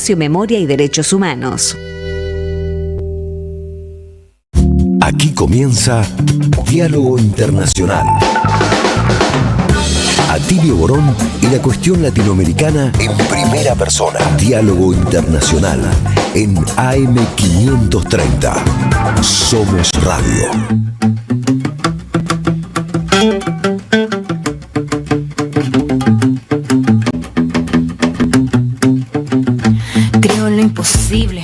Espacio Memoria y Derechos Humanos. Aquí comienza Diálogo Internacional. Atilio Borón y la cuestión latinoamericana en primera persona. Diálogo Internacional en AM530. Somos Radio. Creo en lo imposible,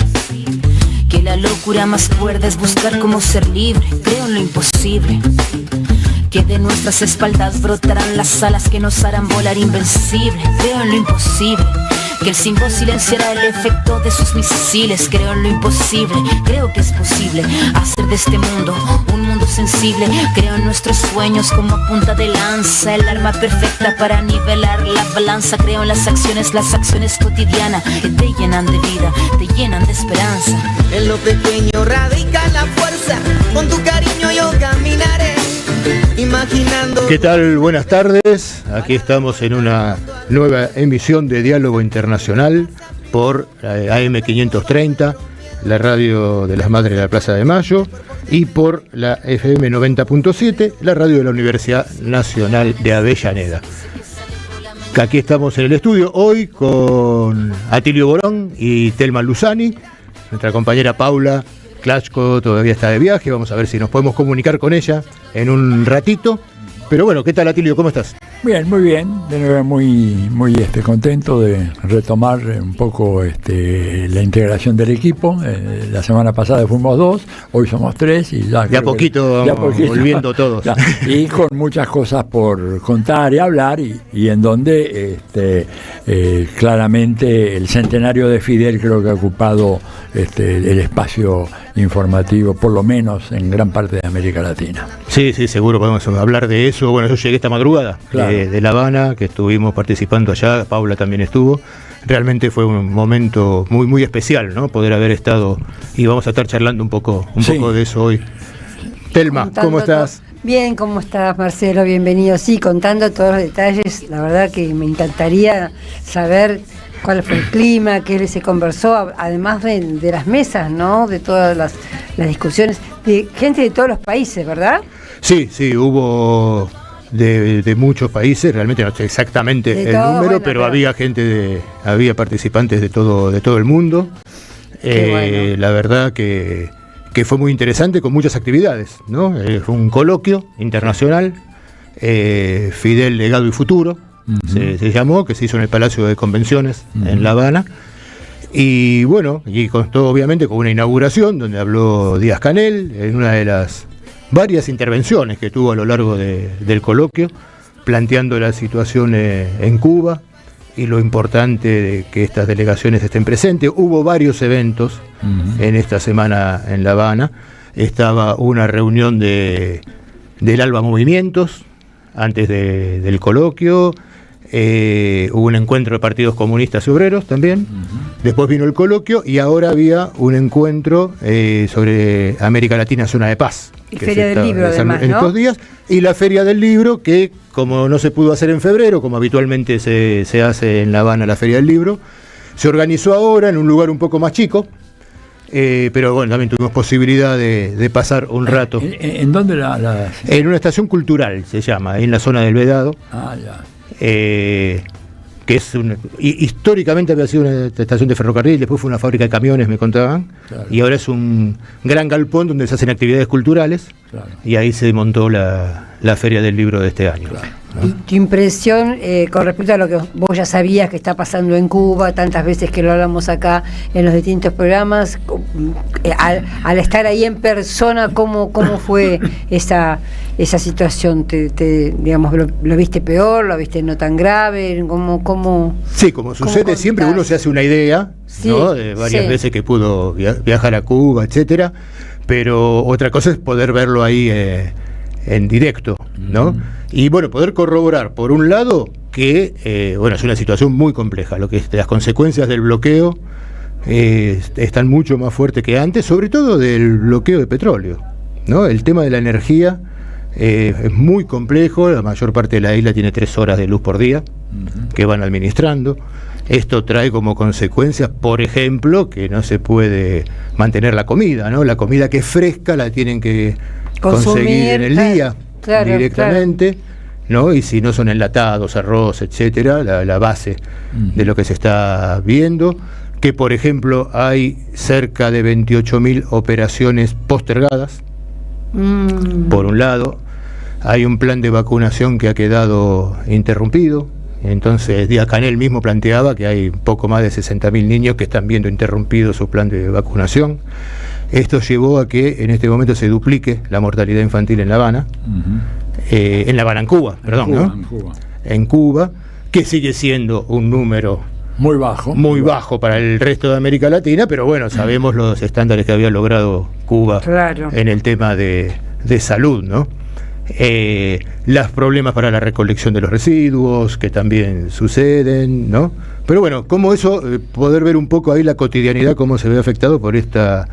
que la locura más cuerda es buscar cómo ser libre. Creo en lo imposible, que de nuestras espaldas brotarán las alas que nos harán volar invencible. Creo en lo imposible, que el símbolo silenciará el efecto de sus misiles. Creo en lo imposible, creo que es posible hacer de este mundo un mundo sensible. Creo en nuestros sueños como punta de lanza, el arma perfecta para nivelar la balanza. Creo en las acciones cotidianas que te llenan de vida, te llenan de esperanza. En lo pequeño radica la fuerza, con tu cariño yo caminaré. Imaginando. ¿Qué tal? Buenas tardes. Aquí estamos en una nueva emisión de Diálogo Internacional por AM530, la radio de las Madres de la Plaza de Mayo, y por la FM 90.7, la radio de la Universidad Nacional de Avellaneda. Aquí estamos en el estudio hoy con Atilio Borón y Telma Luzani. Nuestra compañera Paula Klashko todavía está de viaje, vamos a ver si nos podemos comunicar con ella en un ratito. Pero bueno, ¿qué tal, Atilio? ¿Cómo estás? Bien, muy bien. De nuevo muy contento de retomar un poco la integración del equipo. La semana pasada fuimos 2, hoy somos 3 y ya de a poquito vamos volviendo todos. Ya, y con muchas cosas por contar y hablar y en donde claramente el centenario de Fidel creo que ha ocupado el espacio informativo, por lo menos en gran parte de América Latina. Sí, seguro podemos hablar de eso. Bueno, yo llegué esta madrugada, claro, de La Habana, que estuvimos participando allá, Paula también estuvo. Realmente fue un momento muy especial, ¿no? Poder haber estado, y vamos a estar charlando un poco de eso hoy. Telma, ¿cómo estás? Bien, ¿cómo estás, Marcelo? Bienvenido. Sí, contando todos los detalles, la verdad que me encantaría saber cuál fue el clima, qué se conversó, además de las mesas, ¿no? De todas las discusiones, de gente de todos los países, ¿verdad? Sí, hubo de muchos países, realmente no sé exactamente el número, bueno, pero había había participantes de todo el mundo. Bueno. La verdad que fue muy interesante, con muchas actividades, ¿no? Fue un coloquio internacional, Fidel, Legado y Futuro. Uh-huh. Se llamó, que se hizo en el Palacio de Convenciones, uh-huh, en La Habana. Y bueno, y constó obviamente con una inauguración donde habló Díaz-Canel en una de las varias intervenciones que tuvo a lo largo del coloquio, planteando la situación en Cuba y lo importante de que estas delegaciones estén presentes. Hubo varios eventos, uh-huh, en esta semana en La Habana. Estaba una reunión del Alba Movimientos antes del coloquio. Hubo un encuentro de partidos comunistas y obreros también. Uh-huh. Después vino el coloquio y ahora había un encuentro sobre América Latina, zona de paz. Y Feria del Libro, además, en estos días. Y la Feria del Libro, que como no se pudo hacer en febrero, como habitualmente se hace en La Habana la Feria del Libro, se organizó ahora en un lugar un poco más chico. Pero bueno, también tuvimos posibilidad de pasar un rato. ¿En dónde En una estación cultural, se llama, ahí en la zona del Vedado. Ah, ya. Que es históricamente había sido una estación de ferrocarril, después fue una fábrica de camiones, me contaban, claro, y ahora es un gran galpón donde se hacen actividades culturales, claro, y ahí se montó la Feria del Libro de este año. Claro. ¿Y tu impresión con respecto a lo que vos ya sabías que está pasando en Cuba, tantas veces que lo hablamos acá en los distintos programas, al estar ahí en persona, cómo fue esa situación? Digamos, ¿lo viste peor? ¿Lo viste no tan grave? ¿Cómo? Sí, como sucede siempre, uno se hace una idea, sí, ¿no? De varias veces que pudo viajar a Cuba, etcétera, pero otra cosa es poder verlo ahí en directo, ¿no? Uh-huh. Y bueno, poder corroborar, por un lado, que es una situación muy compleja, lo que las consecuencias del bloqueo están mucho más fuertes que antes, sobre todo del bloqueo de petróleo, ¿no? El tema de la energía es muy complejo. La mayor parte de la isla tiene 3 horas de luz por día, uh-huh, que van administrando. Esto trae como consecuencias, por ejemplo, que no se puede mantener la comida, ¿no? La comida que es fresca la tienen que conseguir en el día, directamente, ¿no? Y si no son enlatados, arroz, etcétera, la base de lo que se está viendo, que por ejemplo hay cerca de 28.000 operaciones postergadas, por un lado. Hay un plan de vacunación que ha quedado interrumpido. Entonces Díaz Canel mismo planteaba que hay poco más de 60.000 niños que están viendo interrumpido su plan de vacunación. Esto llevó a que en este momento se duplique la mortalidad infantil en La Habana, en Cuba, perdón, en Cuba, que sigue siendo un número muy bajo para el resto de América Latina, pero bueno, sabemos los estándares que había logrado Cuba en el tema de salud, ¿no? Los problemas para la recolección de los residuos que también suceden, ¿no? Pero bueno, como eso, poder ver un poco ahí la cotidianidad, cómo se ve afectado por esta,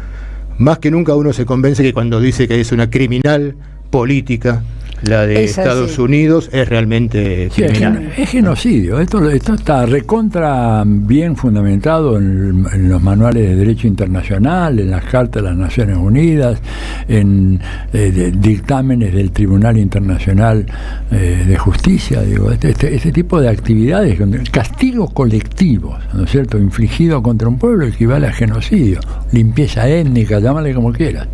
más que nunca uno se convence que cuando dice que es una criminal política la de Estados Unidos, es realmente criminal. Es genocidio. Esto está recontra bien fundamentado en los manuales de derecho internacional, en las cartas de las Naciones Unidas, en dictámenes del Tribunal Internacional de Justicia. Digo, este tipo de actividades, castigos colectivos, ¿no es cierto?, infligido contra un pueblo equivale a genocidio, limpieza étnica, llámale como quieras.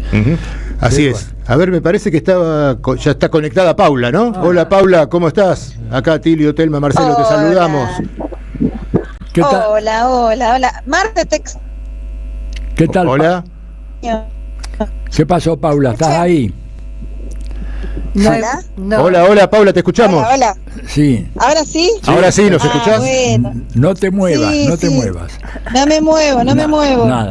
Así es. A ver, me parece que ya está conectada Paula, ¿no? Hola Paula, ¿cómo estás? Acá Tilio, Telma, Marcelo, te saludamos. ¿Qué tal? Hola. Marte ¿Qué tal? Hola. ¿Qué pasó, Paula? ¿Estás ahí? Hola, Paula, te escuchamos. Hola. Sí. ¿Ahora sí? Ahora sí, ¿nos escuchás? Bueno. No te muevas, te muevas. No me muevo. Nada.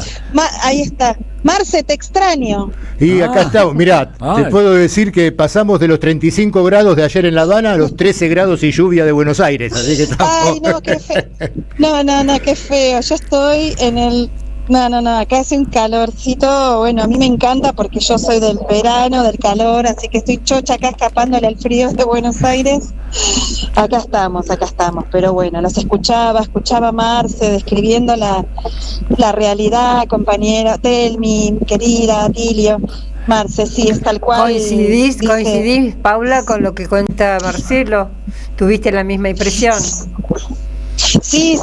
Ahí está. Marce, te extraño. Y acá estamos, mirá, te puedo decir que pasamos de los 35 grados de ayer en La Habana a los 13 grados y lluvia de Buenos Aires, así que estamos... Ay, no, qué feo. No, qué feo. Yo estoy en el... No, acá hace un calorcito, bueno, a mí me encanta porque yo soy del verano, del calor, así que estoy chocha acá escapándole al frío de Buenos Aires. Acá estamos, pero bueno, los escuchaba a Marce describiendo la realidad, compañera Telmi, querida, Tilio. Marce, sí, es tal cual. ¿Coincidís, Paula, con lo que cuenta Marcelo? ¿Tuviste la misma impresión? Sí,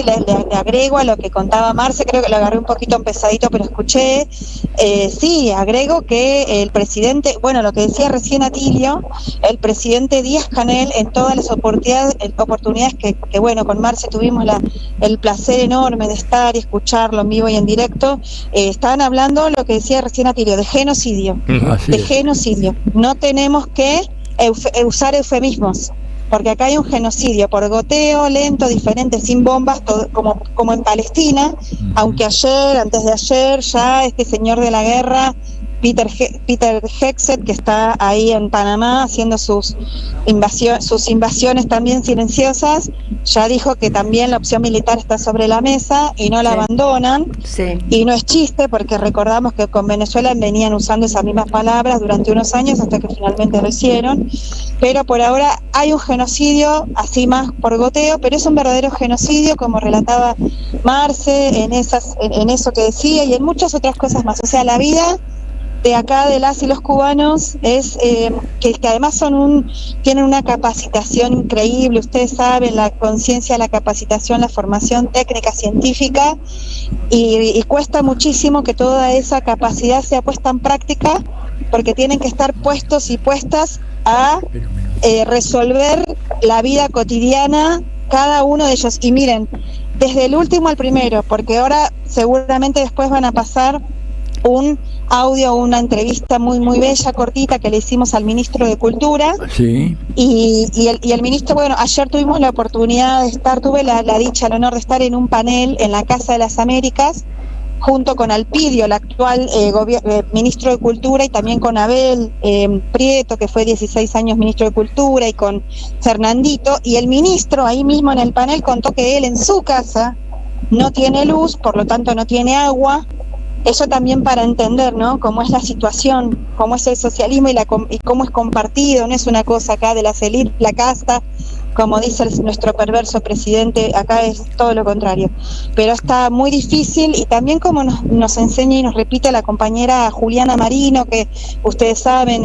le agrego a lo que contaba Marce, creo que lo agarré un poquito pesadito, pero escuché, sí, agrego que el presidente, bueno, lo que decía recién Atilio, el presidente Díaz Canel, en todas las oportunidades que bueno, con Marce tuvimos el placer enorme de estar y escucharlo en vivo y en directo, estaban hablando, lo que decía recién Atilio, de genocidio, genocidio. No tenemos que usar eufemismos, porque acá hay un genocidio por goteo, lento, diferente, sin bombas, todo, como en Palestina, aunque antes de ayer, ya este señor de la guerra, Peter Hegseth, que está ahí en Panamá haciendo sus invasiones también silenciosas, ya dijo que también la opción militar está sobre la mesa y no la abandonan. Y no es chiste, porque recordamos que con Venezuela venían usando esas mismas palabras durante unos años hasta que finalmente lo hicieron. Pero por ahora hay un genocidio, así más por goteo, pero es un verdadero genocidio, como relataba Marce en eso que decía y en muchas otras cosas más. O sea, la vida de acá de las y los cubanos es que además tienen una capacitación increíble, ustedes saben, la conciencia, la capacitación, la formación técnica, científica, y cuesta muchísimo que toda esa capacidad sea puesta en práctica, porque tienen que estar puestos y puestas a resolver la vida cotidiana cada uno de ellos. Y miren, desde el último al primero, porque ahora seguramente después van a pasar un audio, una entrevista muy muy bella, cortita, que le hicimos al ministro de Cultura. Sí. Y el ministro, bueno, ayer tuvimos la oportunidad de estar, tuve la dicha, el honor de estar en un panel en la Casa de las Américas, junto con Alpidio, el actual ministro de Cultura, y también con Abel Prieto, que fue 16 años ministro de Cultura, y con Fernandito, y el ministro ahí mismo en el panel contó que él en su casa no tiene luz, por lo tanto no tiene agua. Eso también para entender, ¿no?, cómo es la situación, cómo es el socialismo y cómo es compartido, no es una cosa acá de las élites, la casta, como dice nuestro perverso presidente, acá es todo lo contrario. Pero está muy difícil, y también como nos enseña y nos repite la compañera Juliana Marino, que ustedes saben,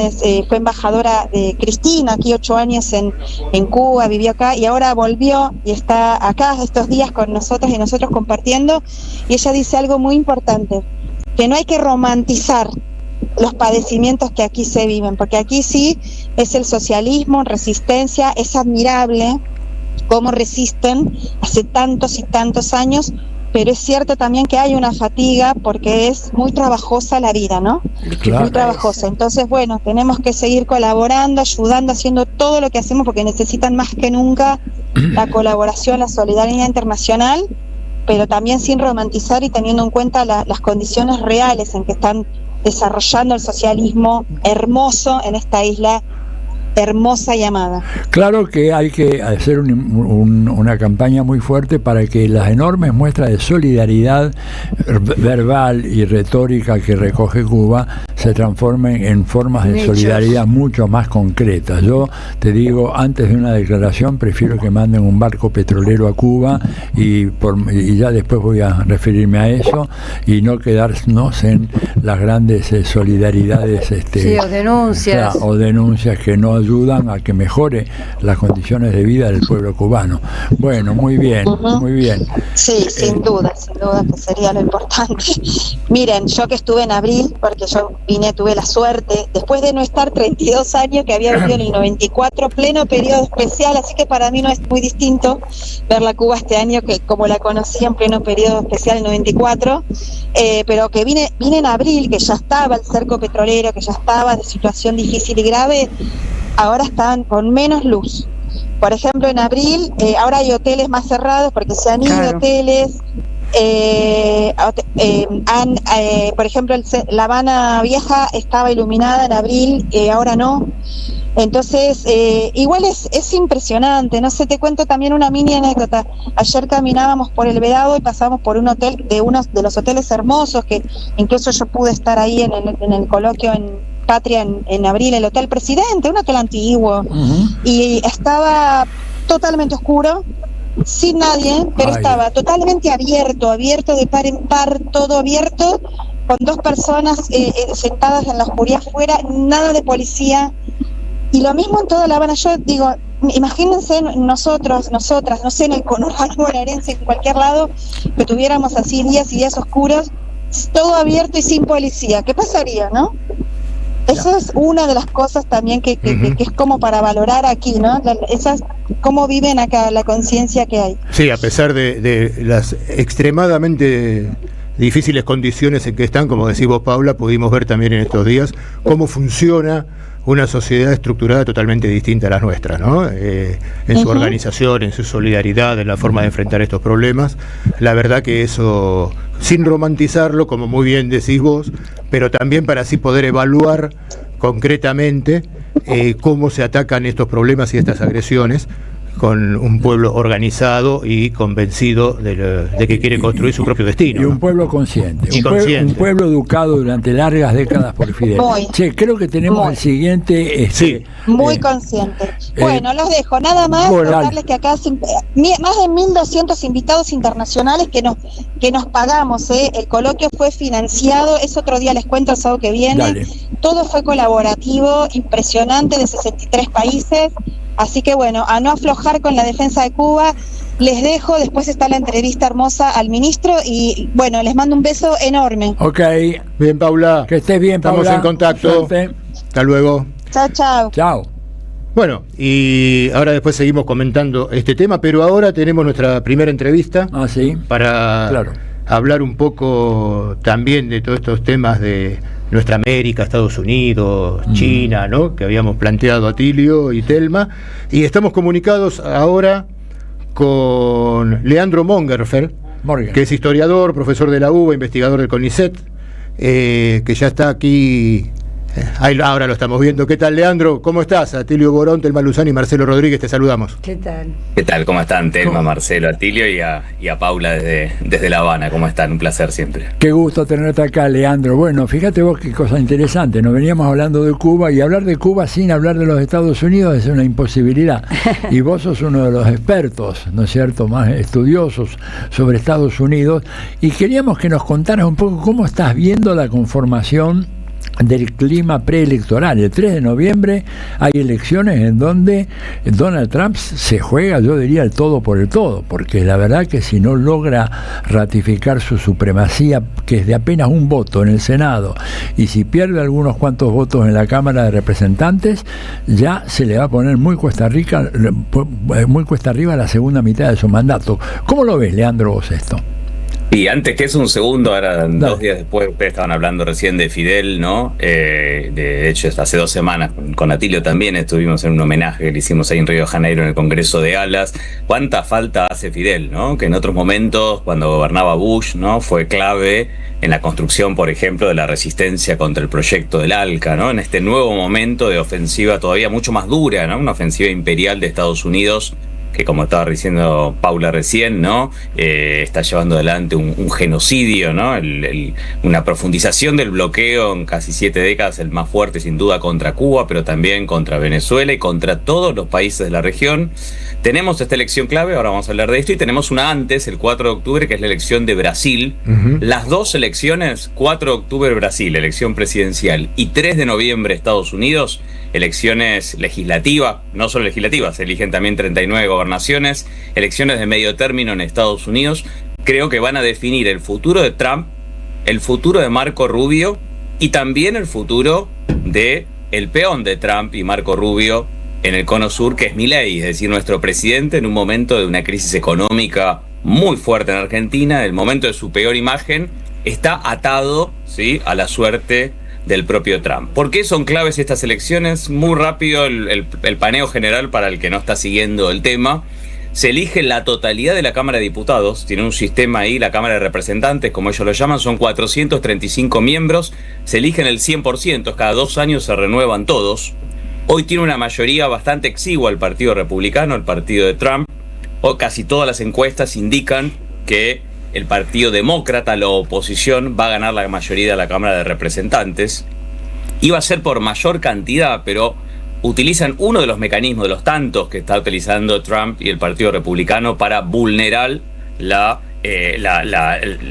fue embajadora de Cristina, aquí 8 años en Cuba, vivió acá y ahora volvió y está acá estos días con nosotros y nosotros compartiendo, y ella dice algo muy importante, que no hay que romantizar los padecimientos que aquí se viven, porque aquí sí es el socialismo, resistencia, es admirable cómo resisten hace tantos y tantos años, pero es cierto también que hay una fatiga porque es muy trabajosa la vida, ¿no? Claro. Muy trabajosa. Entonces, bueno, tenemos que seguir colaborando, ayudando, haciendo todo lo que hacemos porque necesitan más que nunca la colaboración, la solidaridad internacional, pero también sin romantizar y teniendo en cuenta las condiciones reales en que están desarrollando el socialismo hermoso en esta isla hermosa y amada. Claro que hay que hacer una campaña muy fuerte para que las enormes muestras de solidaridad verbal y retórica que recoge Cuba se transformen en formas de solidaridad mucho más concretas. Yo te digo, antes de una declaración prefiero que manden un barco petrolero a Cuba y ya después voy a referirme a eso, y no quedarnos en las grandes solidaridades o denuncias. O denuncias que no ayudan a que mejore las condiciones de vida del pueblo cubano. Bueno, muy bien, muy bien. Sí, sin duda que sería lo importante. Miren, yo que estuve en abril, porque yo tuve la suerte, después de no estar 32 años, que había venido en el 94, pleno periodo especial, así que para mí no es muy distinto ver la Cuba este año que como la conocí en pleno periodo especial en el 94, pero que vine en abril, que ya estaba el cerco petrolero, que ya estaba de situación difícil y grave. Ahora están con menos luz. Por ejemplo, en abril, ahora hay hoteles más cerrados porque se han ido hoteles. Por ejemplo, La Habana Vieja estaba iluminada en abril, ahora no. Entonces, igual es impresionante. No sé, te cuento también una mini anécdota. Ayer caminábamos por el Vedado y pasamos por un hotel, de uno de los hoteles hermosos, que incluso yo pude estar ahí en el coloquio en Patria en abril, el Hotel Presidente, un hotel antiguo, y estaba totalmente oscuro, sin nadie, pero estaba totalmente abierto de par en par, todo abierto, con 2 personas sentadas en la oscuridad afuera, nada de policía. Y lo mismo en toda La Habana. Yo digo, imagínense nosotras, no sé, en el conurbano bonaerense, en cualquier lado, que tuviéramos así días y días oscuros, todo abierto y sin policía. ¿Qué pasaría, no? Eso es una de las cosas también que es como para valorar aquí, ¿no? Esas, cómo viven acá, la conciencia que hay. Sí, a pesar de las extremadamente difíciles condiciones en que están, como decís vos, Paula, pudimos ver también en estos días cómo funciona una sociedad estructurada totalmente distinta a las nuestras, ¿no? En su organización, en su solidaridad, en la forma de enfrentar estos problemas. La verdad que eso, sin romantizarlo, como muy bien decís vos, pero también para así poder evaluar concretamente cómo se atacan estos problemas y estas agresiones con un pueblo organizado y convencido de que quiere construir su propio destino. Y un pueblo consciente. Un pueblo educado durante largas décadas por Fidel. Creo que tenemos el siguiente... muy consciente. Bueno, los dejo. Nada más contarles que acá más de 1.200 invitados internacionales que nos pagamos. El coloquio fue financiado. Es otro día, les cuento el sábado que viene. Dale. Todo fue colaborativo, impresionante, de 63 países. Así que bueno, a no aflojar con la defensa de Cuba. Les dejo, después está la entrevista hermosa al ministro y bueno, les mando un beso enorme. Ok. Bien, Paula. Que estés bien, Paula. Estamos en contacto. Suerte. Hasta luego. Chao. Chao. Bueno, y ahora después seguimos comentando este tema, pero ahora tenemos nuestra primera entrevista. Para hablar un poco también de todos estos temas de nuestra América, Estados Unidos, China, ¿no? Que habíamos planteado Atilio y Telma. Y estamos comunicados ahora con Leandro Mongerfer, que es historiador, profesor de la UBA, investigador del CONICET, que ya está aquí Ahora lo estamos viendo. ¿Qué tal, Leandro? ¿Cómo estás? Atilio Borón, Telma Luzán y Marcelo Rodríguez, te saludamos. ¿Qué tal? ¿Qué tal? ¿Cómo están, Telma, Marcelo, Atilio y a Paula desde La Habana? ¿Cómo están? Un placer siempre. Qué gusto tenerte acá, Leandro. Bueno, fíjate vos qué cosa interesante. Nos veníamos hablando de Cuba y hablar de Cuba sin hablar de los Estados Unidos es una imposibilidad. Y vos sos uno de los expertos, ¿no es cierto?, más estudiosos sobre Estados Unidos. Y queríamos que nos contaras un poco cómo estás viendo la conformación del clima preelectoral. El 3 de noviembre hay elecciones en donde Donald Trump se juega, yo diría, el todo por el todo, porque la verdad que si no logra ratificar su supremacía, que es de apenas un voto en el Senado, y si pierde algunos cuantos votos en la Cámara de Representantes, ya se le va a poner muy cuesta arriba la segunda mitad de su mandato. ¿Cómo lo ves, Leandro, vos esto? Y antes que eso, un segundo, ahora 2 días después, ustedes estaban hablando recién de Fidel, ¿no? De hecho, hace 2 semanas con Atilio también estuvimos en un homenaje que le hicimos ahí en Río de Janeiro en el Congreso de Alas. ¿Cuánta falta hace Fidel, ¿no? Que en otros momentos, cuando gobernaba Bush, ¿no?, fue clave en la construcción, por ejemplo, de la resistencia contra el proyecto del ALCA, ¿no? En este nuevo momento de ofensiva todavía mucho más dura, ¿no? Una ofensiva imperial de Estados Unidos, que, como estaba diciendo Paula recién, ¿no?, está llevando adelante un genocidio, ¿no?, una profundización del bloqueo en casi 7 décadas, el más fuerte sin duda contra Cuba, pero también contra Venezuela y contra todos los países de la región. Tenemos esta elección clave, ahora vamos a hablar de esto, y tenemos una antes, el 4 de octubre, que es la elección de Brasil. Las 2 elecciones, 4 de octubre Brasil, elección presidencial, y 3 de noviembre Estados Unidos, elecciones legislativas, no solo legislativas, se eligen también 39 gobernaciones, elecciones de medio término en Estados Unidos. Creo que van a definir el futuro de Trump, el futuro de Marco Rubio y también el futuro de el peón de Trump y Marco Rubio en el cono sur, que es Milei, es decir, nuestro presidente en un momento de una crisis económica muy fuerte en Argentina, el momento de su peor imagen, está atado, ¿sí?, a la suerte del propio Trump. ¿Por qué son claves estas elecciones? Muy rápido el paneo general para el que no está siguiendo el tema. Se elige la totalidad de la Cámara de Diputados, tiene un sistema ahí, la Cámara de Representantes, como ellos lo llaman, son 435 miembros, se eligen el 100%, cada 2 años se renuevan todos. Hoy tiene una mayoría bastante exigua el Partido Republicano, el partido de Trump, o casi todas las encuestas indican que el Partido Demócrata, la oposición, va a ganar la mayoría de la Cámara de Representantes. Iba a ser por mayor cantidad, pero utilizan uno de los mecanismos, de los tantos que está utilizando Trump y el Partido Republicano para vulnerar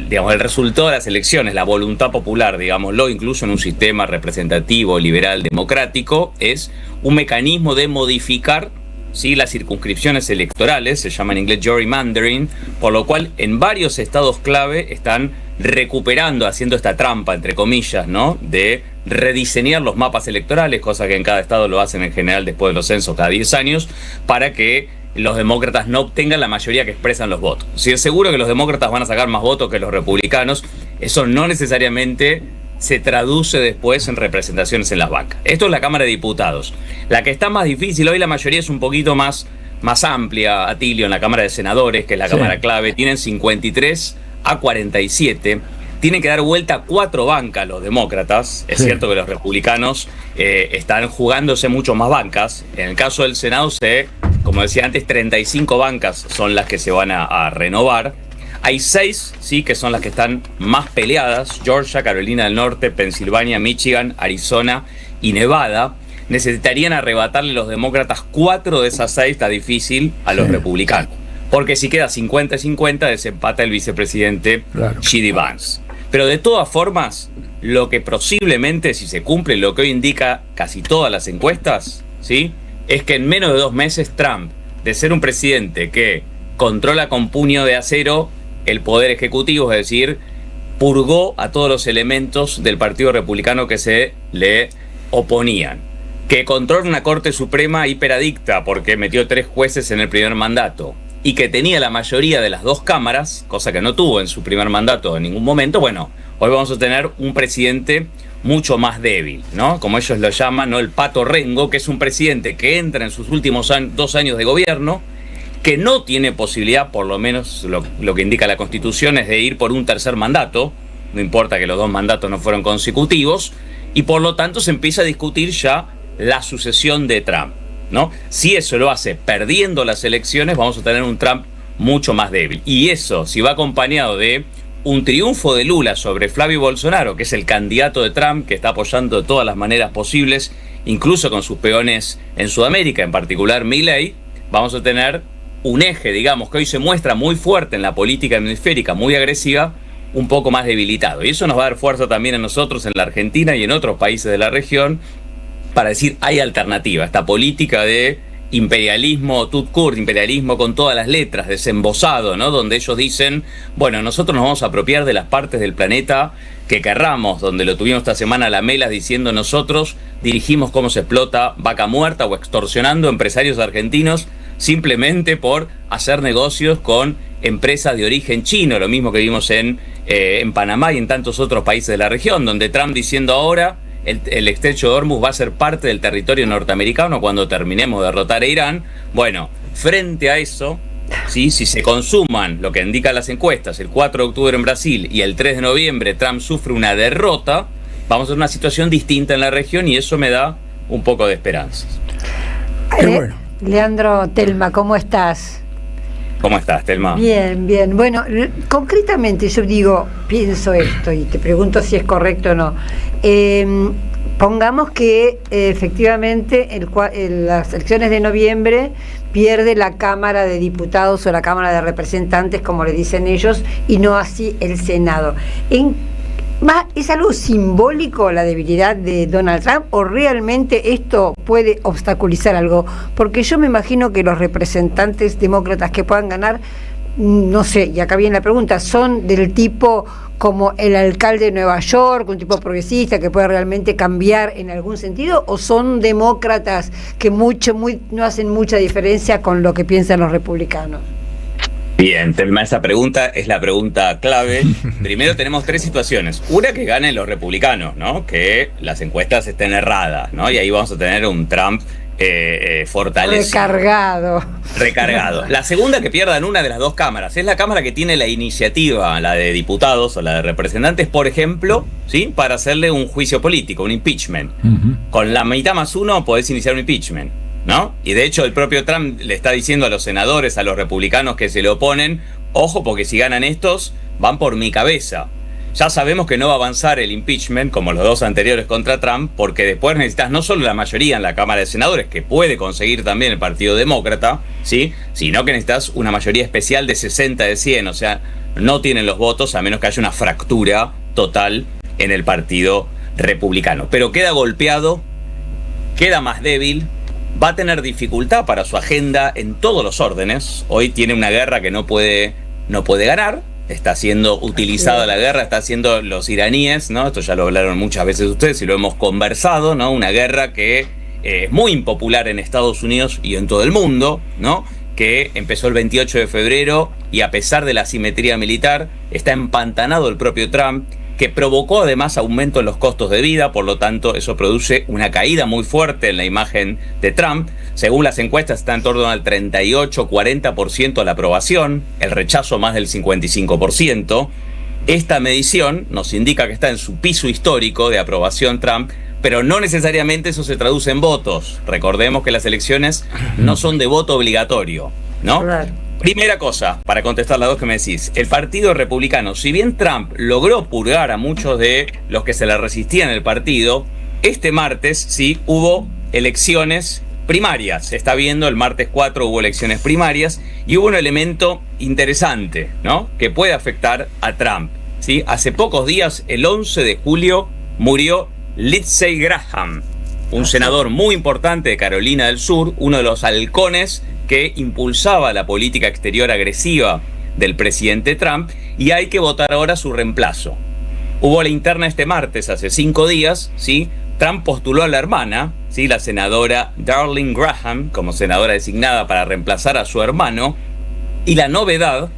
digamos, el resultado de las elecciones, la voluntad popular, digámoslo, incluso en un sistema representativo, liberal, democrático, es un mecanismo de modificar, ¿sí?, las circunscripciones electorales, se llama en inglés gerrymandering, por lo cual en varios estados clave están recuperando, haciendo esta trampa, entre comillas, ¿no?, de rediseñar los mapas electorales, cosa que en cada estado lo hacen en general después de los censos cada 10 años, para que los demócratas no obtengan la mayoría que expresan los votos. Si es seguro que los demócratas van a sacar más votos que los republicanos, eso no necesariamente se traduce después en representaciones en las bancas. Esto es la Cámara de Diputados. La que está más difícil hoy, la mayoría es un poquito más amplia, Atilio, en la Cámara de Senadores, que es la Cámara clave, tienen 53 a 47. Tienen que dar vuelta a 4 bancas los demócratas. Es cierto que los republicanos están jugándose mucho más bancas. En el caso del Senado, como decía antes, 35 bancas son las que se van a renovar. Hay 6, sí, que son las que están más peleadas: Georgia, Carolina del Norte, Pensilvania, Michigan, Arizona y Nevada. Necesitarían arrebatarle los demócratas 4 de esas 6, está difícil, a los republicanos. Porque si queda 50-50, desempata el vicepresidente J.D. Vance. Pero de todas formas, lo que posiblemente, si se cumple lo que hoy indica casi todas las encuestas, ¿sí?, es que en menos de 2 meses Trump, de ser un presidente que controla con puño de acero el poder ejecutivo, es decir, purgó a todos los elementos del Partido Republicano que se le oponían, que controla una Corte Suprema hiperadicta porque metió 3 jueces en el primer mandato, y que tenía la mayoría de las 2 cámaras, cosa que no tuvo en su primer mandato en ningún momento. Bueno, hoy vamos a tener un presidente mucho más débil, ¿no? Como ellos lo llaman, ¿no?, el Pato Rengo, que es un presidente que entra en sus últimos 2 años de gobierno, que no tiene posibilidad, por lo menos lo que indica la Constitución, es de ir por un tercer mandato, no importa que los 2 mandatos no fueron consecutivos, y por lo tanto se empieza a discutir ya la sucesión de Trump, ¿no? Si eso lo hace perdiendo las elecciones, vamos a tener un Trump mucho más débil. Y eso, si va acompañado de un triunfo de Lula sobre Flavio Bolsonaro, que es el candidato de Trump, que está apoyando de todas las maneras posibles, incluso con sus peones en Sudamérica, en particular Milei, vamos a tener un eje, digamos, que hoy se muestra muy fuerte en la política hemisférica, muy agresiva, un poco más debilitado. Y eso nos va a dar fuerza también a nosotros en la Argentina y en otros países de la región para decir, hay alternativa. Esta política de imperialismo, Tutkurt, imperialismo con todas las letras, desembosado, ¿no? Donde ellos dicen, bueno, nosotros nos vamos a apropiar de las partes del planeta que querramos, donde lo tuvimos esta semana Lamelas diciendo, nosotros dirigimos cómo se explota vaca muerta o extorsionando empresarios argentinos simplemente por hacer negocios con empresas de origen chino, lo mismo que vimos en Panamá y en tantos otros países de la región, donde Trump diciendo ahora el estrecho de Hormuz va a ser parte del territorio norteamericano cuando terminemos de derrotar a Irán. Bueno, frente a eso, ¿sí? Si se consuman lo que indican las encuestas, el 4 de octubre en Brasil y el 3 de noviembre Trump sufre una derrota, vamos a ver una situación distinta en la región y eso me da un poco de esperanzas. Bueno. Leandro, Telma, ¿cómo estás? ¿Cómo estás, Telma? Bien, bien. Bueno, concretamente yo digo, pienso esto y te pregunto si es correcto o no. Pongamos que efectivamente las elecciones de noviembre pierde la Cámara de Diputados o la Cámara de Representantes, como le dicen ellos, y no así el Senado. ¿Es algo simbólico la debilidad de Donald Trump o realmente esto puede obstaculizar algo? Porque yo me imagino que los representantes demócratas que puedan ganar, no sé, y acá viene la pregunta, ¿son del tipo como el alcalde de Nueva York, un tipo progresista que puede realmente cambiar en algún sentido, o son demócratas que no hacen mucha diferencia con lo que piensan los republicanos? Bien, Telma, esa pregunta es la pregunta clave. Primero tenemos tres situaciones. Una, que ganen los republicanos, ¿no? Que las encuestas estén erradas, ¿no? Y ahí vamos a tener un Trump fortalecido. Recargado. La segunda, que pierdan una de las dos cámaras. Es la cámara que tiene la iniciativa, la de diputados o la de representantes, por ejemplo, ¿sí? Para hacerle un juicio político, un impeachment. Con la mitad más uno podés iniciar un impeachment, ¿no? Y de hecho el propio Trump le está diciendo a los senadores, a los republicanos que se le oponen, ojo, porque si ganan estos, van por mi cabeza. Ya sabemos que no va a avanzar el impeachment, como los dos anteriores contra Trump, porque después necesitas no solo la mayoría en la Cámara de Senadores, que puede conseguir también el Partido Demócrata, ¿sí? Sino que necesitas una mayoría especial de 60 de 100, o sea, no tienen los votos a menos que haya una fractura total en el Partido Republicano. Pero queda golpeado, queda más débil, va a tener dificultad para su agenda en todos los órdenes. Hoy tiene una guerra que no puede ganar. Está siendo utilizada la guerra, está haciendo los iraníes, ¿no? Esto ya lo hablaron muchas veces ustedes y lo hemos conversado, ¿no? Una guerra que es muy impopular en Estados Unidos y en todo el mundo, ¿no? Que empezó el 28 de febrero y a pesar de la asimetría militar, está empantanado el propio Trump, que provocó además aumento en los costos de vida, por lo tanto eso produce una caída muy fuerte en la imagen de Trump. Según las encuestas está en torno al 38-40% la aprobación, el rechazo más del 55%. Esta medición nos indica que está en su piso histórico de aprobación Trump, pero no necesariamente eso se traduce en votos. Recordemos que las elecciones no son de voto obligatorio, ¿no? Claro. Primera cosa, para contestar las dos que me decís, el Partido Republicano, si bien Trump logró purgar a muchos de los que se le resistían el partido, este martes sí hubo elecciones primarias. Se está viendo, el martes 4 hubo elecciones primarias y hubo un elemento interesante, ¿no? Que puede afectar a Trump, ¿sí? Hace pocos días, el 11 de julio, murió Lindsey Graham, un senador muy importante de Carolina del Sur, uno de los halcones que impulsaba la política exterior agresiva del presidente Trump, y hay que votar ahora su reemplazo. Hubo la interna este martes, hace 5 días, ¿sí? Trump postuló a la hermana, ¿sí? La senadora Darlene Graham, como senadora designada para reemplazar a su hermano, y la novedad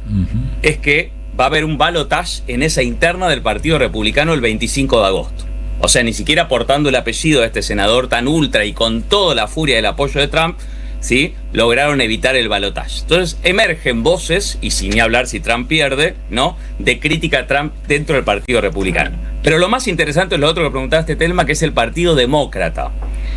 es que va a haber un balotaje en esa interna del Partido Republicano el 25 de agosto. O sea, ni siquiera portando el apellido de este senador tan ultra y con toda la furia del apoyo de Trump, ¿sí? Lograron evitar el balotaje. Entonces emergen voces, y sin ni hablar si Trump pierde, ¿no? De crítica a Trump dentro del Partido Republicano. Pero lo más interesante es lo otro que preguntaste, Telma, que es el Partido Demócrata.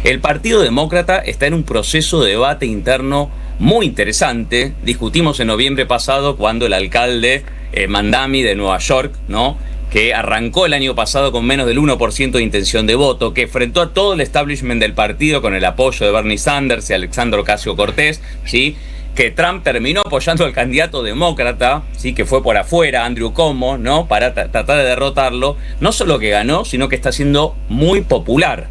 El Partido Demócrata está en un proceso de debate interno muy interesante. Discutimos en noviembre pasado cuando el alcalde Mamdani de Nueva York, ¿no?, que arrancó el año pasado con menos del 1% de intención de voto, que enfrentó a todo el establishment del partido con el apoyo de Bernie Sanders y Alexandria Ocasio-Cortez, ¿sí?, que Trump terminó apoyando al candidato demócrata, ¿sí?, que fue por afuera, Andrew Cuomo, ¿no?, para tratar de derrotarlo. No solo que ganó, sino que está siendo muy popular.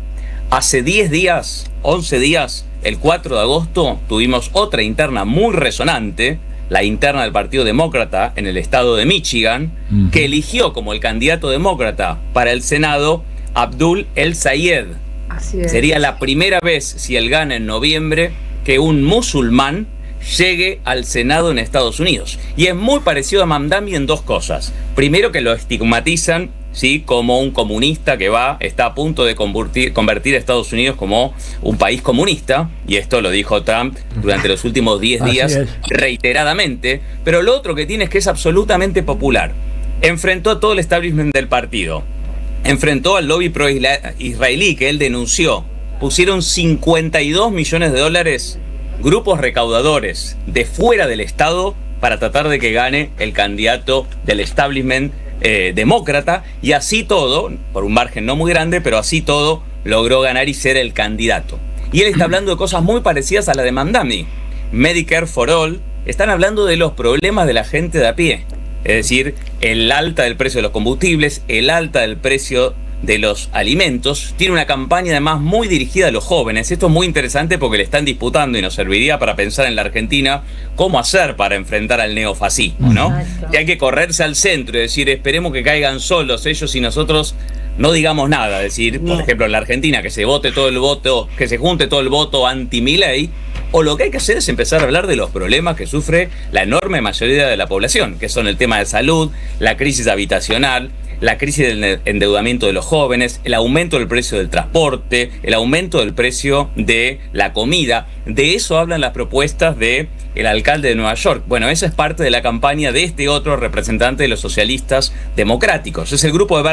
Hace 10 días, 11 días, el 4 de agosto, tuvimos otra interna muy resonante, la interna del Partido Demócrata en el estado de Michigan, que eligió como el candidato demócrata para el Senado Abdul El-Sayed. Así es. Sería la primera vez, si él gana en noviembre, que un musulmán llegue al Senado en Estados Unidos. Y es muy parecido a Mamdani en dos cosas. Primero, que lo estigmatizan, ¿sí?, como un comunista que está a punto de convertir a Estados Unidos como un país comunista, y esto lo dijo Trump durante los últimos 10 días reiteradamente. Pero lo otro que tiene es que es absolutamente popular. Enfrentó a todo el establishment del partido, enfrentó al lobby pro-israelí que él denunció. Pusieron $52 millones grupos recaudadores de fuera del Estado para tratar de que gane el candidato del establishment demócrata, y así todo, por un margen no muy grande, pero así todo logró ganar y ser el candidato. Y él está hablando de cosas muy parecidas a la de Mamdani. Medicare for All, están hablando de los problemas de la gente de a pie, es decir, el alta del precio de los combustibles, el alta del precio de los alimentos. Tiene una campaña además muy dirigida a los jóvenes. Esto es muy interesante porque le están disputando, y nos serviría para pensar en la Argentina cómo hacer para enfrentar al neofascismo, ¿no? Y hay que correrse al centro y decir, esperemos que caigan solos ellos y nosotros no digamos nada. Es decir, por ejemplo, en la Argentina, que se junte todo el voto anti-Milei, o lo que hay que hacer es empezar a hablar de los problemas que sufre la enorme mayoría de la población, que son el tema de salud, la crisis habitacional, la crisis del endeudamiento de los jóvenes, el aumento del precio del transporte, el aumento del precio de la comida. De eso hablan las propuestas del alcalde de Nueva York. Bueno, esa es parte de la campaña de este otro representante de los socialistas democráticos. Es el grupo de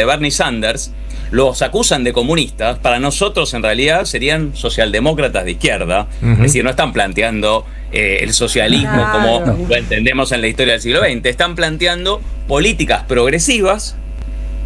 Bernie Sanders. Los acusan de comunistas. Para nosotros, en realidad, serían socialdemócratas de izquierda. Es decir, no están planteando el socialismo como lo entendemos en la historia del siglo XX. Están planteando políticas progresivas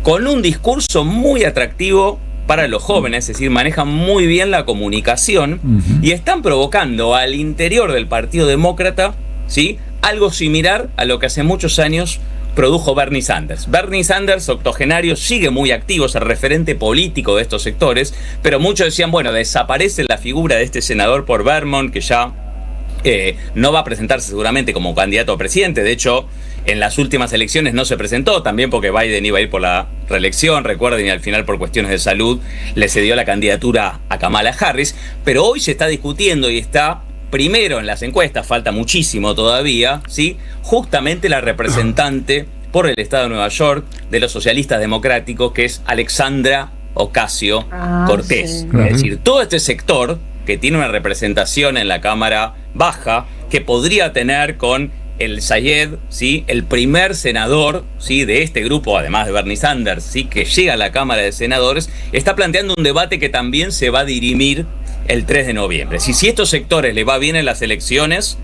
con un discurso muy atractivo para los jóvenes, es decir, manejan muy bien la comunicación y están provocando al interior del Partido Demócrata, ¿sí?, algo similar a lo que hace muchos años produjo Bernie Sanders. Bernie Sanders, octogenario, sigue muy activo, es el referente político de estos sectores, pero muchos decían, bueno, desaparece la figura de este senador por Vermont, que ya no va a presentarse seguramente como candidato a presidente. De hecho, en las últimas elecciones no se presentó, también porque Biden iba a ir por la reelección, recuerden, y al final por cuestiones de salud le cedió la candidatura a Kamala Harris. Pero hoy se está discutiendo y está primero en las encuestas, falta muchísimo todavía, ¿sí?, justamente la representante por el estado de Nueva York de los socialistas democráticos, que es Alexandria Ocasio-Cortez. Sí. Es decir, todo este sector que tiene una representación en la Cámara Baja, que podría tener con el Sayed, ¿sí?, el primer senador, ¿sí?, de este grupo, además de Bernie Sanders, ¿sí?, que llega a la Cámara de Senadores, está planteando un debate que también se va a dirimir el 3 de noviembre. Si a estos sectores les va bien en las elecciones,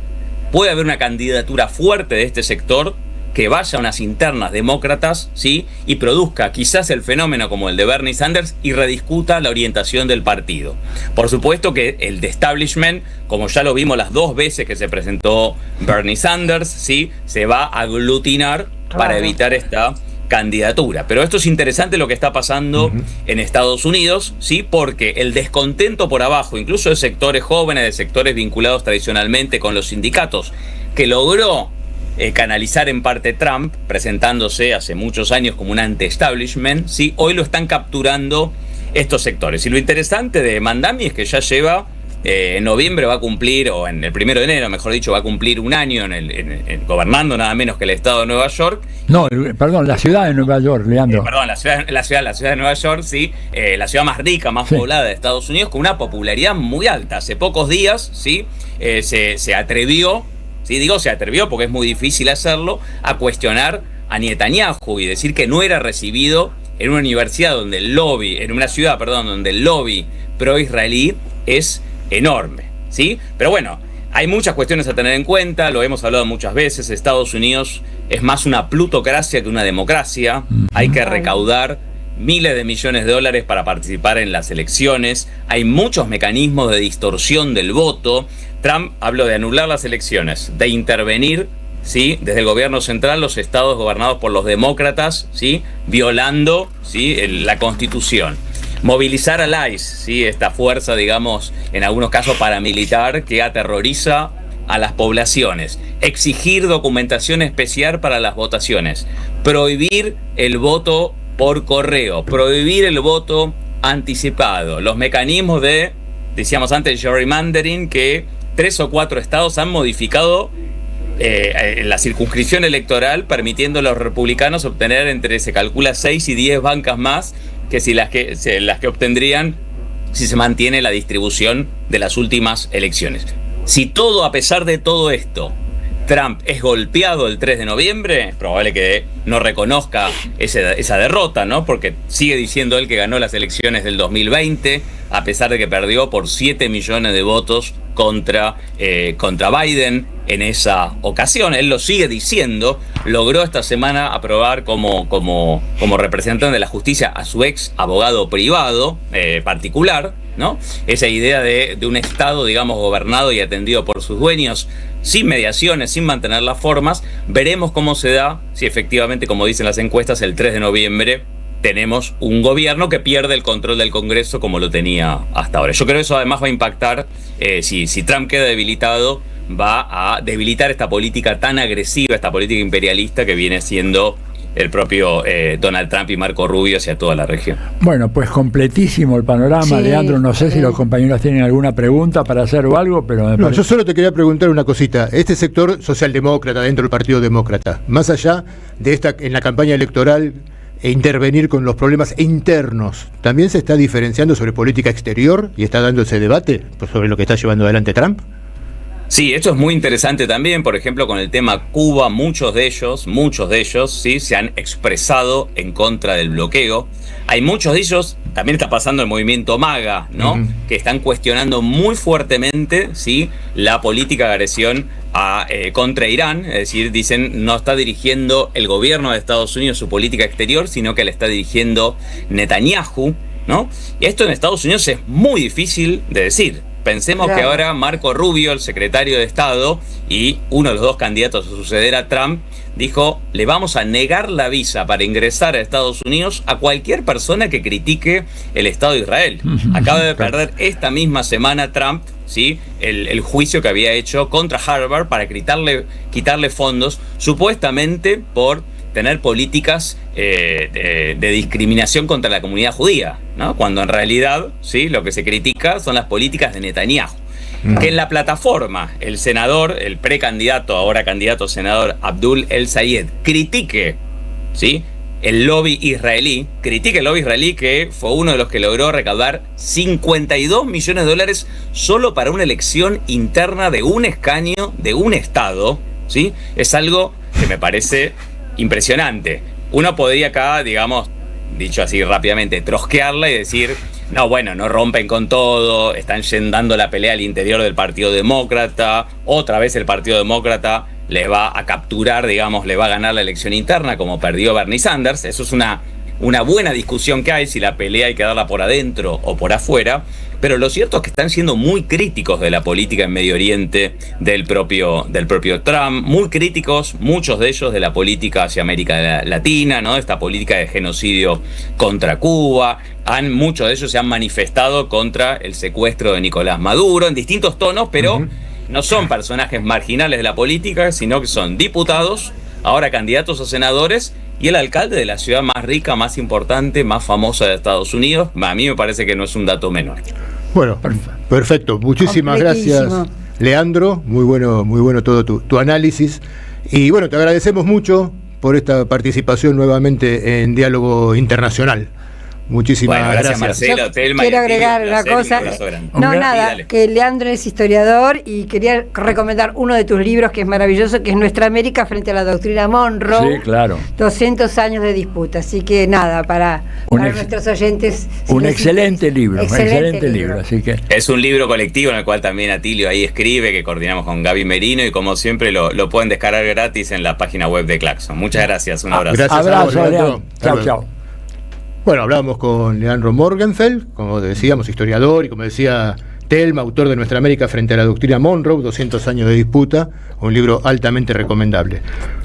puede haber una candidatura fuerte de este sector que vaya a unas internas demócratas, ¿sí?, y produzca quizás el fenómeno como el de Bernie Sanders y rediscuta la orientación del partido. Por supuesto que el de establishment, como ya lo vimos las 2 veces que se presentó Bernie Sanders, ¿sí?, se va a aglutinar para evitar esta candidatura. Pero esto es interesante lo que está pasando en Estados Unidos, ¿sí?, porque el descontento por abajo, incluso de sectores jóvenes, de sectores vinculados tradicionalmente con los sindicatos, que logró canalizar en parte Trump, presentándose hace muchos años como un anti-establishment, ¿sí?, hoy lo están capturando estos sectores. Y lo interesante de Mamdani es que ya lleva, en noviembre va a cumplir, o en el 1 de enero, mejor dicho, va a cumplir un año gobernando nada menos que el estado de Nueva York. No, perdón, la ciudad de Nueva York, Leandro. Perdón, la ciudad de Nueva York, sí, la ciudad más rica, más poblada de Estados Unidos, con una popularidad muy alta. Hace pocos días, sí, se atrevió, sí, digo se atrevió porque es muy difícil hacerlo, a cuestionar a Netanyahu y decir que no era recibido en una universidad donde el lobby, en una ciudad, perdón, donde el lobby pro-israelí es enorme, ¿sí? Pero bueno, hay muchas cuestiones a tener en cuenta, lo hemos hablado muchas veces. Estados Unidos es más una plutocracia que una democracia. Hay que recaudar miles de millones de dólares para participar en las elecciones. Hay muchos mecanismos de distorsión del voto. Trump habló de anular las elecciones, de intervenir, ¿sí?, desde el gobierno central, los estados gobernados por los demócratas, ¿sí?, violando, ¿sí?, la Constitución. Movilizar al ICE, ¿sí?, esta fuerza, digamos, en algunos casos paramilitar, que aterroriza a las poblaciones. Exigir documentación especial para las votaciones. Prohibir el voto por correo. Prohibir el voto anticipado. Los mecanismos de, decíamos antes, gerrymandering, que 3 o 4 estados han modificado la circunscripción electoral, permitiendo a los republicanos obtener entre, se calcula, 6 y 10 bancas más que si las que obtendrían si se mantiene la distribución de las últimas elecciones. Si todo, a pesar de todo esto, Trump es golpeado el 3 de noviembre, es probable que no reconozca esa derrota, ¿no? Porque sigue diciendo él que ganó las elecciones del 2020, a pesar de que perdió por 7 millones de votos contra Biden en esa ocasión. Él lo sigue diciendo. Logró esta semana aprobar como representante de la justicia a su ex abogado privado particular, ¿no? Esa idea de un Estado, digamos, gobernado y atendido por sus dueños, sin mediaciones, sin mantener las formas. Veremos cómo se da, si efectivamente, como dicen las encuestas, el 3 de noviembre tenemos un gobierno que pierde el control del Congreso como lo tenía hasta ahora. Yo creo que eso además va a impactar, si Trump queda debilitado, va a debilitar esta política tan agresiva, esta política imperialista que viene siendo el propio Donald Trump y Marco Rubio hacia toda la región. Bueno, pues completísimo el panorama, sí, Leandro. No sé si los compañeros tienen alguna pregunta para hacer o algo, pero no, yo solo te quería preguntar una cosita. Este sector socialdemócrata dentro del Partido Demócrata, más allá de en la campaña electoral intervenir con los problemas internos, ¿también se está diferenciando sobre política exterior y está dando ese debate sobre lo que está llevando adelante Trump? Sí, esto es muy interesante también, por ejemplo, con el tema Cuba, muchos de ellos, ¿sí?, se han expresado en contra del bloqueo. Hay muchos de ellos, también está pasando el movimiento MAGA, ¿no?, que están cuestionando muy fuertemente, ¿sí?, la política de agresión contra Irán. Es decir, dicen, no está dirigiendo el gobierno de Estados Unidos su política exterior, sino que la está dirigiendo Netanyahu, ¿no? Y esto en Estados Unidos es muy difícil de decir. Pensemos que ahora Marco Rubio, el secretario de Estado y uno de los dos candidatos a suceder a Trump, dijo, le vamos a negar la visa para ingresar a Estados Unidos a cualquier persona que critique el Estado de Israel. Acaba de perder esta misma semana Trump, ¿sí?, el juicio que había hecho contra Harvard para quitarle fondos, supuestamente por tener políticas de discriminación contra la comunidad judía, ¿no? Cuando en realidad, ¿sí?, lo que se critica son las políticas de Netanyahu. Que en la plataforma el senador, el precandidato, ahora candidato senador Abdul El Sayed, critique, ¿sí?, el lobby israelí, que fue uno de los que logró recaudar 52 millones de dólares solo para una elección interna de un escaño de un estado, ¿sí? Es algo que me parece impresionante. Uno podría acá, digamos, dicho así rápidamente, trosquearla y decir, no, bueno, no rompen con todo, están dando la pelea al interior del Partido Demócrata, otra vez el Partido Demócrata les va a capturar, digamos, le va a ganar la elección interna como perdió Bernie Sanders. Eso es una buena discusión que hay, si la pelea hay que darla por adentro o por afuera, pero lo cierto es que están siendo muy críticos de la política en Medio Oriente del propio Trump, muy críticos, muchos de ellos, de la política hacia América Latina, ¿no?, esta política de genocidio contra Cuba. Muchos de ellos se han manifestado contra el secuestro de Nicolás Maduro en distintos tonos, pero no son personajes marginales de la política, sino que son diputados, ahora candidatos a senadores, y el alcalde de la ciudad más rica, más importante, más famosa de Estados Unidos. A mí me parece que no es un dato menor. Bueno, perfecto. Muchísimas gracias, Leandro. Muy bueno todo tu análisis. Y bueno, te agradecemos mucho por esta participación nuevamente en Diálogo Internacional. Muchísimas gracias. Marcelo, Telma. Quiero agregar una cosa. No, nada, que Leandro es historiador y quería recomendar uno de tus libros que es maravilloso, que es Nuestra América frente a la doctrina Monroe. Sí, claro. 200 años de disputa. Así que nada, para nuestros oyentes. Un excelente libro, excelente libro. Así que es un libro colectivo en el cual también Atilio ahí escribe, que coordinamos con Gaby Merino, y como siempre lo pueden descargar gratis en la página web de Claxon. Muchas gracias, un abrazo. Gracias. Abrazo, Leandro. Chao. Bueno, hablábamos con Leandro Morgenfeld, como decíamos, historiador, y como decía Telma, autor de Nuestra América frente a la doctrina Monroe, 200 años de disputa, un libro altamente recomendable.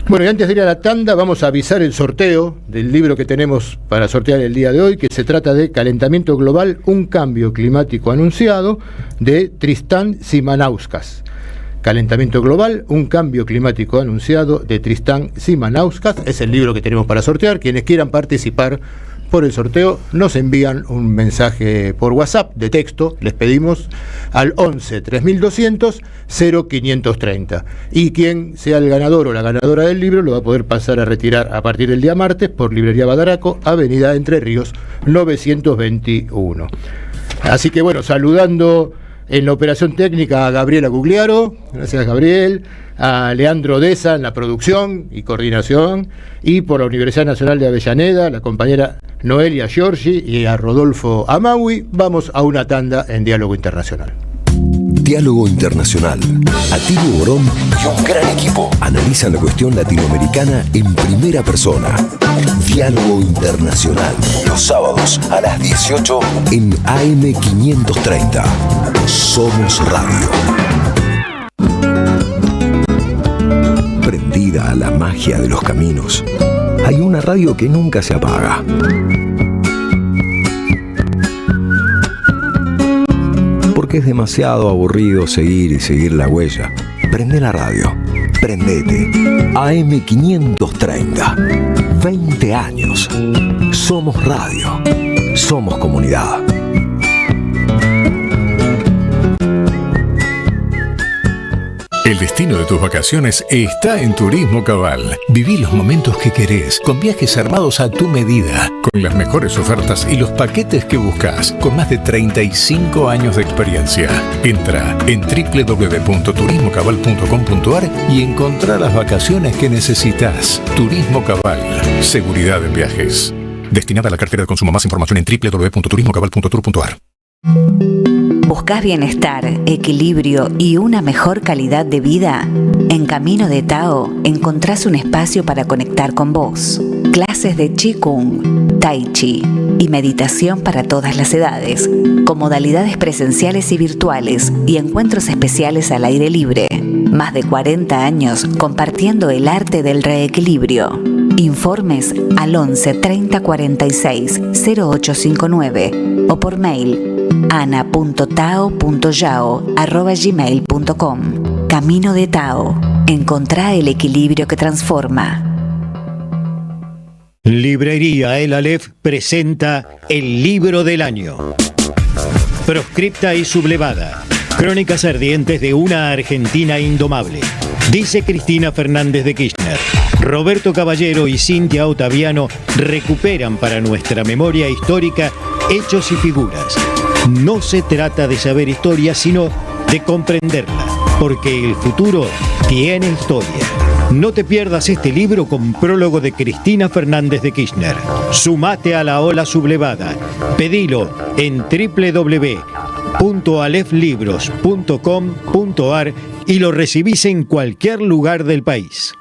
Bueno, y antes de ir a la tanda, vamos a avisar el sorteo del libro que tenemos para sortear el día de hoy, que se trata de Calentamiento Global, un cambio climático anunciado, de Tristán Simanauskas. Calentamiento Global, un cambio climático anunciado, de Tristán Simanauskas, es el libro que tenemos para sortear. Quienes quieran participar por el sorteo nos envían un mensaje por WhatsApp de texto, les pedimos, al 11 3200 0530, y quien sea el ganador o la ganadora del libro lo va a poder pasar a retirar a partir del día martes por Librería Badaraco, Avenida Entre Ríos 921. Así que bueno, saludando en la operación técnica a Gabriela Gugliaro, gracias Gabriel, a Leandro Deza en la producción y coordinación, y por la Universidad Nacional de Avellaneda, la compañera Noelia Giorgi y a Rodolfo Amaui. Vamos a una tanda en Diálogo Internacional. Diálogo Internacional. Atilio Borón y un gran equipo analizan la cuestión latinoamericana en primera persona. Diálogo Internacional. Los sábados a las 18 en AM530. Somos Radio. Prendida a la magia de los caminos, hay una radio que nunca se apaga. Porque es demasiado aburrido seguir y seguir la huella. Prende la radio. Prendete. AM530. 20 años. Somos radio. Somos comunidad. El destino de tus vacaciones está en Turismo Cabal. Viví los momentos que querés, con viajes armados a tu medida, con las mejores ofertas y los paquetes que buscas, con más de 35 años de experiencia. Entra en www.turismocabal.com.ar y encontrá las vacaciones que necesitas. Turismo Cabal, seguridad en viajes. Destinada a la cartera de consumo. Más información en www.turismocabal.tour.ar. ¿Buscas bienestar, equilibrio y una mejor calidad de vida? En Camino de Tao encontrás un espacio para conectar con vos. Clases de Qigong, Tai Chi y meditación para todas las edades, con modalidades presenciales y virtuales y encuentros especiales al aire libre. Más de 40 años compartiendo el arte del reequilibrio. Informes al 11 30 46 0859 o por mail ana.tao.yao@gmail.com. Camino de Tao. Encontrá el equilibrio que transforma. Librería El Aleph presenta el libro del año. Proscripta y sublevada. Crónicas ardientes de una Argentina indomable. Dice Cristina Fernández de Kirchner. Roberto Caballero y Cintia Ottaviano recuperan para nuestra memoria histórica hechos y figuras. No se trata de saber historia, sino de comprenderla, porque el futuro tiene historia. No te pierdas este libro con prólogo de Cristina Fernández de Kirchner. Sumate a la ola sublevada. Pedilo en www.aleflibros.com.ar y lo recibís en cualquier lugar del país.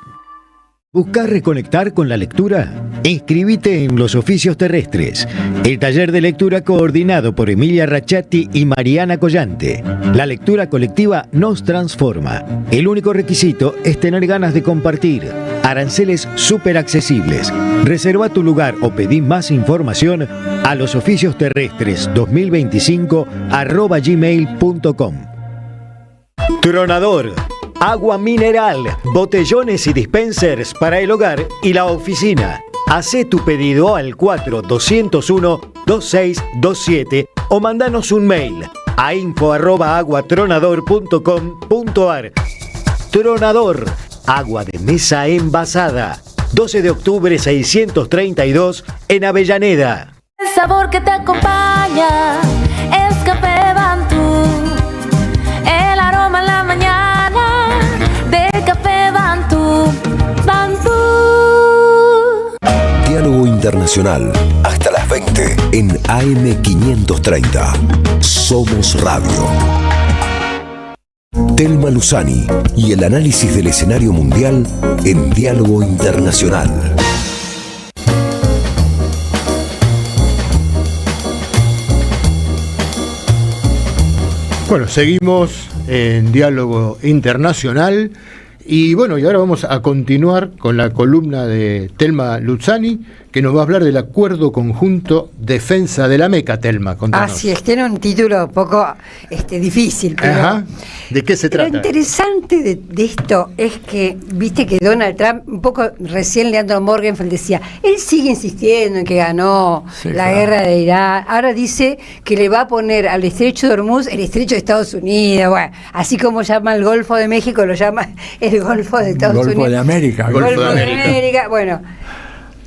¿Buscás reconectar con la lectura? Inscribite en Los Oficios Terrestres, el taller de lectura coordinado por Emilia Rachati y Mariana Collante. La lectura colectiva nos transforma. El único requisito es tener ganas de compartir. Aranceles súper accesibles. Reserva tu lugar o pedí más información a losoficiosterrestres2025@gmail.com. Tronador. Agua mineral, botellones y dispensers para el hogar y la oficina. Hacé tu pedido al 4201-2627 o mandanos un mail a info@aguatronador.com.ar. Tronador, agua de mesa envasada. 12 de octubre 632 en Avellaneda. El sabor que te acompaña es Café Bantú. El aroma en la mañana del Café Bantú. Bantú. Diálogo Internacional, hasta las 20 en AM530. Somos Radio. Thelma Luzani y el análisis del escenario mundial en Diálogo Internacional. Bueno, seguimos en Diálogo Internacional y bueno, y ahora vamos a continuar con la columna de Thelma Luzani, que nos va a hablar del Acuerdo Conjunto Defensa de la Meca. Thelma, contanos. Así es, tiene un título un poco difícil, pero Ajá. ¿De qué se trata? Lo interesante de esto es que, viste que Donald Trump, un poco recién Leandro Morgenfeld decía, él sigue insistiendo en que ganó la guerra de Irán, ahora dice que le va a poner al estrecho de Hormuz el estrecho de Estados Unidos, bueno, así como llama el Golfo de México, lo llama el Golfo de Estados Unidos. Golfo de América. Golfo de América, bueno.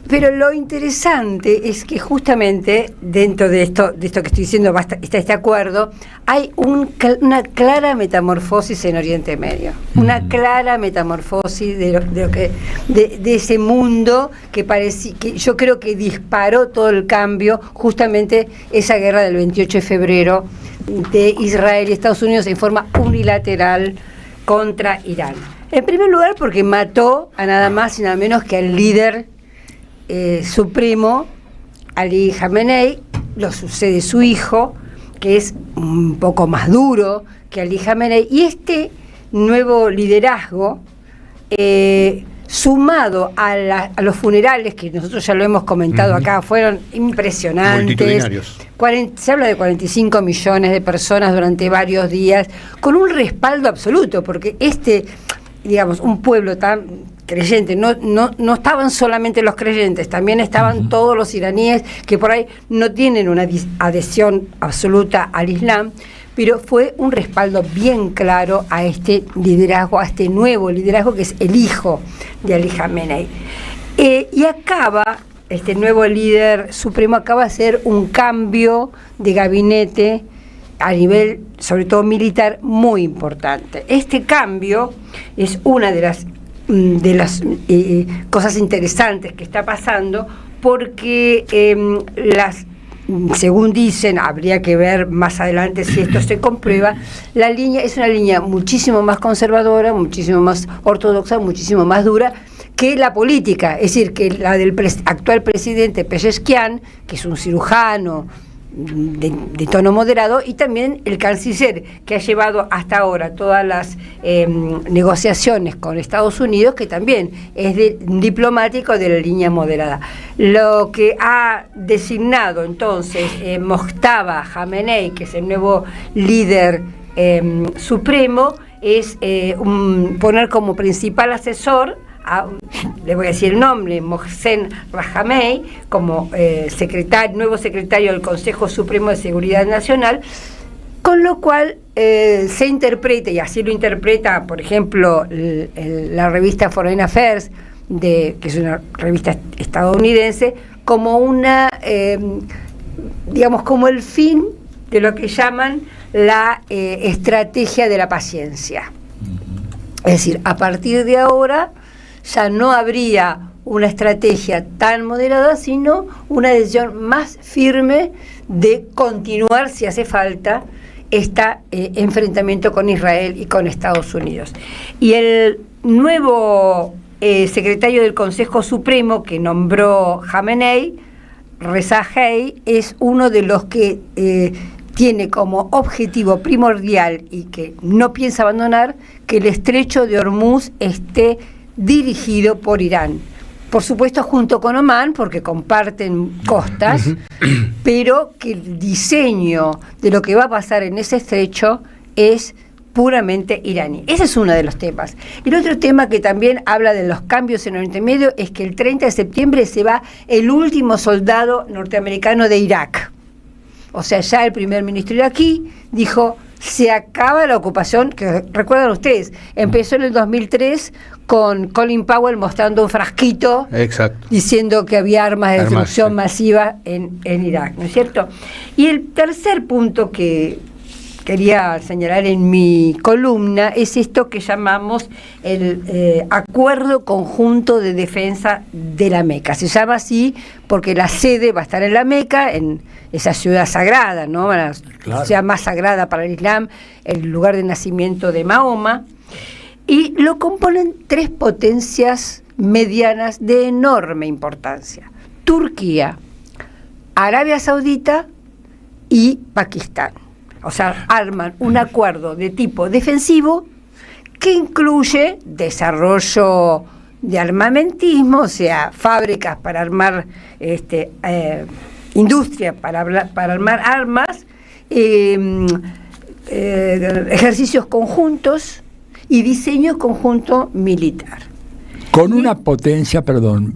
Pero lo interesante es que justamente dentro de esto que estoy diciendo, está este acuerdo, hay una clara metamorfosis en Oriente Medio, una clara metamorfosis de ese mundo que yo creo que disparó todo el cambio, justamente esa guerra del 28 de febrero de Israel y Estados Unidos en forma unilateral contra Irán. En primer lugar porque mató a nada más y nada menos que al líder supremo, Ali Khamenei. Lo sucede su hijo, que es un poco más duro que Ali Khamenei, y este nuevo liderazgo, sumado a los funerales, que nosotros ya lo hemos comentado acá, fueron impresionantes. Multitudinarios. Se habla de 45 millones de personas durante varios días, con un respaldo absoluto, porque digamos, un pueblo tan creyente, no estaban solamente los creyentes, también estaban todos los iraníes que por ahí no tienen una adhesión absoluta al Islam, pero fue un respaldo bien claro a este liderazgo, a este nuevo liderazgo que es el hijo de Ali Khamenei. Y este nuevo líder supremo acaba de hacer un cambio de gabinete a nivel, sobre todo militar, muy importante. Este cambio es una de las cosas interesantes que está pasando, porque según dicen, habría que ver más adelante si esto se comprueba, la línea es una línea muchísimo más conservadora, muchísimo más ortodoxa, muchísimo más dura que la política, es decir, que la del actual presidente Pezeshkian, que es un cirujano de tono moderado, y también el canciller, que ha llevado hasta ahora todas las negociaciones con Estados Unidos, que también es diplomático de la línea moderada. Lo que ha designado entonces Mojtaba Khamenei, que es el nuevo líder supremo, es poner como principal asesor, le voy a decir el nombre, Mohsen Rahamei, como nuevo secretario del Consejo Supremo de Seguridad Nacional, con lo cual se interpreta, y así lo interpreta, por ejemplo, la revista Foreign Affairs, que es una revista estadounidense, como digamos, como el fin de lo que llaman la estrategia de la paciencia. Es decir, a partir de ahora ya no habría una estrategia tan moderada, sino una decisión más firme de continuar, si hace falta, este enfrentamiento con Israel y con Estados Unidos. Y el nuevo secretario del Consejo Supremo que nombró Khamenei, Reza Hay, es uno de los que tiene como objetivo primordial y que no piensa abandonar que el estrecho de Hormuz esté dirigido por Irán. Por supuesto junto con Omán, porque comparten costas, pero que el diseño de lo que va a pasar en ese estrecho es puramente iraní. Ese es uno de los temas. El otro tema que también habla de los cambios en Oriente Medio es que el 30 de septiembre se va el último soldado norteamericano de Irak. O sea, ya el primer ministro iraquí dijo, se acaba la ocupación, que recuerdan ustedes, empezó en el 2003 con Colin Powell mostrando un frasquito. Exacto. Diciendo que había armas de destrucción masiva en Irak, ¿no es cierto? Y el tercer punto que quería señalar en mi columna es esto que llamamos el Acuerdo Conjunto de Defensa de la Meca. Se llama así porque la sede va a estar en la Meca, en esa ciudad sagrada, ¿no? La ciudad más sagrada para el Islam, el lugar de nacimiento de Mahoma, y lo componen 3 potencias medianas de enorme importancia: Turquía, Arabia Saudita y Pakistán. O sea, arman un acuerdo de tipo defensivo que incluye desarrollo de armamentismo, o sea, fábricas para armar, industria para armar armas, ejercicios conjuntos y diseño conjunto militar. Con una potencia,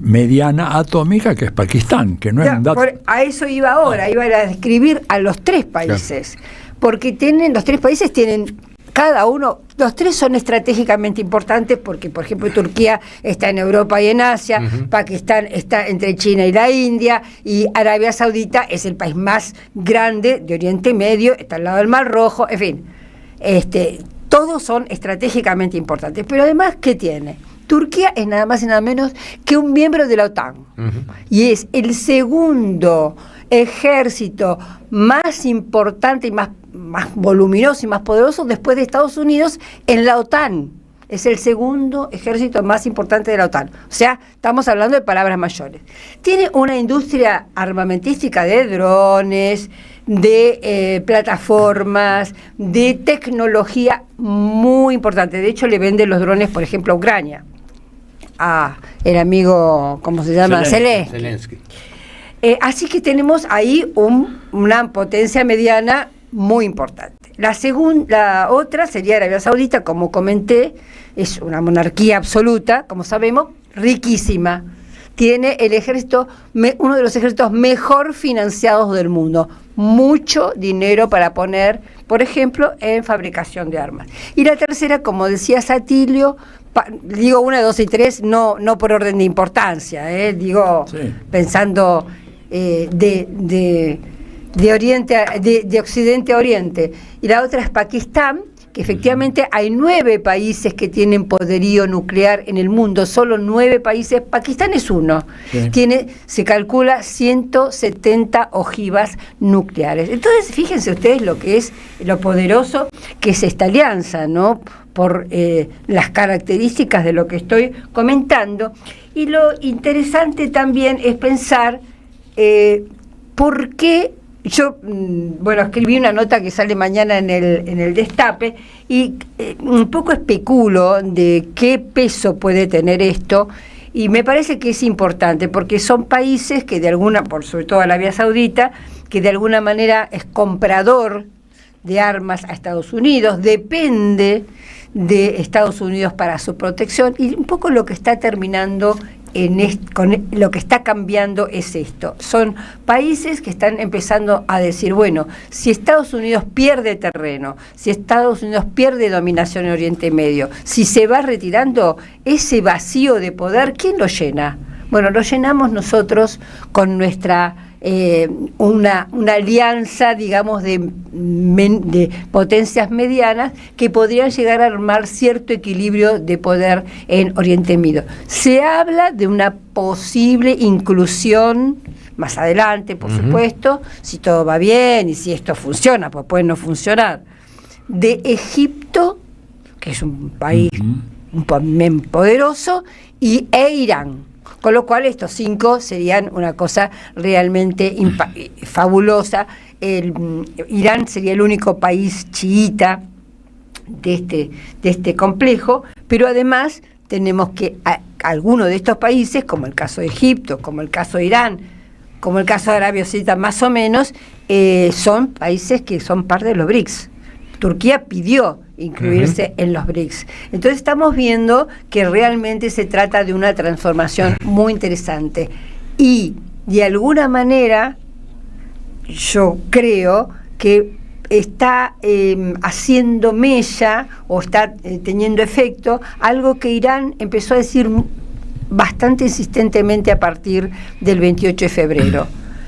mediana atómica, que es Pakistán, que no es un dato. A eso iba ahora, iba a describir a los 3 países, porque los 3 países tienen, cada uno, los 3 son estratégicamente importantes, porque, por ejemplo, Turquía está en Europa y en Asia, Pakistán está entre China y la India, y Arabia Saudita es el país más grande de Oriente Medio, está al lado del Mar Rojo, en fin, todos son estratégicamente importantes. Pero además, ¿qué tiene? Turquía es nada más y nada menos que un miembro de la OTAN, y es el segundo ejército más importante y más voluminoso y más poderoso después de Estados Unidos en la OTAN. Es el segundo ejército más importante de la OTAN. O sea, estamos hablando de palabras mayores. Tiene una industria armamentística de drones, de plataformas, de tecnología muy importante. De hecho, le venden los drones, por ejemplo, a Ucrania, a el amigo, ¿cómo se llama? Zelensky. Así que tenemos ahí una potencia mediana muy importante. La otra sería Arabia Saudita, como comenté, es una monarquía absoluta, como sabemos, riquísima. Tiene el ejército, uno de los ejércitos mejor financiados del mundo. Mucho dinero para poner, por ejemplo, en fabricación de armas. Y la tercera, como decía Satilio, digo 1, 2 y 3, no por orden de importancia, digo pensando de Occidente a Oriente. Y la otra es Pakistán, que efectivamente hay 9 países que tienen poderío nuclear en el mundo, solo 9 países. Pakistán es uno, se calcula 170 ojivas nucleares. Entonces, fíjense ustedes lo poderoso que es esta alianza, ¿no? Por las características de lo que estoy comentando. Y lo interesante también es pensar por qué. Yo, escribí una nota que sale mañana en el Destape y un poco especulo de qué peso puede tener esto, y me parece que es importante porque son países que sobre todo Arabia Saudita, que de alguna manera es comprador de armas a Estados Unidos, depende de Estados Unidos para su protección, y un poco lo que está terminando lo que está cambiando es esto. Son países que están empezando a decir, bueno, si Estados Unidos pierde terreno, si Estados Unidos pierde dominación en Oriente Medio, si se va retirando ese vacío de poder, ¿quién lo llena? Bueno, lo llenamos nosotros con nuestra una alianza, digamos, de potencias medianas que podrían llegar a armar cierto equilibrio de poder en Oriente Medio. Se habla de una posible inclusión más adelante, por supuesto, si todo va bien y si esto funciona, pues puede no funcionar, de Egipto, que es un país poderoso, e Irán. Con lo cual estos 5 serían una cosa realmente fabulosa. Irán sería el único país chiita de este complejo, pero además tenemos que algunos de estos países, como el caso de Egipto, como el caso de Irán, como el caso de Arabia Saudita más o menos, son países que son parte de los BRICS. Turquía pidió incluirse en los BRICS. Entonces estamos viendo que realmente se trata de una transformación muy interesante. Y de alguna manera yo creo que está haciendo mella o está teniendo efecto algo que Irán empezó a decir bastante insistentemente a partir del 28 de febrero.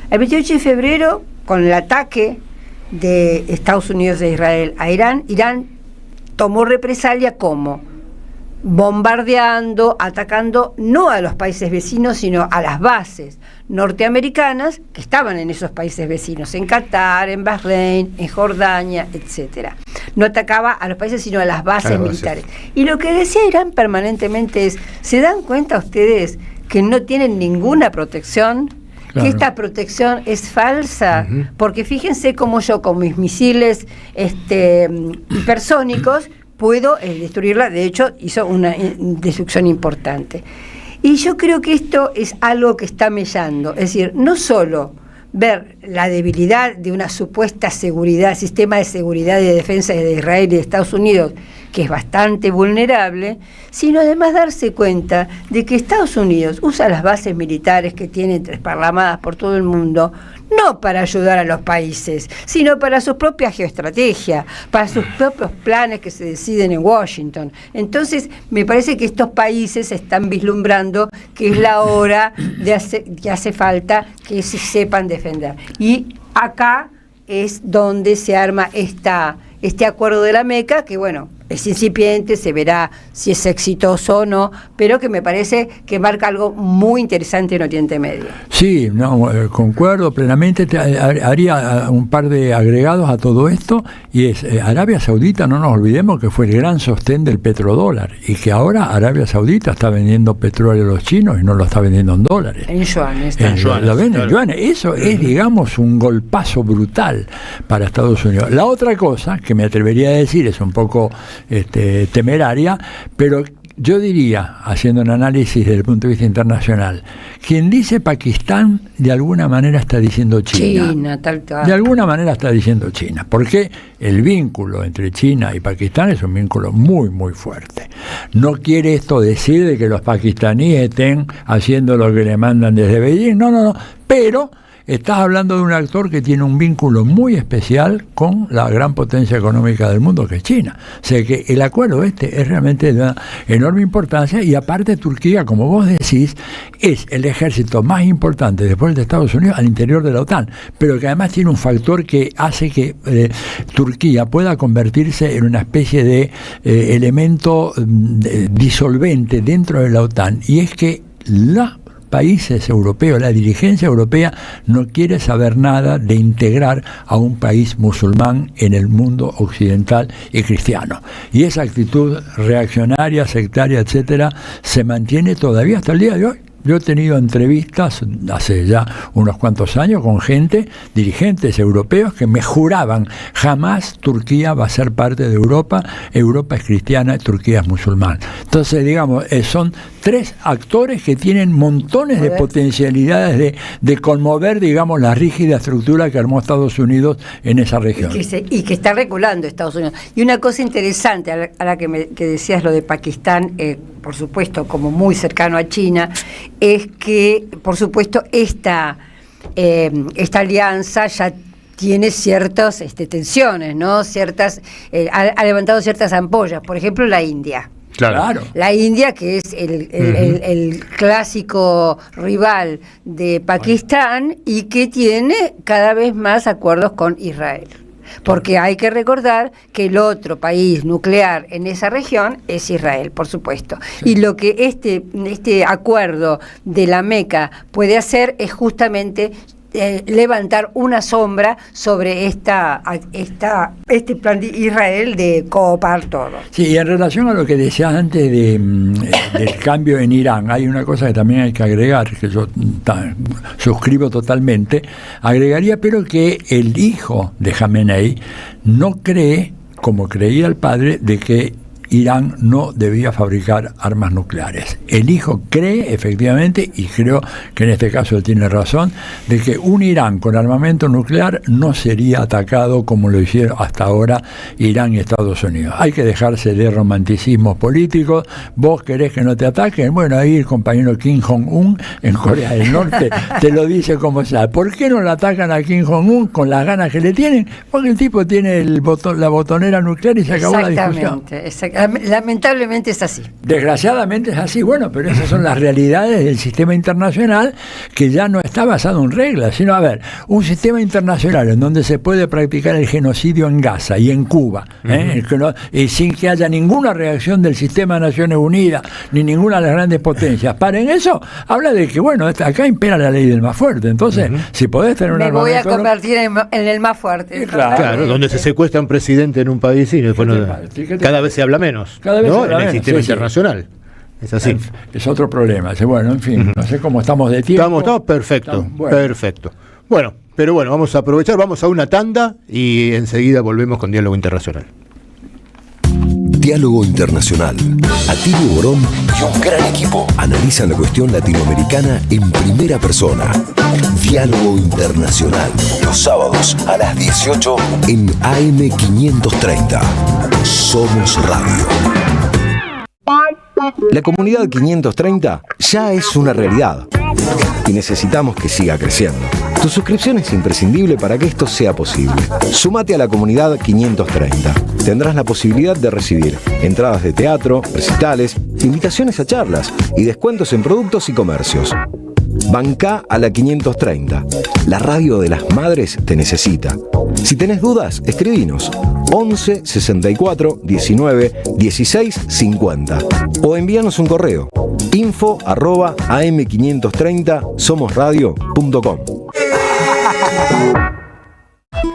El 28 de febrero, con el ataque de Estados Unidos e Israel a Irán, Irán tomó represalia como bombardeando, atacando no a los países vecinos, sino a las bases norteamericanas que estaban en esos países vecinos, en Qatar, en Bahrein, en Jordania, etcétera. No atacaba a los países, sino a las bases militares. Y lo que decía Irán permanentemente es, ¿se dan cuenta ustedes que no tienen ninguna protección? Claro. Que esta protección es falsa, porque fíjense cómo yo con mis misiles hipersónicos puedo destruirla. De hecho, hizo una destrucción importante. Y yo creo que esto es algo que está mellando. Es decir, no solo ver la debilidad de una supuesta seguridad, sistema de seguridad y de defensa de Israel y de Estados Unidos, que es bastante vulnerable, sino además darse cuenta de que Estados Unidos usa las bases militares que tiene desparramadas por todo el mundo, no para ayudar a los países, sino para su propia geoestrategia, para sus propios planes que se deciden en Washington. Entonces, me parece que estos países están vislumbrando que es la hora que hace falta que se sepan defender. Y acá es donde se arma este acuerdo de la Meca, que bueno, es incipiente, se verá si es exitoso o no, pero que me parece que marca algo muy interesante en Oriente Medio. Sí, no, concuerdo plenamente. Haría un par de agregados a todo esto, y es Arabia Saudita, no nos olvidemos que fue el gran sostén del petrodólar, y que ahora Arabia Saudita está vendiendo petróleo a los chinos y no lo está vendiendo en dólares. En yuanes. Lo ven en yuanes. Eso es, digamos, un golpazo brutal para Estados Unidos. La otra cosa que me atrevería a decir es un poco temeraria, pero yo diría, haciendo un análisis desde el punto de vista internacional, quien dice Pakistán de alguna manera está diciendo China. Tal. De alguna manera está diciendo China, porque el vínculo entre China y Pakistán es un vínculo muy, muy fuerte. No quiere esto decir de que los pakistaníes estén haciendo lo que le mandan desde Beijing, no, pero estás hablando de un actor que tiene un vínculo muy especial con la gran potencia económica del mundo, que es China. O sea que el acuerdo es realmente de una enorme importancia, y aparte Turquía, como vos decís, es el ejército más importante después de Estados Unidos al interior de la OTAN, pero que además tiene un factor que hace que Turquía pueda convertirse en una especie de elemento disolvente dentro de la OTAN, y es que países europeos, la dirigencia europea no quiere saber nada de integrar a un país musulmán en el mundo occidental y cristiano. Y esa actitud reaccionaria, sectaria, etcétera, se mantiene todavía hasta el día de hoy. Yo he tenido entrevistas hace ya unos cuantos años con dirigentes europeos que me juraban, jamás Turquía va a ser parte de Europa, Europa es cristiana, Turquía es musulmán. Entonces, digamos, son tres actores que tienen montones de potencialidades de conmover, digamos, la rígida estructura que armó Estados Unidos en esa región. Y que está reculando Estados Unidos. Y una cosa interesante, a la que decías lo de Pakistán, por supuesto, como muy cercano a China, es que, por supuesto, esta alianza ya tiene ciertas tensiones, ¿no? Ha levantado ciertas ampollas. Por ejemplo, la India. Claro. La India, que es el clásico rival de Pakistán y que tiene cada vez más acuerdos con Israel. Porque hay que recordar que el otro país nuclear en esa región es Israel, por supuesto. Sí. Y lo que este acuerdo de la Meca puede hacer es justamente levantar una sombra sobre este plan de Israel de coopar todo. Sí, y en relación a lo que decías antes del cambio en Irán, hay una cosa que también hay que agregar, que yo suscribo totalmente, agregaría, pero que el hijo de Jamenei no cree, como creía el padre, de que Irán no debía fabricar armas nucleares. El hijo cree, efectivamente, y creo que en este caso él tiene razón, de que un Irán con armamento nuclear no sería atacado como lo hicieron hasta ahora Irán y Estados Unidos. Hay que dejarse de romanticismos políticos. ¿Vos querés que no te ataquen? Bueno, ahí el compañero Kim Jong-un en Corea del Norte te lo dice como sea. ¿Por qué no le atacan a Kim Jong-un con las ganas que le tienen? Porque el tipo tiene la botonera nuclear y se acabó la discusión. Lamentablemente es así. Desgraciadamente es así, bueno, pero esas son las realidades del sistema internacional, que ya no está basado en reglas, sino, a ver, un sistema internacional en donde se puede practicar el genocidio en Gaza y en Cuba, y sin que haya ninguna reacción del sistema de Naciones Unidas, ni ninguna de las grandes potencias. Paren eso, habla de que, bueno, acá impera la ley del más fuerte, entonces, si podés tener una... Me voy a convertir en el más fuerte. Claro, donde se secuestra un presidente en un país y después cada vez se habla menos, cada vez ¿no? En el sistema internacional. Es así. Es otro problema. Bueno, en fin, no sé cómo estamos de tiempo. Estamos perfecto, perfecto. Bueno, pero bueno, vamos a aprovechar, vamos a una tanda y enseguida volvemos con Diálogo Internacional. Diálogo Internacional. Atilio Borón y un gran equipo analizan la cuestión latinoamericana en primera persona. Diálogo Internacional. Los sábados a las 18 en AM530. Somos Radio. La comunidad 530 ya es una realidad y necesitamos que siga creciendo. Tu suscripción es imprescindible para que esto sea posible. Sumate a la comunidad 530. Tendrás la posibilidad de recibir entradas de teatro, recitales, invitaciones a charlas y descuentos en productos y comercios. Bancá a la 530. La radio de las madres te necesita. Si tenés dudas, escribinos 11 64 19 16 50 o envíanos un correo info@am530somosradio.com.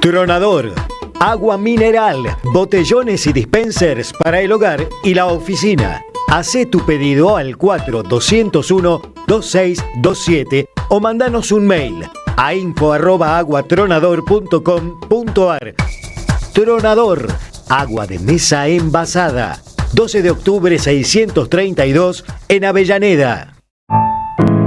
Tronador, agua mineral, botellones y dispensers para el hogar y la oficina. Hacé tu pedido al 4201-2627 o mandanos un mail a info@aguatronador.com.ar. Tronador, agua de mesa envasada. 12 de octubre 632 en Avellaneda.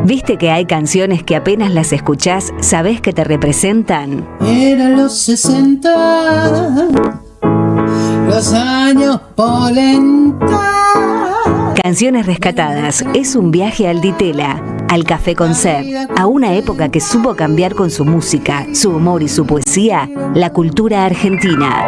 ¿Viste que hay canciones que apenas las escuchás, sabés que te representan? Eran los 60, los años polenta. Canciones Rescatadas es un viaje al Ditela, al Café Concert, a una época que supo cambiar con su música, su humor y su poesía, la cultura argentina.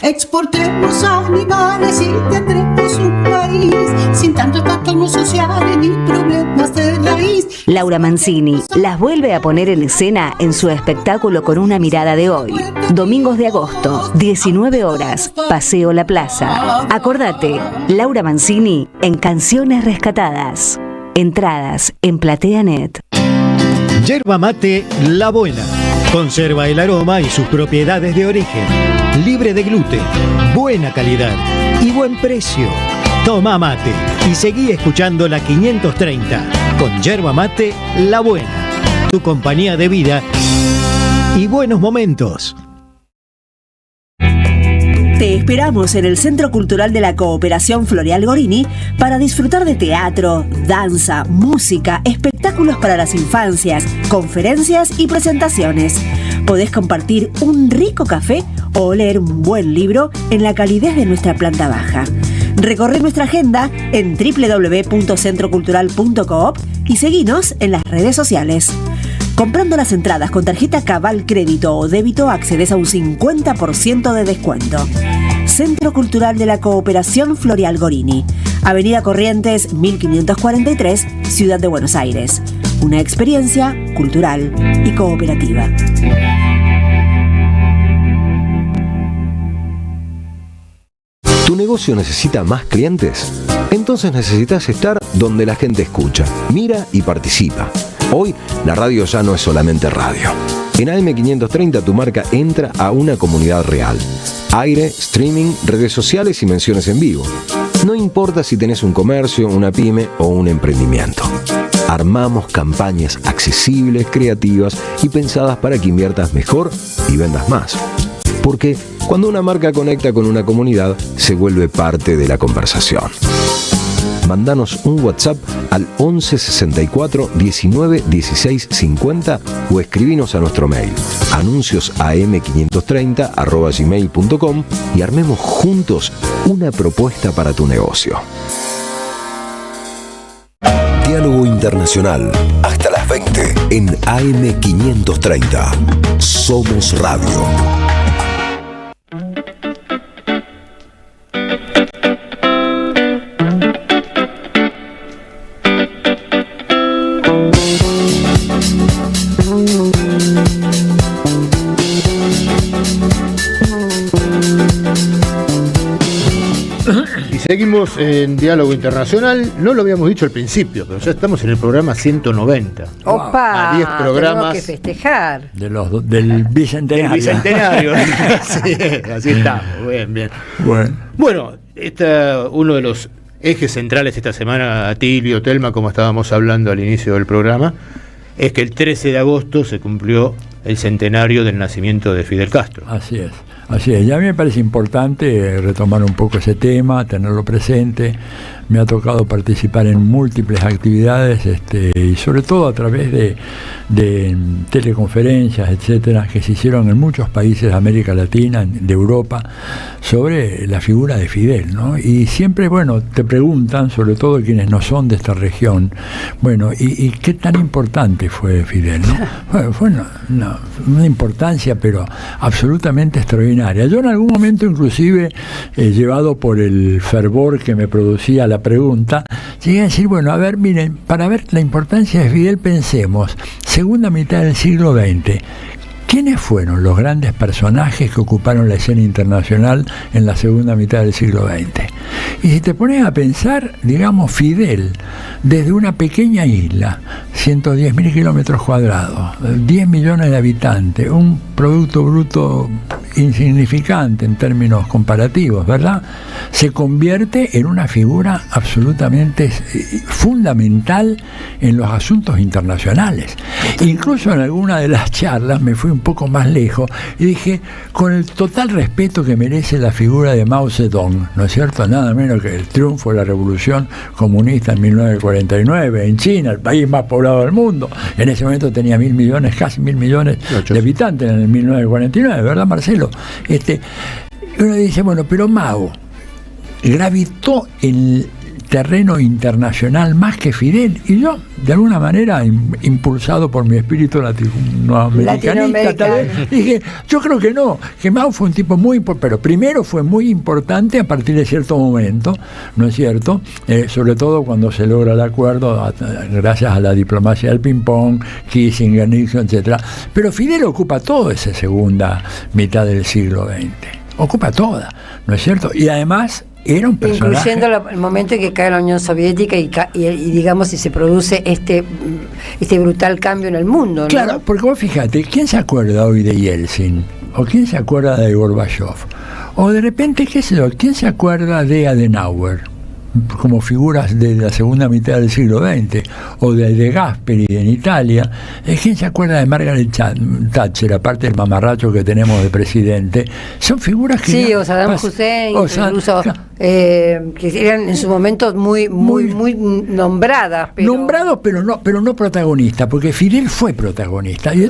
Exportemos animales y tendremos un país sin tantos trastornos sociales ni problemas de raíz. Laura Mancini las vuelve a poner en escena en su espectáculo Con una mirada de hoy. Domingos de agosto, 19 horas, Paseo La Plaza. Acordate, Laura Mancini en Canciones Rescatadas. Entradas en PlateaNet. Yerba mate La Buena. Conserva el aroma y sus propiedades de origen. Libre de gluten, buena calidad y buen precio. Toma mate y seguí escuchando la 530 con Yerba Mate La Buena. Tu compañía de vida y buenos momentos. Te esperamos en el Centro Cultural de la Cooperación Floreal Gorini para disfrutar de teatro, danza, música, espectáculos para las infancias, conferencias y presentaciones. Podés compartir un rico café o leer un buen libro en la calidez de nuestra planta baja. Recorre nuestra agenda en www.centrocultural.coop y seguinos en las redes sociales. Comprando las entradas con tarjeta Cabal Crédito o Débito accedes a un 50% de descuento. Centro Cultural de la Cooperación Floreal Gorini, Avenida Corrientes 1543, Ciudad de Buenos Aires. Una experiencia cultural y cooperativa. ¿Tu negocio necesita más clientes? Entonces necesitas estar donde la gente escucha, mira y participa. Hoy, la radio ya no es solamente radio. En AM530 tu marca entra a una comunidad real. Aire, streaming, redes sociales y menciones en vivo. No importa si tenés un comercio, una pyme o un emprendimiento. Armamos campañas accesibles, creativas y pensadas para que inviertas mejor y vendas más. Porque Cuando una marca conecta con una comunidad, se vuelve parte de la conversación. Mándanos un WhatsApp al 11 64 19 16 50 o escribinos a nuestro mail anunciosam530@gmail.com y armemos juntos una propuesta para tu negocio. Diálogo Internacional, hasta las 20 en AM530. Somos Radio. Seguimos en Diálogo Internacional. No lo habíamos dicho al principio, pero ya estamos en el programa 190. ¡Opa! A 10 programas. Tenemos que festejar. Del bicentenario. El bicentenario. Sí, así estamos. Bien. Bueno, uno de los ejes centrales esta semana, Atilio, Telma, como estábamos hablando al inicio del programa, es que el 13 de agosto se cumplió el centenario del nacimiento de Fidel Castro. Así es. Y a mí me parece importante retomar un poco ese tema, tenerlo presente. Me ha tocado participar en múltiples actividades y sobre todo a través de teleconferencias, etcétera, que se hicieron en muchos países de América Latina, de Europa, sobre la figura de Fidel, ¿no? Y siempre, te preguntan, sobre todo quienes no son de esta región, ¿y qué tan importante fue Fidel, no? Fue una importancia, pero absolutamente extraordinaria. Yo en algún momento, inclusive, llevado por el fervor que me producía la pregunta, llegué a decir, miren, para ver la importancia de Fidel, pensemos, segunda mitad del siglo XX, ¿quiénes fueron los grandes personajes que ocuparon la escena internacional en la segunda mitad del siglo XX? Y si te pones a pensar, digamos, Fidel, desde una pequeña isla, 110.000 kilómetros cuadrados, 10 millones de habitantes, un Producto Bruto insignificante en términos comparativos, ¿verdad? Se convierte en una figura absolutamente fundamental en los asuntos internacionales. Incluso en alguna de las charlas me fui un poco más lejos y dije, con el total respeto que merece la figura de Mao Zedong, ¿no es cierto? Nada menos que el triunfo de la revolución comunista en 1949 en China, el país más poblado del mundo. En ese momento tenía casi 1.000 millones de habitantes en el 1949, ¿verdad, Marcelo? Uno dice, pero Mao gravitó en terreno internacional más que Fidel, y yo, de alguna manera, impulsado por mi espíritu latinoamericanista, dije, yo creo que no, que Mao fue un tipo muy importante, pero primero fue muy importante a partir de cierto momento, ¿no es cierto? Sobre todo cuando se logra el acuerdo, gracias a la diplomacia del ping-pong, Kissinger, Nixon, etcétera. Pero Fidel ocupa toda esa segunda mitad del siglo XX, ocupa toda, ¿no es cierto? Y además era un personaje, incluyendo el momento en que cae la Unión Soviética y digamos, si se produce este brutal cambio en el mundo, ¿no? Claro, porque vos fíjate, ¿quién se acuerda hoy de Yeltsin? ¿O quién se acuerda de Gorbachev? O de repente, ¿quién se acuerda de Adenauer? Como figuras de la segunda mitad del siglo XX, o de Gasperi en Italia. ¿Quién se acuerda de Margaret Thatcher, aparte del mamarracho que tenemos de presidente? Son figuras que... Sí, o Saddam Hussein, incluso, que eran en su momento muy nombradas. Nombrados, pero no protagonistas, porque Fidel fue protagonista. Y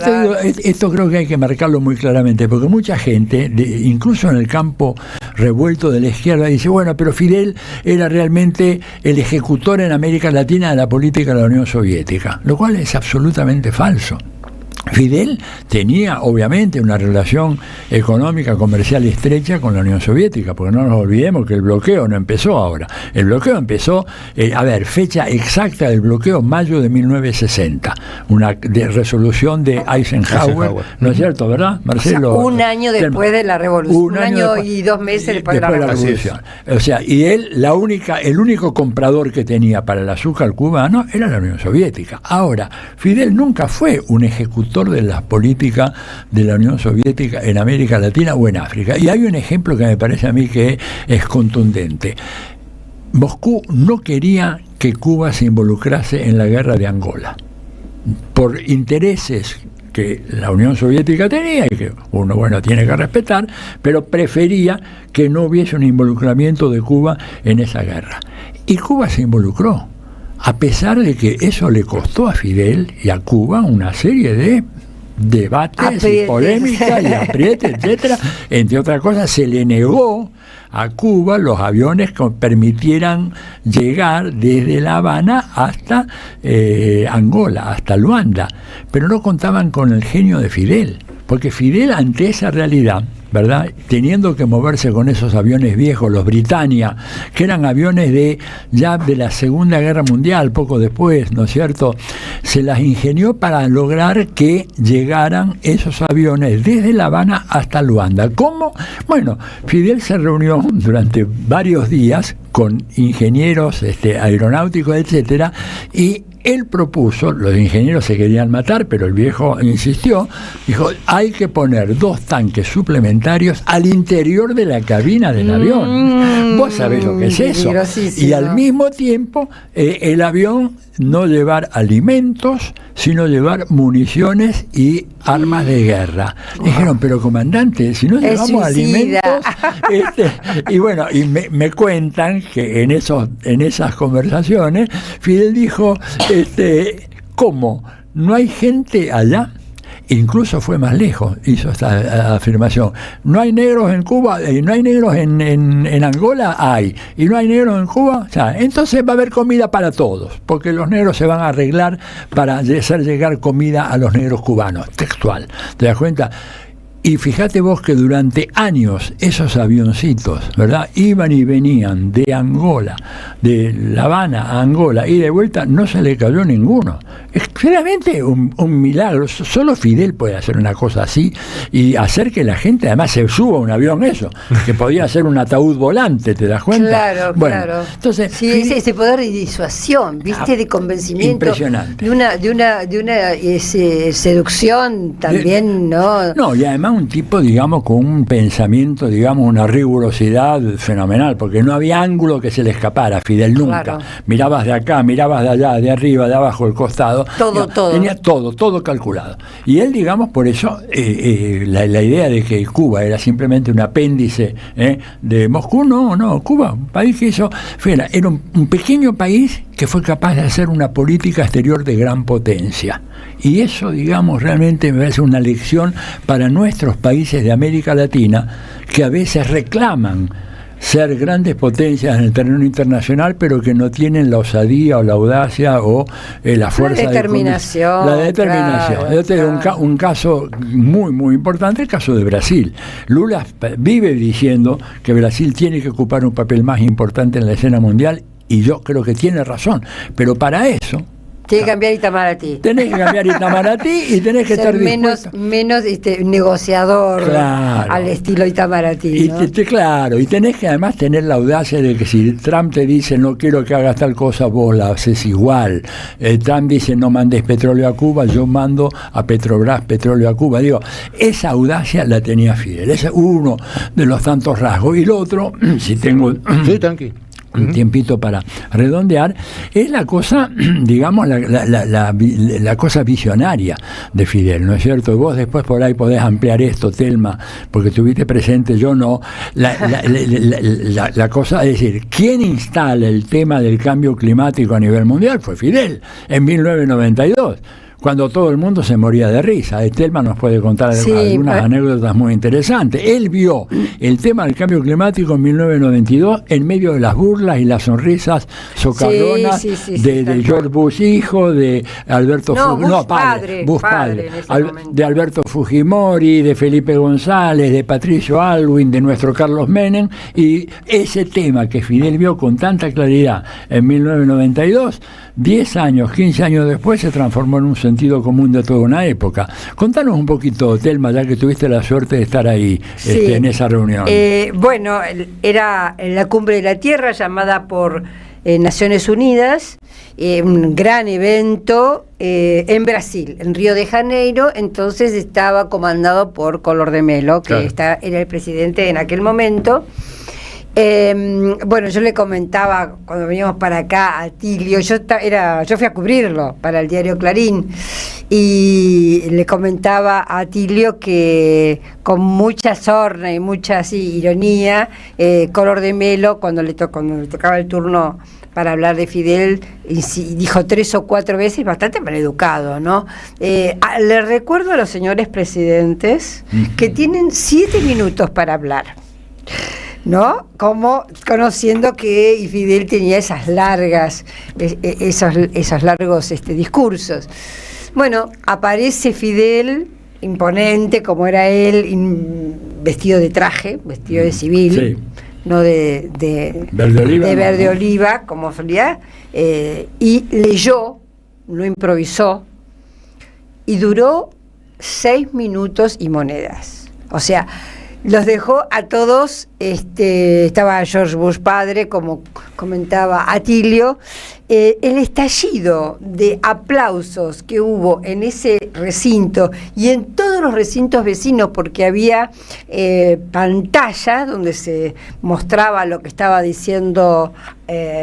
esto creo que hay que marcarlo muy claramente, porque mucha gente, incluso en el campo revuelto de la izquierda, dice, pero Fidel era realmente el ejecutor en América Latina de la política de la Unión Soviética, lo cual es absolutamente falso. Fidel tenía obviamente una relación económica, comercial estrecha con la Unión Soviética, porque no nos olvidemos que el bloqueo no empezó ahora. El bloqueo empezó, fecha exacta del bloqueo, mayo de 1960, una resolución de Eisenhower, ¿no es cierto, verdad, Marcelo? O sea, un año después de la revolución, un año y 2 meses después de la revolución. O sea, y él, el único comprador que tenía para el azúcar cubano era la Unión Soviética. Ahora, Fidel nunca fue un ejecutor de las políticas de la Unión Soviética en América Latina o en África. Y hay un ejemplo que me parece a mí que es contundente. Moscú no quería que Cuba se involucrase en la guerra de Angola por intereses que la Unión Soviética tenía y que uno, bueno, tiene que respetar, pero prefería que no hubiese un involucramiento de Cuba en esa guerra. Y Cuba se involucró, a pesar de que eso le costó a Fidel y a Cuba una serie de debates y polémicas y aprietes, etcétera. Entre otras cosas, se le negó a Cuba los aviones que permitieran llegar desde La Habana hasta Angola, hasta Luanda, pero no contaban con el genio de Fidel, porque Fidel, ante esa realidad, ¿verdad?, teniendo que moverse con esos aviones viejos, los Britannia, que eran aviones ya de la Segunda Guerra Mundial, poco después, ¿no es cierto?, se las ingenió para lograr que llegaran esos aviones desde La Habana hasta Luanda. ¿Cómo? Bueno, Fidel se reunió durante varios días con ingenieros aeronáuticos, etcétera, y él propuso, los ingenieros se querían matar, pero el viejo insistió, dijo, hay que poner 2 tanques suplementarios al interior de la cabina del avión. Vos sabés lo que es eso. Y al mismo tiempo, el avión no llevar alimentos, sino llevar municiones y armas de guerra. Dijeron, pero comandante, si no llevamos alimentos... y bueno, y me cuentan que en esas conversaciones, Fidel dijo, ¿cómo? ¿No hay gente allá? Incluso fue más lejos, hizo esta afirmación. ¿No hay negros en Cuba? ¿No hay negros en Angola? Hay. ¿Y no hay negros en Cuba? O sea, entonces va a haber comida para todos, porque los negros se van a arreglar para hacer llegar comida a los negros cubanos. Textual. ¿Te das cuenta? Y fíjate vos que durante años esos avioncitos, ¿verdad?, iban y venían de Angola, de La Habana a Angola, y de vuelta no se le cayó ninguno. Es claramente un milagro. Solo Fidel puede hacer una cosa así y hacer que la gente además se suba a un avión, eso, que podía ser un ataúd volante, ¿te das cuenta? Claro, bueno, claro. Entonces, sí, ese poder de disuasión, ¿viste? De convencimiento. Impresionante. De una seducción también, ¿no? No, y además un tipo, digamos, con un pensamiento, digamos, una rigurosidad fenomenal, porque no había ángulo que se le escapara a Fidel nunca. Claro. Mirabas de acá, mirabas de allá, de arriba, de abajo, del costado. Todo. Tenía todo calculado. Y él, digamos, por eso, la idea de que Cuba era simplemente un apéndice de Moscú, no, Cuba, un país que era un pequeño país que fue capaz de hacer una política exterior de gran potencia. Y eso, digamos, realmente me parece una lección para nuestros países de América Latina, que a veces reclaman ser grandes potencias en el terreno internacional, pero que no tienen la osadía o la audacia o la fuerza la determinación. Claro, yo te digo un caso muy, muy importante, el caso de Brasil. Lula vive diciendo que Brasil tiene que ocupar un papel más importante en la escena mundial, y yo creo que tiene razón, pero para eso Tienes que cambiar Itamaraty. Tenés que cambiar Itamaraty y tenés que estar menos negociador, claro, al estilo Itamaraty, ¿no? Claro, y tenés que además tener la audacia de que si Trump te dice no quiero que hagas tal cosa, vos la haces igual. Trump dice no mandes petróleo a Cuba, yo mando a Petrobras petróleo a Cuba. Digo, esa audacia la tenía Fidel. Ese es uno de los tantos rasgos. Y el otro, si tengo... Sí, tranqui. Un tiempito para redondear, es la cosa, digamos, la cosa visionaria de Fidel, ¿no es cierto? Vos después por ahí podés ampliar esto, Telma, porque estuviste presente, yo no. La cosa, es decir, ¿quién instala el tema del cambio climático a nivel mundial? Fue Fidel, en 1992. Cuando todo el mundo se moría de risa. Telma nos puede contar algunas anécdotas muy interesantes. Él vio el tema del cambio climático en 1992 en medio de las burlas y las sonrisas socarronas de George Bush hijo, de Alberto Bush padre, de Alberto Fujimori, de Felipe González, de Patricio Aylwin, de nuestro Carlos Menem, y ese tema que Fidel vio con tanta claridad en 1992, 10 años, 15 años después se transformó en un sentido común de toda una época. Contanos un poquito, Telma, ya que tuviste la suerte de estar ahí en esa reunión. Bueno, era en la Cumbre de la Tierra, llamada por Naciones Unidas, un gran evento en Brasil, en Río de Janeiro. Entonces estaba comandado por Collor de Mello, que era el presidente en aquel momento. Bueno, yo le comentaba cuando veníamos para acá a Tilio, yo fui a cubrirlo para el diario Clarín, y le comentaba a Tilio que con mucha sorna y mucha ironía, Color de Melo, cuando le tocaba el turno para hablar de Fidel, y dijo 3 o 4 veces, bastante maleducado, ¿no? Le recuerdo a los señores presidentes que tienen 7 minutos para hablar, ¿no? Como conociendo que Fidel tenía esos largos discursos. Bueno, aparece Fidel, imponente como era él, vestido de traje, vestido de civil, sí, no de verde oliva, como solía, y leyó, no improvisó, y duró 6 minutos y monedas. O sea, los dejó a todos, estaba George Bush padre, como comentaba Atilio, el estallido de aplausos que hubo en ese recinto y en todos los recintos vecinos, porque había pantalla donde se mostraba lo que estaba diciendo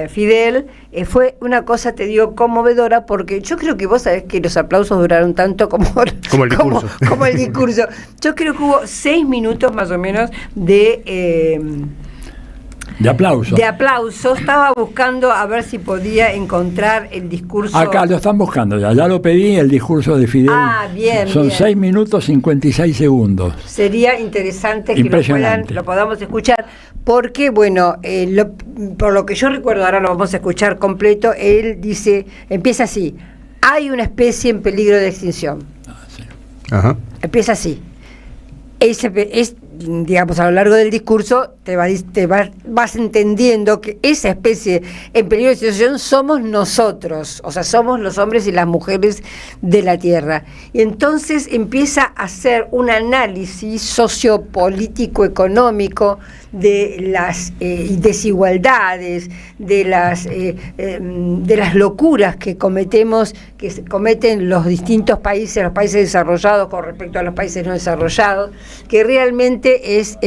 Fidel, fue una cosa, te digo, conmovedora, porque yo creo que vos sabés que los aplausos duraron tanto como el discurso. Como el discurso. Yo creo que hubo 6 minutos más o menos de aplausos. De aplausos. Estaba buscando a ver si podía encontrar el discurso. Acá lo están buscando, ya lo pedí, el discurso de Fidel. Bien. Son 6 minutos 56 segundos. Sería interesante que lo podamos escuchar, porque, bueno, por lo que yo recuerdo, ahora lo vamos a escuchar completo, él dice, empieza así: hay una especie en peligro de extinción. Sí. Ajá. Empieza así. Digamos, a lo largo del discurso vas entendiendo que esa especie en peligro de extinción somos nosotros, o sea, somos los hombres y las mujeres de la Tierra. Y entonces empieza a hacer un análisis sociopolítico económico de las desigualdades, de las locuras que cometen los distintos países, los países desarrollados con respecto a los países no desarrollados, que realmente es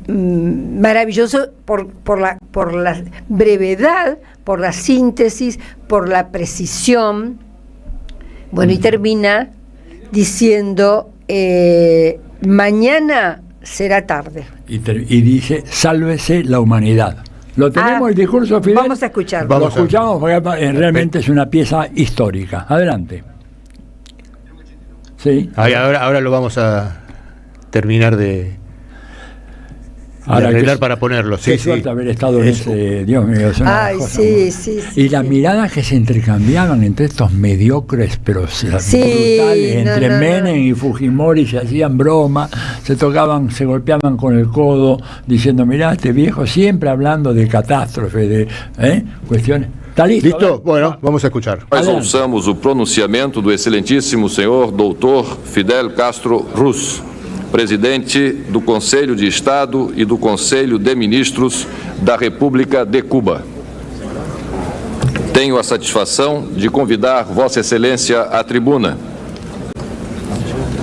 maravilloso por la brevedad, por la síntesis, por la precisión. Bueno, y termina diciendo, mañana será tarde. Y dice, sálvese la humanidad. Lo tenemos, el discurso final. Vamos a escuchar. Lo escuchamos porque realmente es una pieza histórica. Adelante. Sí. Ahora lo vamos a terminar de arreglar para ponerlo. Qué suerte haber estado en ese, Dios mío, es una cosa y las miradas que se intercambiaban entre estos mediocres, pero brutales, entre Menem y Fujimori, se hacían broma, se golpeaban con el codo, diciendo, mirá, este viejo siempre hablando de catástrofe, de cuestiones. Está listo. ¿Listo? Bueno, vamos a escuchar. Nós ouçamos o pronunciamento do excelentíssimo senhor doutor Fidel Castro Ruz, presidente do Conselho de Estado e do Conselho de Ministros da República de Cuba. Tenho a satisfação de convidar Vossa Excelência à tribuna.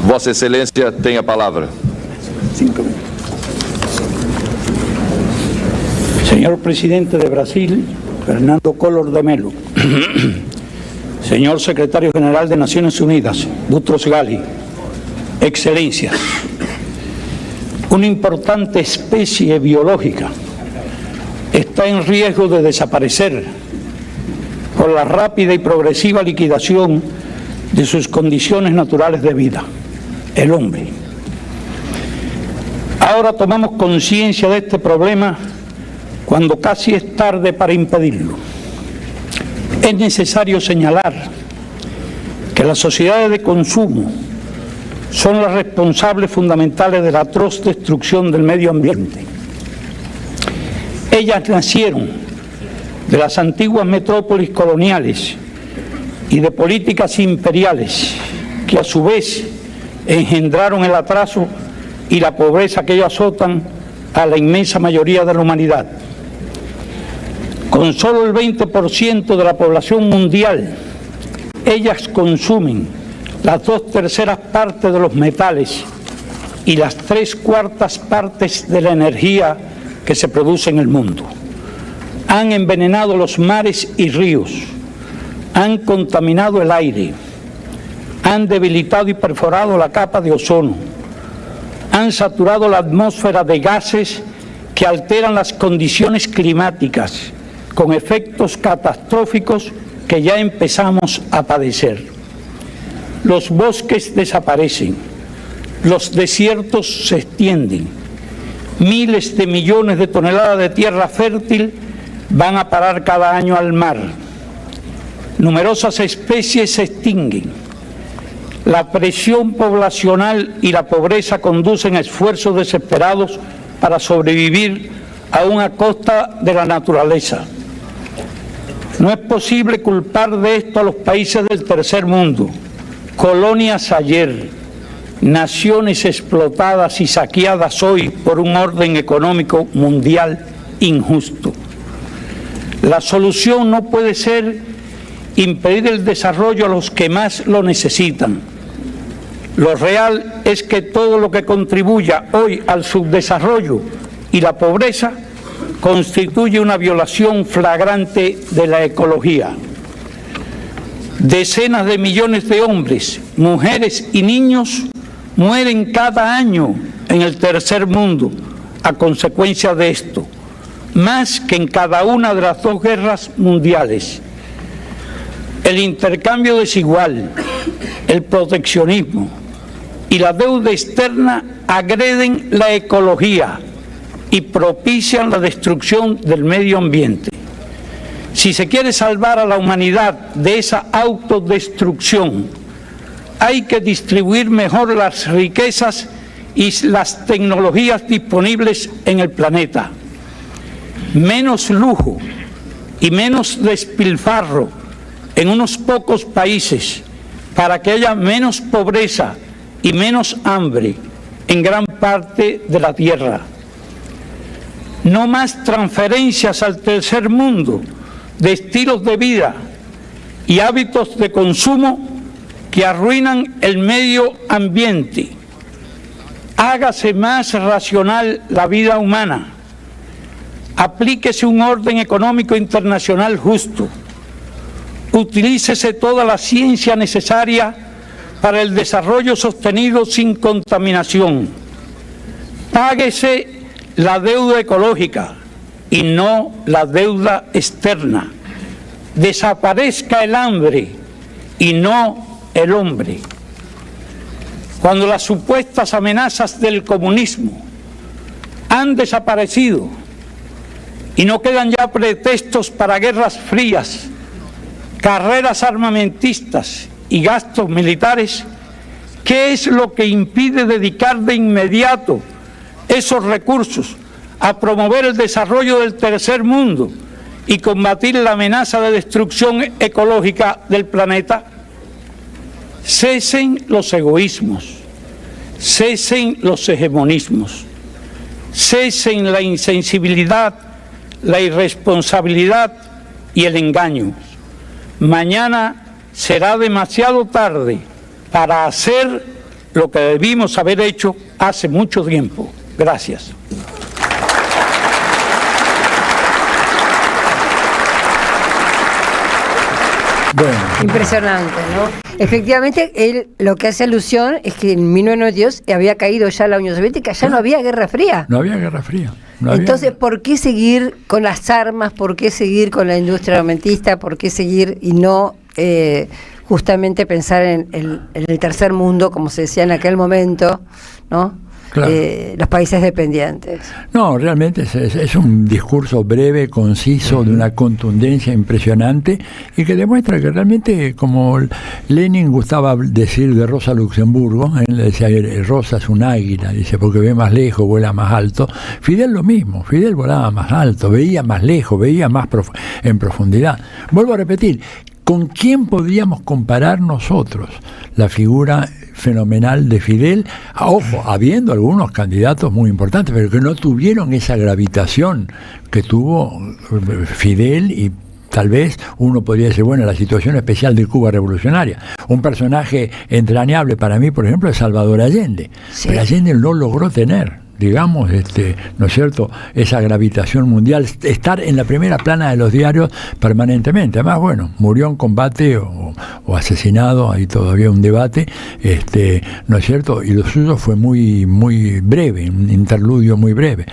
Vossa Excelência tem a palavra. 5 minutos. Señor presidente de Brasil, Fernando Collor de Mello. Señor secretario general de Naciones Unidas, Boutros Ghali. Excelencias, una importante especie biológica está en riesgo de desaparecer por la rápida y progresiva liquidación de sus condiciones naturales de vida, el hombre. Ahora tomamos conciencia de este problema cuando casi es tarde para impedirlo. Es necesario señalar que las sociedades de consumo son las responsables fundamentales de la atroz destrucción del medio ambiente. Ellas nacieron de las antiguas metrópolis coloniales y de políticas imperiales que a su vez engendraron el atraso y la pobreza que ellos azotan a la inmensa mayoría de la humanidad. Con solo el 20% de la población mundial, ellas consumen las 2/3 partes de los metales y las 3/4 partes de la energía que se produce en el mundo. Han envenenado los mares y ríos, han contaminado el aire, han debilitado y perforado la capa de ozono, han saturado la atmósfera de gases que alteran las condiciones climáticas, con efectos catastróficos que ya empezamos a padecer. Los bosques desaparecen, los desiertos se extienden, miles de millones de toneladas de tierra fértil van a parar cada año al mar. Numerosas especies se extinguen. La presión poblacional y la pobreza conducen a esfuerzos desesperados para sobrevivir aún a costa de la naturaleza. No es posible culpar de esto a los países del tercer mundo, colonias ayer, naciones explotadas y saqueadas hoy por un orden económico mundial injusto. La solución no puede ser impedir el desarrollo a los que más lo necesitan. Lo real es que todo lo que contribuya hoy al subdesarrollo y la pobreza constituye una violación flagrante de la ecología. Decenas de millones de hombres, mujeres y niños mueren cada año en el tercer mundo a consecuencia de esto, más que en cada una de las 2 guerras mundiales. El intercambio desigual, el proteccionismo y la deuda externa agreden la ecología y propician la destrucción del medio ambiente. Si se quiere salvar a la humanidad de esa autodestrucción, hay que distribuir mejor las riquezas y las tecnologías disponibles en el planeta. Menos lujo y menos despilfarro en unos pocos países para que haya menos pobreza y menos hambre en gran parte de la tierra. No más transferencias al tercer mundo de estilos de vida y hábitos de consumo que arruinan el medio ambiente. Hágase más racional la vida humana. Aplíquese un orden económico internacional justo. Utilícese toda la ciencia necesaria para el desarrollo sostenido sin contaminación. Páguese la deuda ecológica y no la deuda externa. Desaparezca el hambre y no el hombre. Cuando las supuestas amenazas del comunismo han desaparecido y no quedan ya pretextos para guerras frías, carreras armamentistas y gastos militares, ¿qué es lo que impide dedicar de inmediato esos recursos a promover el desarrollo del tercer mundo y combatir la amenaza de destrucción ecológica del planeta? Cesen los egoísmos, cesen los hegemonismos, cesen la insensibilidad, la irresponsabilidad y el engaño. Mañana será demasiado tarde para hacer lo que debimos haber hecho hace mucho tiempo. Gracias. Bueno. Impresionante, ¿no? Efectivamente, él lo que hace alusión es que en 1992 había caído ya la Unión Soviética, ya no había Guerra Fría. No había Guerra Fría. Entonces, ¿por qué seguir con las armas? ¿Por qué seguir con la industria armamentista? ¿Por qué seguir y no justamente pensar en el tercer mundo, como se decía en aquel momento, ¿no? Claro. Los países dependientes. No, realmente es un discurso breve, conciso, de una contundencia impresionante y que demuestra que realmente, como Lenin gustaba decir de Rosa Luxemburgo, él decía Rosa es un águila, dice, porque ve más lejos, vuela más alto. Fidel lo mismo, Fidel volaba más alto, veía más lejos, veía más en profundidad. Vuelvo a repetir, ¿con quién podríamos comparar nosotros la figura fenomenal de Fidel? Ojo, habiendo algunos candidatos muy importantes, pero que no tuvieron esa gravitación que tuvo Fidel, y tal vez uno podría decir, bueno, la situación especial de Cuba revolucionaria. Un personaje entrañable para mí, por ejemplo, es Salvador Allende. Sí. Pero Allende no logró tener digamos, ¿no es cierto?, esa gravitación mundial, estar en la primera plana de los diarios permanentemente. Además, bueno, murió en combate o asesinado, hay todavía un debate, ¿no es cierto?, y lo suyo fue muy, muy breve, un interludio muy breve,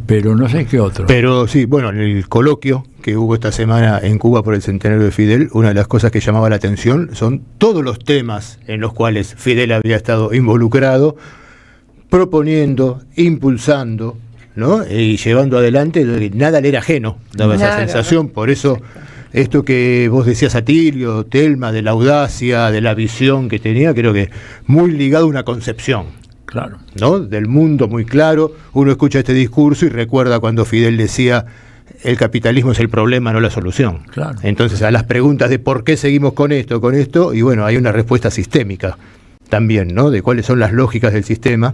pero no sé qué otro. Pero sí, bueno, en el coloquio que hubo esta semana en Cuba por el centenario de Fidel, una de las cosas que llamaba la atención son todos los temas en los cuales Fidel había estado involucrado, proponiendo, impulsando, ¿no?, y llevando adelante. Nada le era ajeno, daba esa sensación. Por eso esto que vos decías, Atilio, Telma, de la audacia, de la visión que tenía, creo que muy ligado a una concepción, claro, ¿no?, del mundo muy claro. Uno escucha este discurso y recuerda cuando Fidel decía: el capitalismo es el problema, no la solución. Claro. Entonces, a las preguntas de por qué seguimos con esto, y bueno, hay una respuesta sistémica también, ¿no?, de cuáles son las lógicas del sistema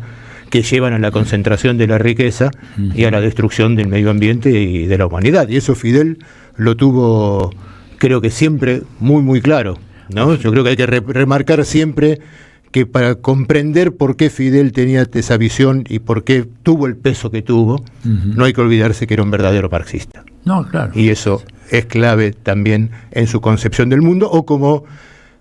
que llevan a la concentración de la riqueza y a la destrucción del medio ambiente y de la humanidad. Y eso Fidel lo tuvo, creo que siempre, muy, muy claro, ¿no? Yo creo que hay que remarcar siempre que para comprender por qué Fidel tenía esa visión y por qué tuvo el peso que tuvo, no hay que olvidarse que era un verdadero marxista. No, claro. Y eso es clave también en su concepción del mundo, o como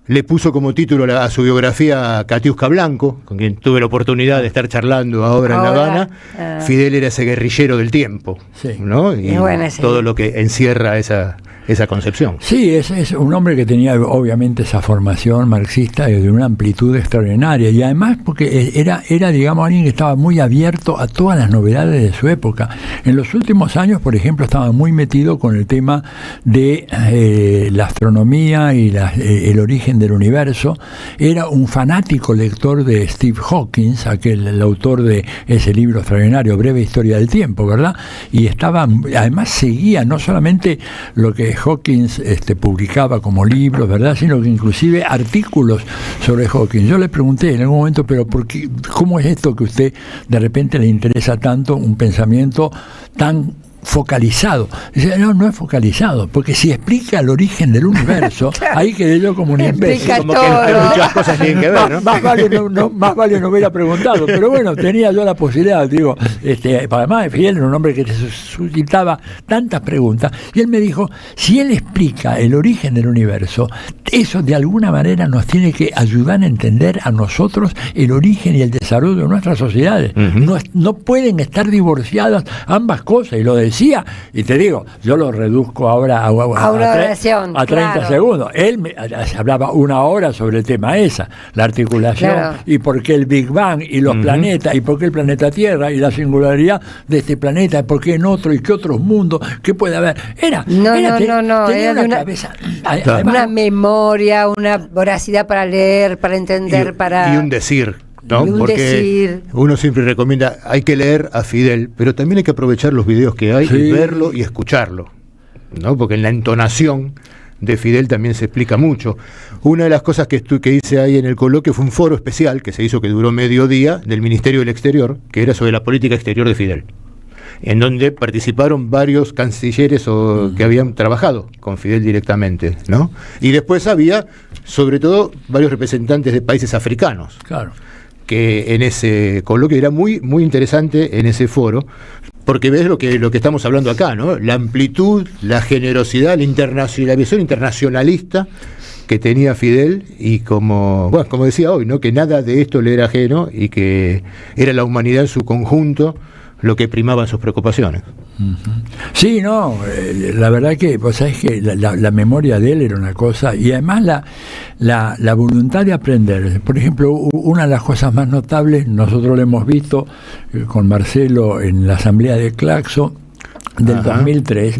le puso como título a su biografía Katiuska Blanco, con quien tuve la oportunidad de estar charlando ahora en La Habana. Fidel era ese guerrillero del tiempo, ¿no? Y todo lo que encierra esa concepción. Sí, es un hombre que tenía obviamente esa formación marxista de una amplitud extraordinaria, y además porque era digamos, alguien que estaba muy abierto a todas las novedades de su época. En los últimos años, por ejemplo, estaba muy metido con el tema de la astronomía y el origen del universo. Era un fanático lector de Steve Hawking, el autor de ese libro extraordinario, Breve Historia del Tiempo, ¿verdad? Y además seguía no solamente lo que Hawkins publicaba como libros, ¿verdad?, sino que inclusive artículos sobre Hawkins. Yo le pregunté en algún momento, pero ¿cómo es esto que usted de repente le interesa tanto un pensamiento tan focalizado? Dice, no es focalizado, porque si explica el origen del universo, ahí quedé yo como un imbécil. Como que hay muchas cosas que tienen que ver, ¿no? Más vale no hubiera preguntado, pero bueno, tenía yo la posibilidad, digo, además Fidel era un hombre que se suscitaba tantas preguntas, y él me dijo, si él explica el origen del universo, eso de alguna manera nos tiene que ayudar a entender a nosotros el origen y el desarrollo de nuestras sociedades. No pueden estar divorciadas ambas cosas, y lo decía, y te digo, yo lo reduzco ahora a 30 segundos. Él hablaba una hora sobre el tema la articulación, y por qué el Big Bang y los planetas, y por qué el planeta Tierra y la singularidad de este planeta, y por qué en otro y qué otros mundos, qué puede haber. Tenía una cabeza, una memoria, una voracidad para leer, para entender, y un decir, ¿no? Porque uno siempre recomienda, hay que leer a Fidel, pero también hay que aprovechar los videos que hay, y verlo y escucharlo, ¿no? Porque en la entonación de Fidel también se explica mucho. Una de las cosas que hice ahí en el coloquio fue un foro especial que se hizo, que duró medio día, del Ministerio del Exterior, que era sobre la política exterior de Fidel, en donde participaron varios cancilleres que habían trabajado con Fidel directamente, ¿no? Y después había, sobre todo, varios representantes de países africanos. Claro. Que en ese coloquio era muy, muy interesante en ese foro, porque ves lo que estamos hablando acá, ¿no? La amplitud, la generosidad, la visión internacionalista que tenía Fidel, y como decía hoy, ¿no?, que nada de esto le era ajeno, y que era la humanidad en su conjunto lo que primaba en sus preocupaciones. Sí, no, la verdad que vos sabés que la memoria de él era una cosa, y además la voluntad de aprender. Por ejemplo, una de las cosas más notables, nosotros lo hemos visto con Marcelo en la asamblea de Claxo del 2003.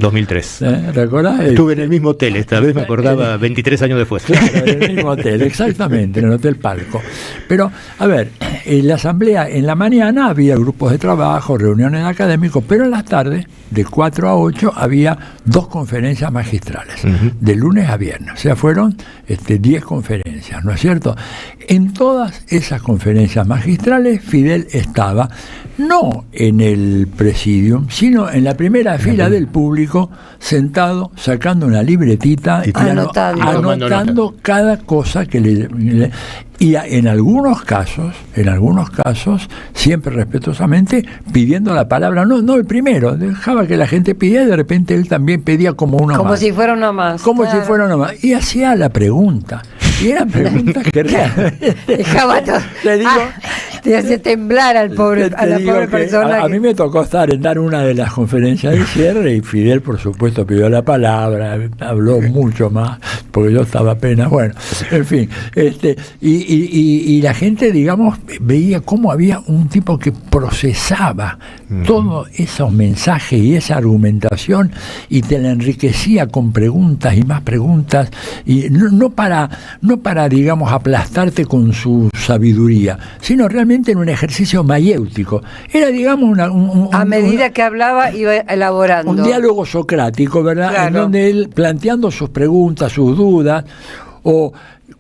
¿Recordás? Estuve en el mismo hotel, esta vez me acordaba 23 años después. Claro, en el mismo hotel, exactamente, en el Hotel Palco. Pero, a ver, en la asamblea, en la mañana había grupos de trabajo, reuniones académicos, pero en las tardes, de 4 a 8, había 2 conferencias magistrales, de lunes a viernes. O sea, fueron 10 conferencias, ¿no es cierto? En todas esas conferencias magistrales, Fidel estaba no en el presidium, sino en la primera fila del público, sentado, sacando una libretita y anotando cada cosa que le y en algunos casos, siempre respetuosamente, pidiendo la palabra, no el primero, dejaba que la gente pidiera y de repente él también pedía como uno más. Como si fuera uno más. Si fuera uno más. Y hacía la pregunta. Y eran preguntas que realmente... Dejaba todo. Te digo... te hace temblar a la pobre persona. A mí me tocó estar en dar una de las conferencias de cierre y Fidel, por supuesto, pidió la palabra, habló mucho más, porque yo estaba apenas, bueno, en fin, y la gente, digamos, veía cómo había un tipo que procesaba todos esos mensajes y esa argumentación y te la enriquecía con preguntas y más preguntas, y no para, digamos, aplastarte con su sabiduría, sino realmente en un ejercicio mayéutico. Era, digamos, a medida que hablaba iba elaborando. Un diálogo socrático, ¿verdad? Claro. En donde él, planteando sus preguntas, sus dudas, o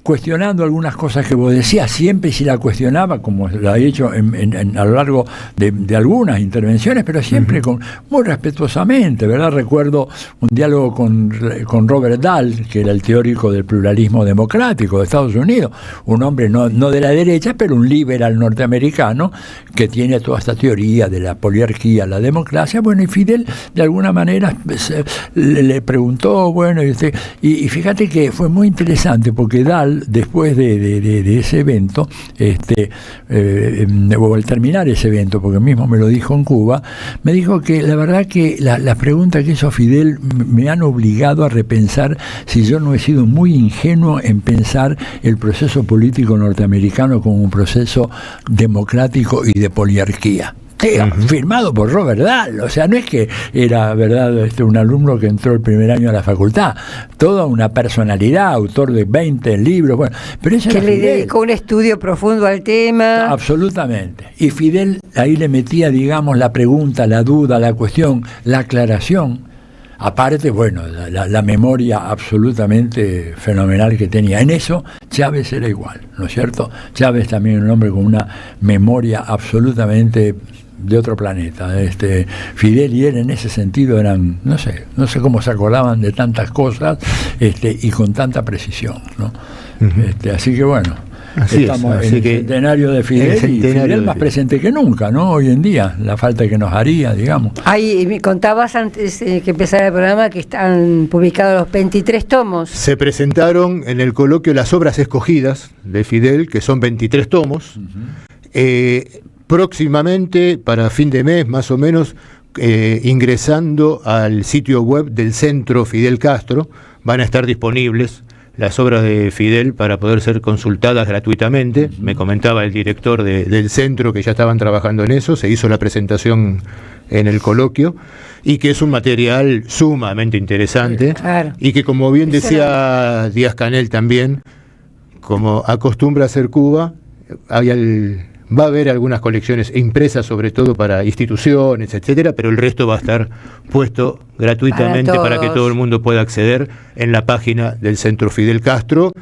cuestionando algunas cosas que vos decías, siempre si la cuestionaba, como lo ha hecho a lo largo de algunas intervenciones, pero siempre muy respetuosamente, ¿verdad? Recuerdo un diálogo con Robert Dahl, que era el teórico del pluralismo democrático de Estados Unidos, un hombre no de la derecha, pero un liberal norteamericano, que tiene toda esta teoría de la poliarquía, la democracia. Bueno, y Fidel, de alguna manera, le preguntó, bueno, y fíjate que fue muy interesante, porque Dahl, después de ese evento, o al terminar ese evento, porque mismo me lo dijo en Cuba, me dijo que la verdad que las preguntas que hizo Fidel me han obligado a repensar si yo no he sido muy ingenuo en pensar el proceso político norteamericano como un proceso democrático y de poliarquía. Firmado por Robert Dahl, o sea, no es que era, ¿verdad?, un alumno que entró el primer año a la facultad, toda una personalidad, autor de 20 libros, bueno, pero eso que le dedicó un estudio profundo al tema. Absolutamente. Y Fidel ahí le metía, digamos, la pregunta, la duda, la cuestión, la aclaración. Aparte, bueno, la memoria absolutamente fenomenal que tenía. En eso Chávez era igual, ¿no es cierto? Chávez también un hombre con una memoria absolutamente de otro planeta. Fidel y él en ese sentido eran, no sé cómo se acordaban de tantas cosas, y con tanta precisión, ¿no? Así que bueno, estamos en el centenario de Fidel, y Fidel más presente que nunca, ¿no? Hoy en día, la falta que nos haría, digamos. Ahí me contabas antes que empezara el programa que están publicados los 23 tomos. Se presentaron en el coloquio las obras escogidas de Fidel, que son 23 tomos. Próximamente, para fin de mes más o menos, ingresando al sitio web del Centro Fidel Castro, van a estar disponibles las obras de Fidel para poder ser consultadas gratuitamente. Me comentaba el director del centro que ya estaban trabajando en eso, se hizo la presentación en el coloquio, y que es un material sumamente interesante, claro. Y que, como bien decía Díaz Canel también, como acostumbra hacer Cuba, va a haber algunas colecciones impresas, sobre todo para instituciones, etcétera, pero el resto va a estar puesto gratuitamente para que todo el mundo pueda acceder en la página del Centro Fidel Castro.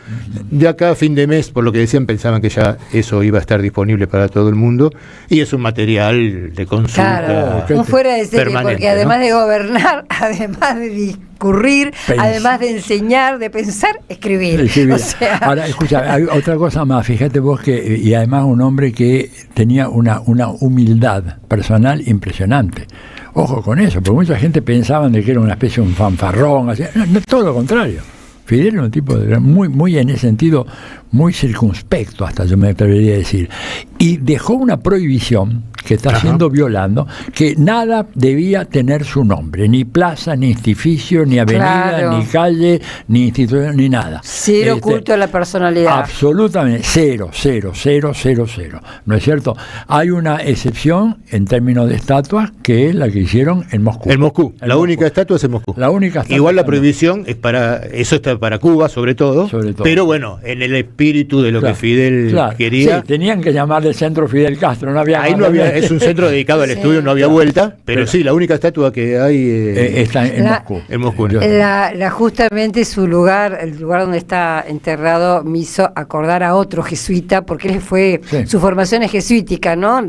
De acá a fin de mes, por lo que decían, pensaban que ya eso iba a estar disponible para todo el mundo, y es un material de consulta. Claro, fuera de serie, porque además de gobernar, además de discurrir, además de enseñar, de pensar, escribir. O sea... Ahora, escucha, hay otra cosa más, fíjate vos que, y además un hombre que tenía una humildad personal impresionante. Ojo con eso, porque mucha gente pensaba de que era una especie de un fanfarrón, así. No, todo lo contrario. Fidel era un tipo muy en ese sentido, muy circunspecto, hasta yo me atrevería a decir. Y dejó una prohibición que está siendo violando, que nada debía tener su nombre, ni plaza, ni edificio, ni avenida, ni calle, ni institución, ni nada. Cero culto a la personalidad. Absolutamente, cero. ¿No es cierto? Hay una excepción en términos de estatuas, que es la que hicieron en Moscú. En Moscú, la única estatua es en Moscú. La única estatua. Igual la prohibición es eso está para Cuba, sobre todo. Pero bueno, en el espíritu de lo que Fidel quería. Sí, tenían que llamarle Centro Fidel Castro, no había. Ahí no había es un centro dedicado al estudio, no había vuelta, pero sí, la única estatua que hay está en Moscú. En Moscú. Justamente su lugar, el lugar donde está enterrado, me hizo acordar a otro jesuita, porque él fue, su formación es jesuítica, ¿no?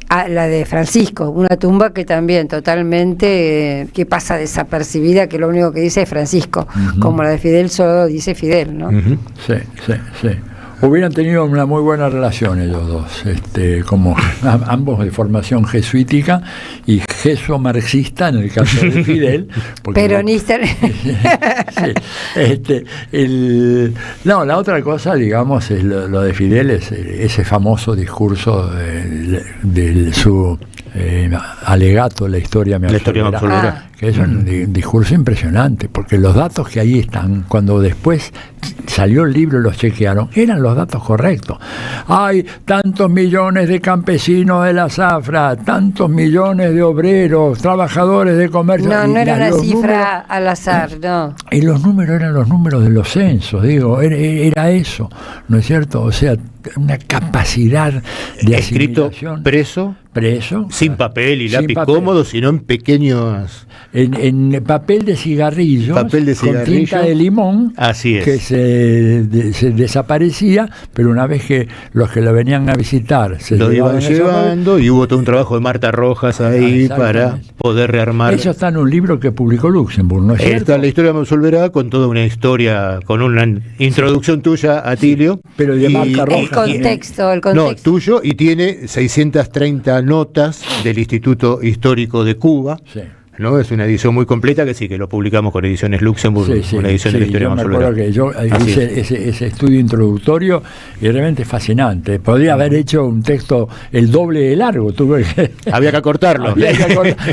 La de Francisco, una tumba que también totalmente que pasa desapercibida, que lo único que dice es Francisco, como la de Fidel solo dice Fidel, ¿no? Sí. Hubieran tenido una muy buena relación ellos dos, como ambos de formación jesuítica y jesumarxista en el caso de Fidel. Peronista. No, la otra cosa, digamos, es lo de Fidel, es ese famoso discurso de su alegato, la historia me absolverá, que es un discurso impresionante, porque los datos que ahí están, cuando después salió el libro y los chequearon, eran los datos correctos. Hay tantos millones de campesinos de la zafra, tantos millones de obreros, trabajadores de comercio. No era una cifra al azar, no. Y los números eran los números de los censos, digo, era eso, ¿no es cierto? O sea, una capacidad de asimilación. Preso, sin papel y lápiz cómodo, sino en pequeños... En papel de cigarrillo, con tinta de limón, así es, que se desaparecía, pero una vez que los que lo venían a visitar se lo iban llevando, y hubo todo un trabajo de Marta Rojas ahí para poder rearmar. Eso está en un libro que publicó Luxemburg, ¿no es cierto? Esta, La historia me absolverá, con toda una historia, con una introducción tuya, Atilio. Pero de Marta Rojas. El contexto. No, tuyo, y tiene 630 notas del Instituto Histórico de Cuba. Sí. ¿No? Es una edición muy completa que sí, que lo publicamos con Ediciones Luxemburg, una edición de la historia. Yo me acuerdo que yo hice ese estudio introductorio y realmente fascinante. Podría haber hecho un texto el doble de largo. Había que acortarlo.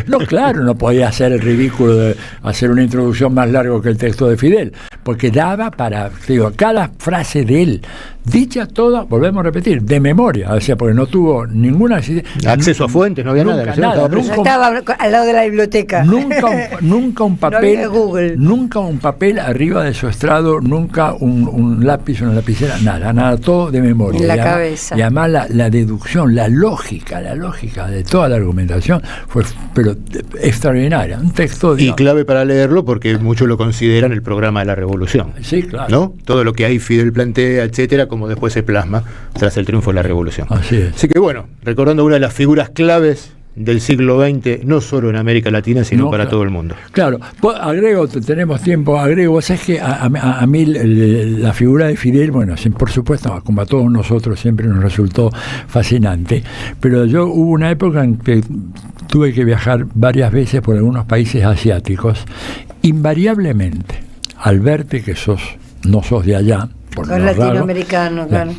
No, claro, no podía hacer el ridículo de hacer una introducción más largo que el texto de Fidel, porque daba para, cada frase de él, dicha toda, volvemos a repetir, de memoria, o sea, porque no tuvo ninguna acceso a fuentes, no había nada. Estaba al lado de la biblioteca. Nunca un papel, nunca un papel arriba de su estrado, nunca un lápiz, una lapicera, nada, todo de memoria. En la cabeza. Y además la deducción, la lógica de toda la argumentación fue extraordinaria. Un texto y clave para leerlo, porque muchos lo consideran el programa de la revolución. Sí, claro. ¿No? Todo lo que ahí Fidel plantea, etcétera, como después se plasma tras el triunfo de la revolución. Así que bueno, recordando una de las figuras claves del siglo XX, no solo en América Latina, sino para todo el mundo. Claro, agrego, tenemos tiempo, ¿sabes que a mí la figura de Fidel, bueno, por supuesto, como a todos nosotros, siempre nos resultó fascinante, pero hubo una época en que tuve que viajar varias veces por algunos países asiáticos, invariablemente, al verte que no sos de allá, por latinoamericano, claro.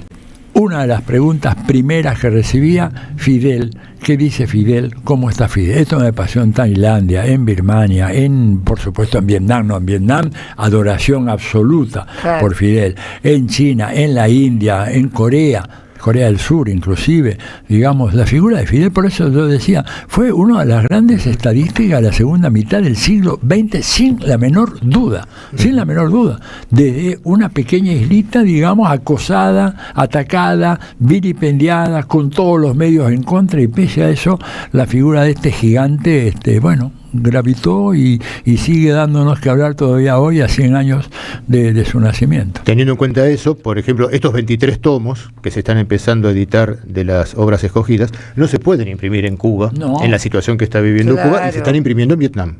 Una de las preguntas primeras que recibía, Fidel, ¿qué dice Fidel? ¿Cómo está Fidel? Esto me pasó en Tailandia, en Birmania, por supuesto en Vietnam, adoración absoluta por Fidel, en China, en la India, en Corea del Sur inclusive, digamos, la figura de Fidel, por eso yo decía, fue una de las grandes estadísticas de la segunda mitad del siglo XX, sin la menor duda, desde una pequeña islita, digamos, acosada, atacada, vilipendiada, con todos los medios en contra, y pese a eso, la figura de este gigante, gravitó y sigue dándonos que hablar todavía hoy, a 100 años de su nacimiento. Teniendo en cuenta eso, por ejemplo, estos 23 tomos que se están empezando a editar de las obras escogidas, no se pueden imprimir en Cuba, en la situación que está viviendo Cuba, y se están imprimiendo en Vietnam.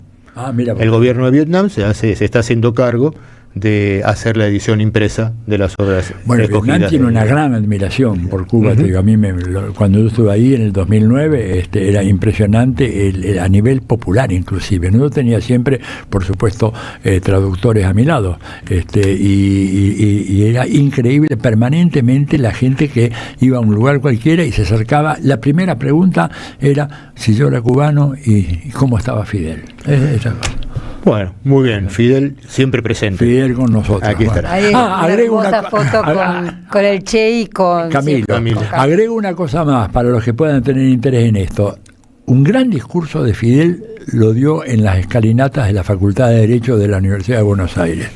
El gobierno de Vietnam se está haciendo cargo de hacer la edición impresa de las obras escogidas. Vietnam tiene una gran admiración por Cuba. Te digo, a mí cuando yo estuve ahí en el 2009 era impresionante a nivel popular inclusive. Yo tenía siempre, por supuesto, traductores a mi lado, y era increíble permanentemente la gente que iba a un lugar cualquiera y se acercaba. La primera pregunta era si yo era cubano y cómo estaba Fidel. Bueno, muy bien, Fidel siempre presente. Fidel con nosotros. Aquí estará. Hay una hermosa foto con el Che y con Camilo. Agrego una cosa más para los que puedan tener interés en esto. Un gran discurso de Fidel lo dio en las escalinatas de la Facultad de Derecho de la Universidad de Buenos Aires.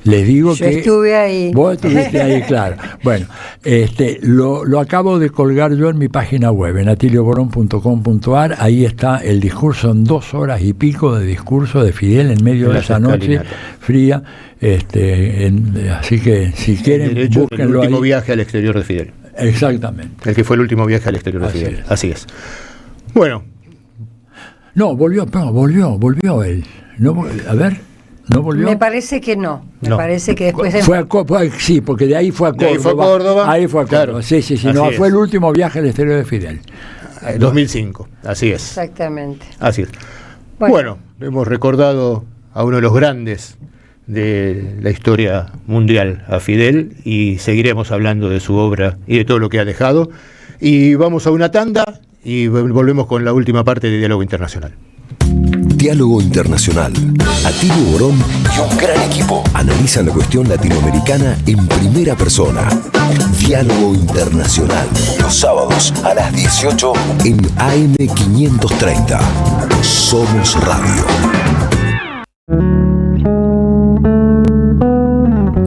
Les digo Yo que... estuve ahí. Vos estuviste ahí, claro. Bueno, lo acabo de colgar yo en mi página web, en atilioborón.com.ar. Ahí está el discurso, en 2 horas y pico de discurso de Fidel en medio de esa noche fría. Así que si quieren, búsquenlo el último ahí. Viaje al exterior de Fidel. Exactamente. El que fue el último viaje al exterior de Fidel. Así es. Bueno. No, volvió él. No, a ver, ¿no volvió? Me parece que no. Me No. parece que después de... Sí, porque de ahí fue a Córdoba. Ahí fue a Córdoba. Ahí fue a Córdoba. Claro. Sí. No, Así fue es. el último viaje al exterior de Fidel. 2005. Así es. Exactamente. Así es. Bueno, hemos recordado a uno de los grandes de la historia mundial, a Fidel, y seguiremos hablando de su obra y de todo lo que ha dejado. Y vamos a una tanda y volvemos con la última parte de Diálogo Internacional. Diálogo Internacional. Atilio Borón y un gran equipo analizan la cuestión latinoamericana en primera persona. Diálogo Internacional. Los sábados a las 18 en AM530. Somos Radio.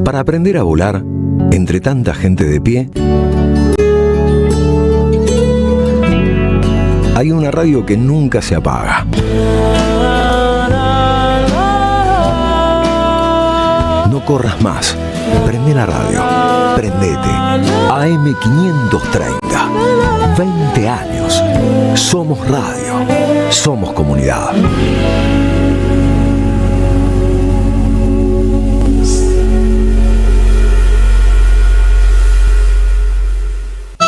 Para aprender a volar, entre tanta gente de pie, hay una radio que nunca se apaga. No corras más. Prende la radio. Prendete. AM530. 20 años. Somos radio. Somos comunidad.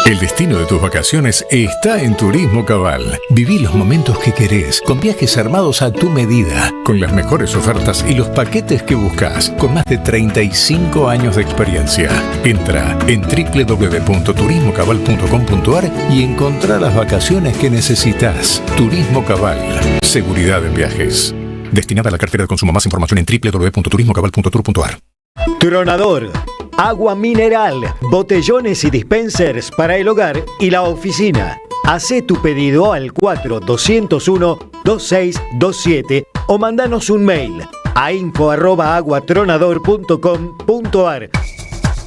El destino de tus vacaciones está en Turismo Cabal. Viví los momentos que querés, con viajes armados a tu medida, con las mejores ofertas y los paquetes que buscas, con más de 35 años de experiencia. Entra en www.turismocabal.com.ar y encontrá las vacaciones que necesitas. Turismo Cabal. Seguridad en viajes. Destinada a la cartera de consumo. Más información en www.turismocabal.tour.ar. Tronador, agua mineral, botellones y dispensers para el hogar y la oficina. Hacé tu pedido al 4201-2627 o mandanos un mail a info@aguatronador.com.ar.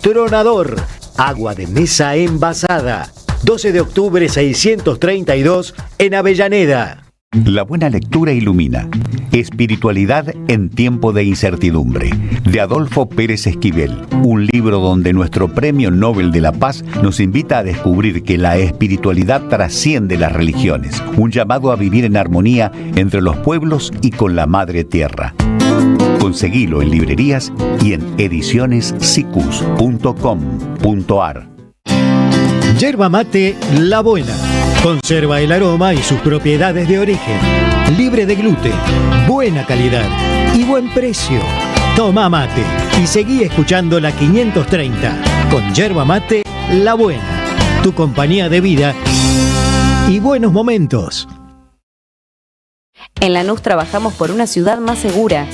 Tronador, agua de mesa envasada. 12 de octubre 632 en Avellaneda. La buena lectura ilumina. Espiritualidad en tiempo de incertidumbre, de Adolfo Pérez Esquivel. Un libro donde nuestro Premio Nobel de la Paz nos invita a descubrir que la espiritualidad trasciende las religiones. Un llamado a vivir en armonía entre los pueblos y con la Madre Tierra. Conseguilo en librerías y en edicionessicus.com.ar. Yerba mate La Buena. Conserva el aroma y sus propiedades de origen. Libre de gluten, buena calidad y buen precio. Toma mate y seguí escuchando la 530 con Yerba Mate La Buena. Tu compañía de vida y buenos momentos. En Lanús trabajamos por una ciudad más segura.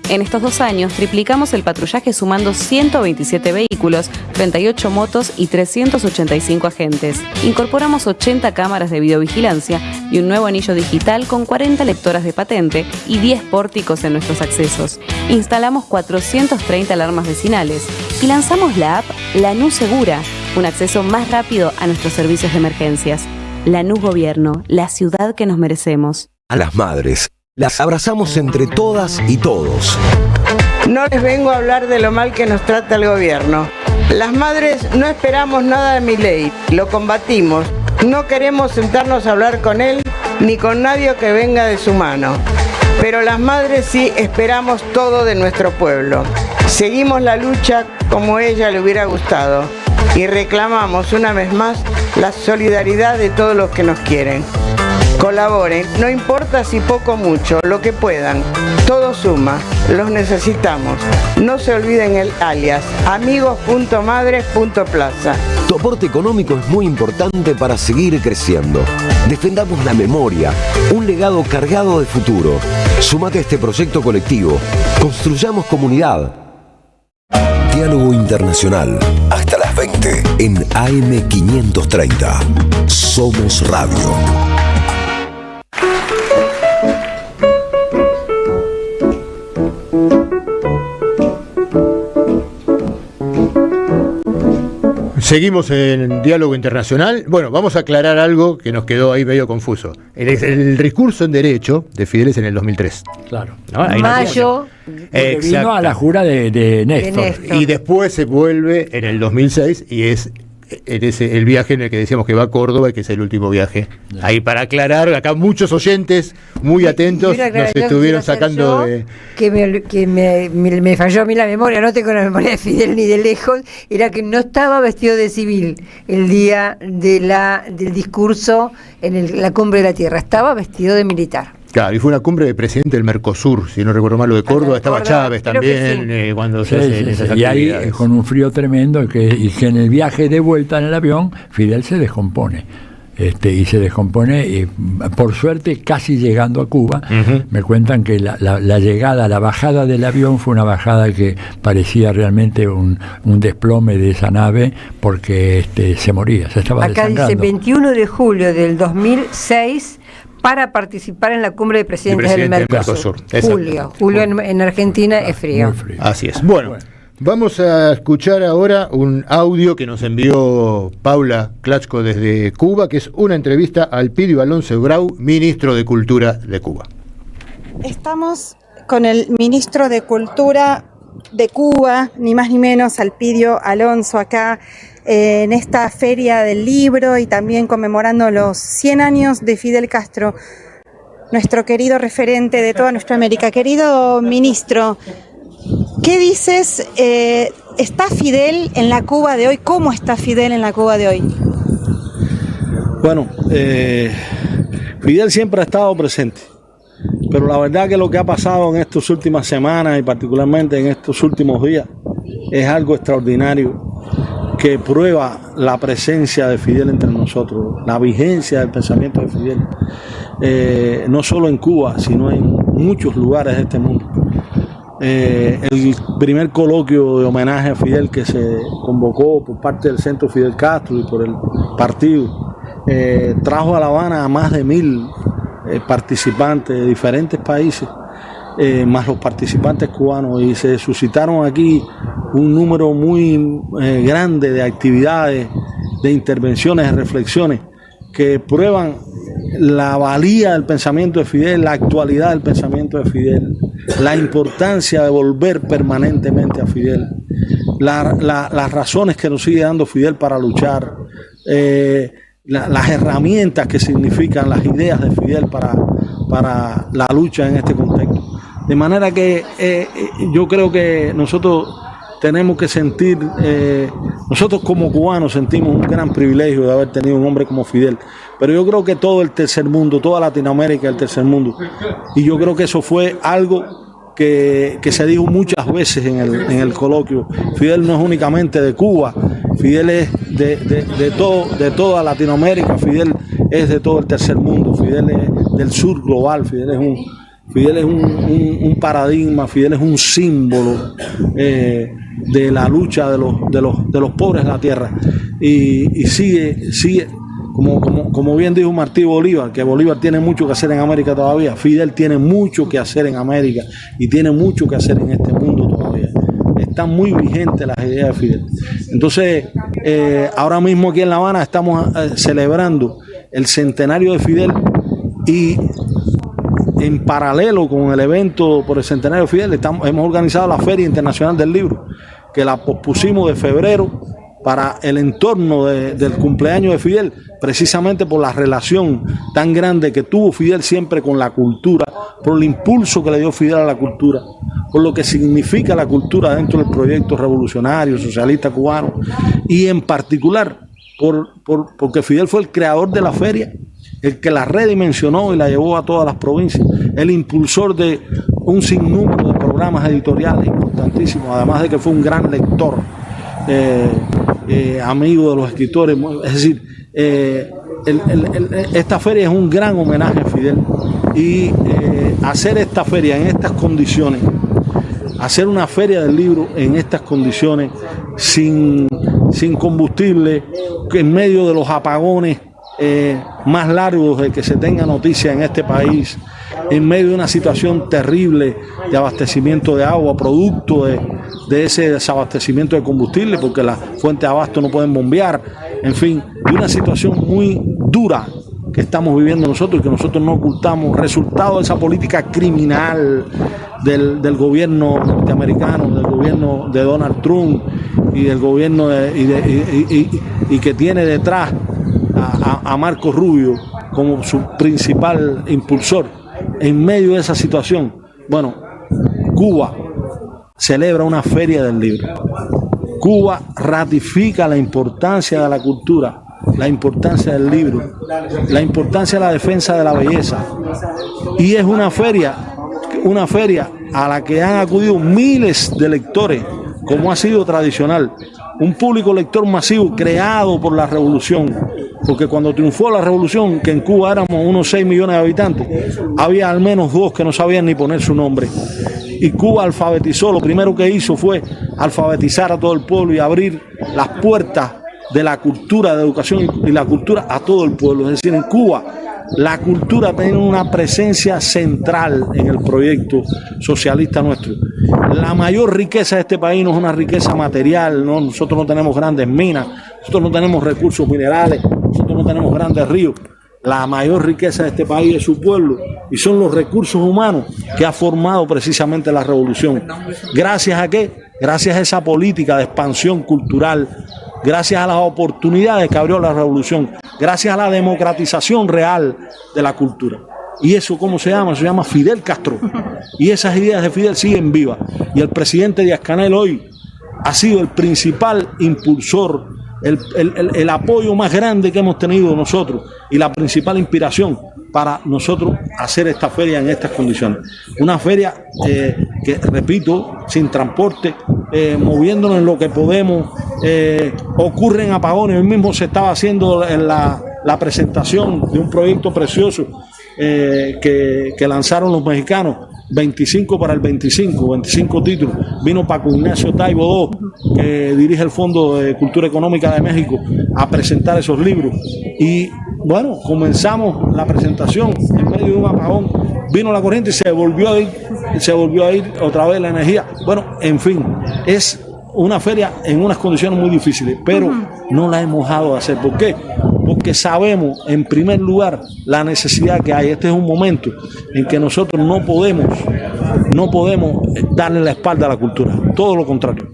En estos 2 años triplicamos el patrullaje sumando 127 vehículos, 38 motos y 385 agentes. Incorporamos 80 cámaras de videovigilancia y un nuevo anillo digital con 40 lectoras de patente y 10 pórticos en nuestros accesos. Instalamos 430 alarmas vecinales y lanzamos la app Lanús Segura, un acceso más rápido a nuestros servicios de emergencias. Lanús Gobierno, la ciudad que nos merecemos. A las madres, las abrazamos entre todas y todos. No les vengo a hablar de lo mal que nos trata el gobierno. Las madres no esperamos nada de Milei, lo combatimos. No queremos sentarnos a hablar con él ni con nadie que venga de su mano. Pero las madres sí esperamos todo de nuestro pueblo. Seguimos la lucha como ella le hubiera gustado y reclamamos una vez más la solidaridad de todos los que nos quieren. Colaboren, no importa si poco o mucho, lo que puedan. Todo suma, los necesitamos. No se olviden el alias, amigos.madres.plaza. Tu aporte económico es muy importante para seguir creciendo. Defendamos la memoria, un legado cargado de futuro. Súmate a este proyecto colectivo. Construyamos comunidad. Diálogo Internacional. Hasta las 20 en AM530. Somos Radio. Seguimos en Diálogo Internacional. Bueno, vamos a aclarar algo que nos quedó ahí medio confuso. El discurso en Derecho de Fidel es en el 2003. Claro. ¿No? Mayo. Vino a la jura de Néstor. Y después se vuelve en el 2006 y es el viaje en el que decíamos que va a Córdoba y que es el último viaje. Ahí para aclarar, acá muchos oyentes muy atentos nos estuvieron sacando de... Que me falló a mí la memoria, no tengo la memoria de Fidel ni de lejos, era que no estaba vestido de civil el día del discurso en la Cumbre de la Tierra, estaba vestido de militar. Claro, y fue una cumbre de presidente del Mercosur, si no recuerdo mal, lo de Córdoba, estaba Chávez también, sí. Cuando se hacen esas y actividades. ahí con un frío tremendo, y que en el viaje de vuelta en el avión, Fidel se descompone. Y se descompone, y por suerte casi llegando a Cuba, me cuentan que la bajada del avión fue una bajada que parecía realmente un desplome de esa nave, porque se moría, se estaba desangrando. Acá dice 21 de julio del 2006 para participar en la cumbre de presidentes del Mercosur. Julio en Argentina es frío. Así es. Bueno, vamos a escuchar ahora un audio que nos envió Paula Klachko desde Cuba, que es una entrevista a Alpidio Alonso Grau, ministro de Cultura de Cuba. Estamos con el ministro de Cultura de Cuba, ni más ni menos, Alpidio Alonso, acá en esta feria del libro y también conmemorando los 100 años de Fidel Castro, nuestro querido referente de toda nuestra América. Querido ministro, ¿qué dices? ¿Está Fidel en la Cuba de hoy? ¿Cómo está Fidel en la Cuba de hoy? Bueno, Fidel siempre ha estado presente, pero la verdad que lo que ha pasado en estas últimas semanas y particularmente en estos últimos días es algo extraordinario que prueba la presencia de Fidel entre nosotros, la vigencia del pensamiento de Fidel, no solo en Cuba, sino en muchos lugares de este mundo. El primer coloquio de homenaje a Fidel que se convocó por parte del Centro Fidel Castro y por el partido, trajo a La Habana a más de 1000 participantes de diferentes países, más los participantes cubanos, y se suscitaron aquí un número muy grande de actividades, de intervenciones, de reflexiones que prueban la valía del pensamiento de Fidel, la actualidad del pensamiento de Fidel, la importancia de volver permanentemente a Fidel, las razones que nos sigue dando Fidel para luchar, las herramientas que significan las ideas de Fidel para la lucha en este contexto. De manera que yo creo que nosotros tenemos que sentir, nosotros como cubanos sentimos un gran privilegio de haber tenido un hombre como Fidel, pero yo creo que todo el tercer mundo, toda Latinoamérica, el tercer mundo, y yo creo que eso fue algo que se dijo muchas veces en el coloquio. Fidel no es únicamente de Cuba, Fidel es de toda Latinoamérica, Fidel es de todo el tercer mundo, Fidel es del sur global, Fidel es un paradigma, Fidel es un símbolo de la lucha de los pobres de la tierra, y sigue como bien dijo Martí Bolívar, que Bolívar tiene mucho que hacer en América todavía. Fidel tiene mucho que hacer en América y tiene mucho que hacer en este mundo todavía. Están muy vigentes las ideas de Fidel. Entonces, ahora mismo aquí en La Habana estamos celebrando el centenario de Fidel, y en paralelo con el evento por el centenario de Fidel hemos organizado la Feria Internacional del Libro, que la pospusimos de febrero para el entorno del cumpleaños de Fidel, precisamente por la relación tan grande que tuvo Fidel siempre con la cultura, por el impulso que le dio Fidel a la cultura, por lo que significa la cultura dentro del proyecto revolucionario, socialista cubano, y en particular porque Fidel fue el creador de la feria, el que la redimensionó y la llevó a todas las provincias, el impulsor de un sinnúmero de programas editoriales importantísimos, además de que fue un gran lector, amigo de los escritores. Es decir, esta feria es un gran homenaje a Fidel, y hacer esta feria en estas condiciones, hacer una feria del libro en estas condiciones, sin combustible, en medio de los apagones más largos de que se tenga noticia en este país, en medio de una situación terrible de abastecimiento de agua, producto de ese desabastecimiento de combustible, porque las fuentes de abasto no pueden bombear, en fin, de una situación muy dura que estamos viviendo nosotros y que nosotros no ocultamos, resultado de esa política criminal del gobierno norteamericano, del gobierno de Donald Trump y del gobierno y que tiene detrás a Marco Rubio como su principal impulsor. En medio de esa situación, bueno, Cuba celebra una feria del libro. Cuba ratifica la importancia de la cultura, la importancia del libro, la importancia de la defensa de la belleza. Y es una feria a la que han acudido miles de lectores, como ha sido tradicional. Un público lector masivo creado por la revolución, porque cuando triunfó la revolución, que en Cuba éramos unos 6 millones de habitantes, había al menos 2 que no sabían ni poner su nombre. Y Cuba alfabetizó, lo primero que hizo fue alfabetizar a todo el pueblo y abrir las puertas de la cultura, de educación y la cultura a todo el pueblo. Es decir, en Cuba la cultura tiene una presencia central en el proyecto socialista nuestro. La mayor riqueza de este país no es una riqueza material, ¿no? Nosotros no tenemos grandes minas, nosotros no tenemos recursos minerales, nosotros no tenemos grandes ríos. La mayor riqueza de este país es su pueblo y son los recursos humanos que ha formado precisamente la revolución. ¿Gracias a qué? Gracias a esa política de expansión cultural, gracias a las oportunidades que abrió la revolución, gracias a la democratización real de la cultura. ¿Y eso cómo se llama? Se llama Fidel Castro. Y esas ideas de Fidel siguen vivas. Y el presidente Díaz-Canel hoy ha sido el principal impulsor, el apoyo más grande que hemos tenido nosotros y la principal inspiración para nosotros hacer esta feria en estas condiciones. Una feria que, repito, sin transporte, moviéndonos en lo que podemos, ocurren apagones. Hoy mismo se estaba haciendo la presentación de un proyecto precioso que lanzaron los mexicanos, 25 para el 25 títulos. Vino Paco Ignacio Taibo II, que dirige el Fondo de Cultura Económica de México, a presentar esos libros. Y bueno, comenzamos la presentación en medio de un apagón, vino la corriente y se volvió a ir otra vez la energía. Bueno, en fin, es una feria en unas condiciones muy difíciles, pero no la hemos dejado de hacer. ¿Por qué? Porque sabemos, en primer lugar, la necesidad que hay. Este es un momento en que nosotros no podemos darle la espalda a la cultura. Todo lo contrario.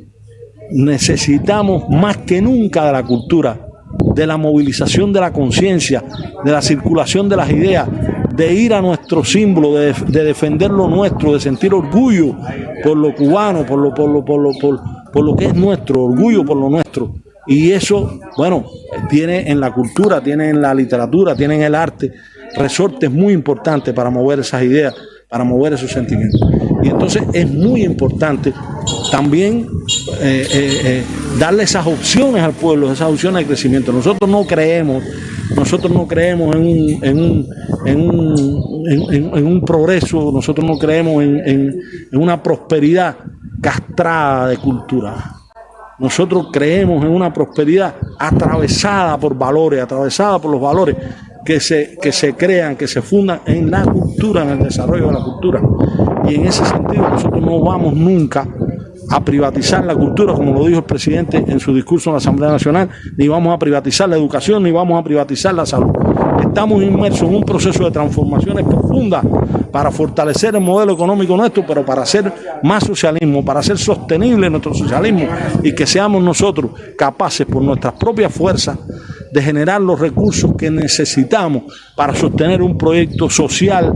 Necesitamos más que nunca de la cultura, de la movilización de la conciencia, de la circulación de las ideas, de ir a nuestro símbolo, de defender lo nuestro, de sentir orgullo por lo cubano, por lo que es nuestro, orgullo por lo nuestro. Y eso, bueno, tiene en la cultura, tiene en la literatura, tiene en el arte resortes muy importantes para mover esas ideas, para mover esos sentimientos. Y entonces es muy importante también darle esas opciones al pueblo, esas opciones de crecimiento. Nosotros no creemos en un progreso, nosotros no creemos en una prosperidad castrada de cultura. Nosotros creemos en una prosperidad atravesada por valores, atravesada por los valores que se crean, que se fundan en la cultura, en el desarrollo de la cultura. Y en ese sentido nosotros no vamos nunca a privatizar la cultura, como lo dijo el presidente en su discurso en la Asamblea Nacional, ni vamos a privatizar la educación, ni vamos a privatizar la salud. Estamos inmersos en un proceso de transformaciones profundas para fortalecer el modelo económico nuestro, pero para hacer más socialismo, para hacer sostenible nuestro socialismo y que seamos nosotros capaces por nuestras propias fuerzas de generar los recursos que necesitamos para sostener un proyecto social